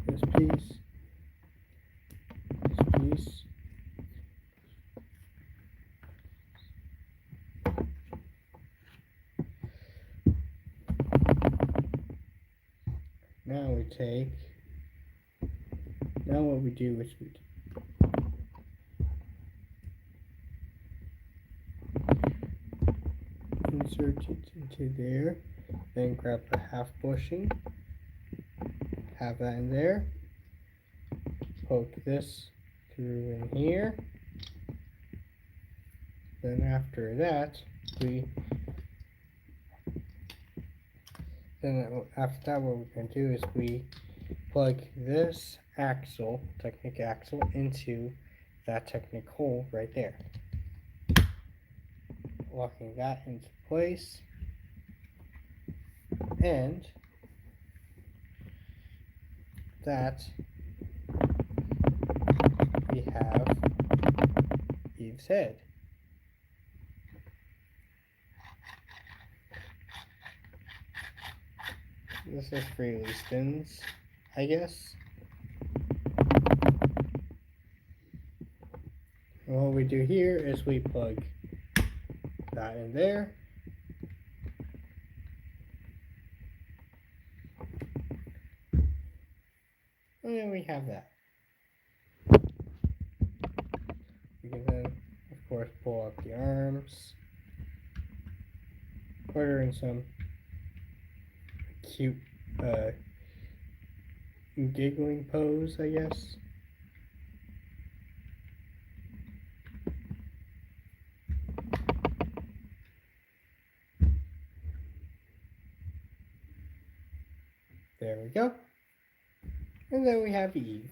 This piece, this piece. Now we take, now what we do is we insert it into there, then grab the half bushing, have that in there, poke this through in here, then after that what we're going to do is we plug this axle, Technic axle, into that Technic hole right there, locking that into place, and that we have Eve's head. This is freely spins, I guess. And what we do here is we plug that in there. And then we have that. We can then, of course, pull up the arms. Put her in some cute giggling pose, I guess. There we go. And then we have Eve.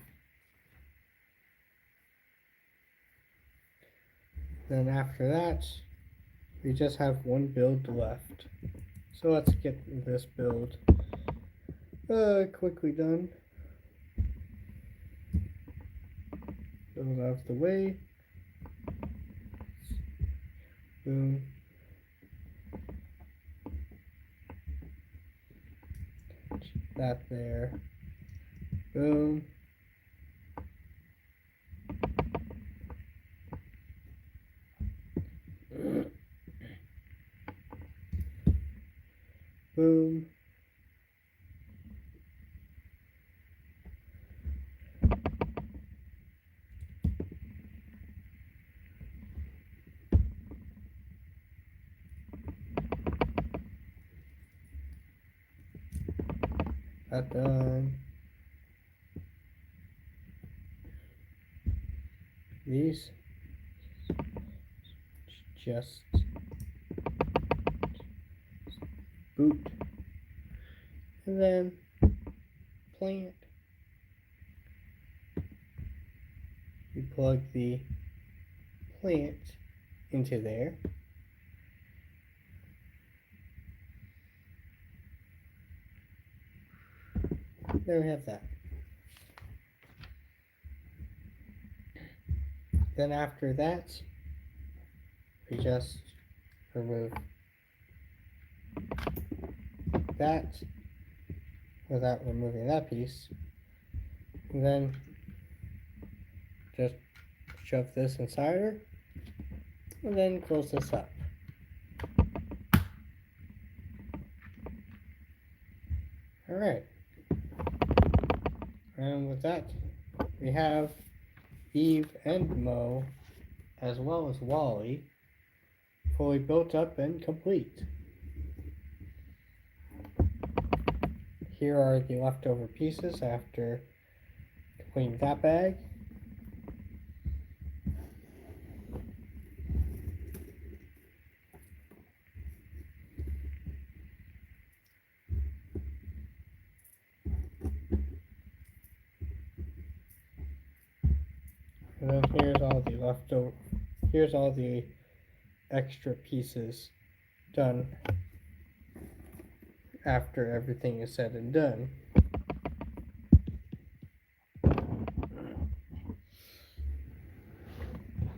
Then after that, we just have one build left. So let's get this build quickly done. Build out of the way. Boom. That there. Boom. Boom. That done. These just boot, and then plant. You plug the plant into there. There we have that. Then after that, we just remove that without removing that piece. And then just shove this inside her, and then close this up. Alright. And with that, we have Eve and Mo, as well as Wally, fully built up and complete. Here are the leftover pieces after completing that bag. here's all the leftover. Here's all the extra pieces done after everything is said and done.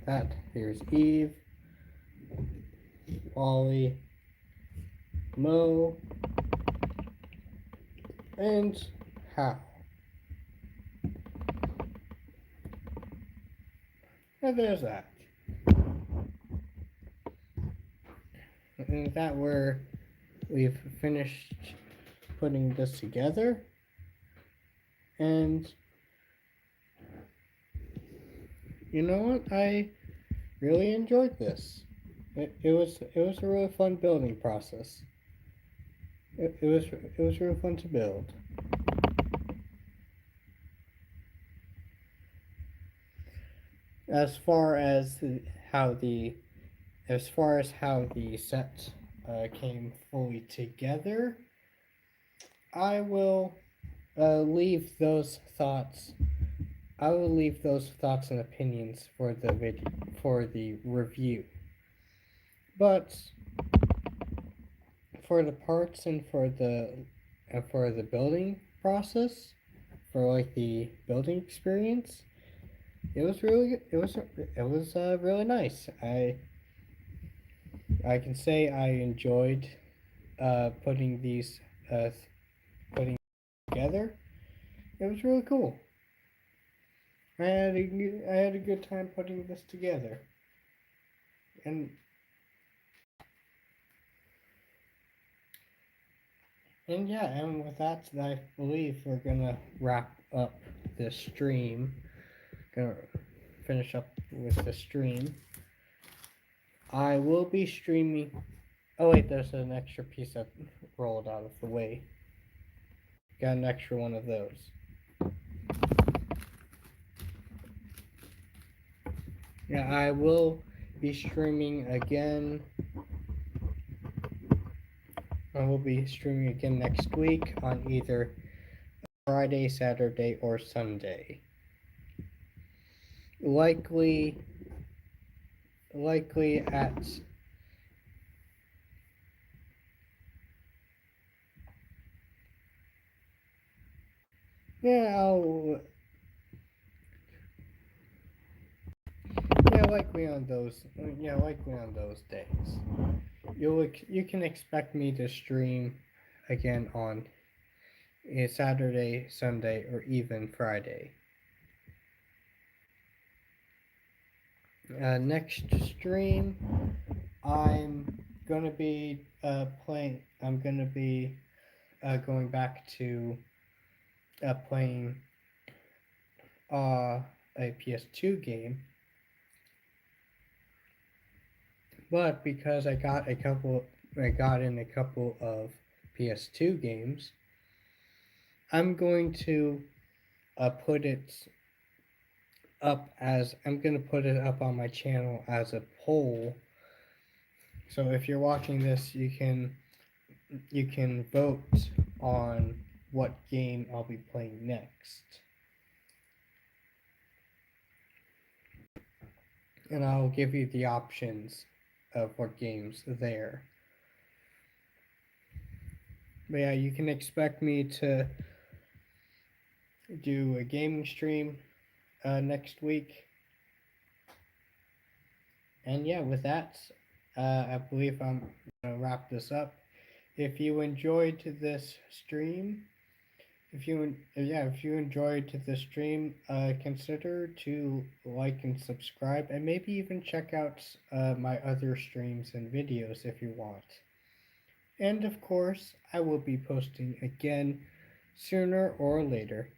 That here's Eve, Wally, Mo, and Hal. And there's that. And that we've finished putting this together. And you know what? I really enjoyed this. It was a really fun building process. It was really fun to build. As far as how the set came fully together, I will leave those thoughts. I will leave those thoughts and opinions for the review. But for the parts and for the building process, for like the building experience, it was really really nice. I can say I enjoyed putting these putting together. It was really cool. I had a good time putting this together, and yeah, and with that, I believe we're gonna wrap up this stream. Gonna finish up with the stream. I will be streaming. Oh wait, there's an extra piece that rolled out of the way. Got an extra one of those. Yeah, I will be streaming again. I will be streaming again next week on either Friday, Saturday, or Sunday. Likely at I'll likely on those days. You can expect me to stream again on a Saturday, Sunday, or even Friday. Next stream, I'm gonna be playing. I'm gonna be going back to playing a PS2 game, but because I got in a couple of PS2 games, I'm going to put it up on my channel as a poll. So if you're watching this, you can vote on what game I'll be playing next. And I'll give you the options of what games there. But yeah, you can expect me to do a gaming stream next week. And yeah, with that, I believe I'm gonna wrap this up. If you enjoyed this stream, if you enjoyed the stream, consider to like and subscribe, and maybe even check out my other streams and videos if you want. And of course, I will be posting again sooner or later.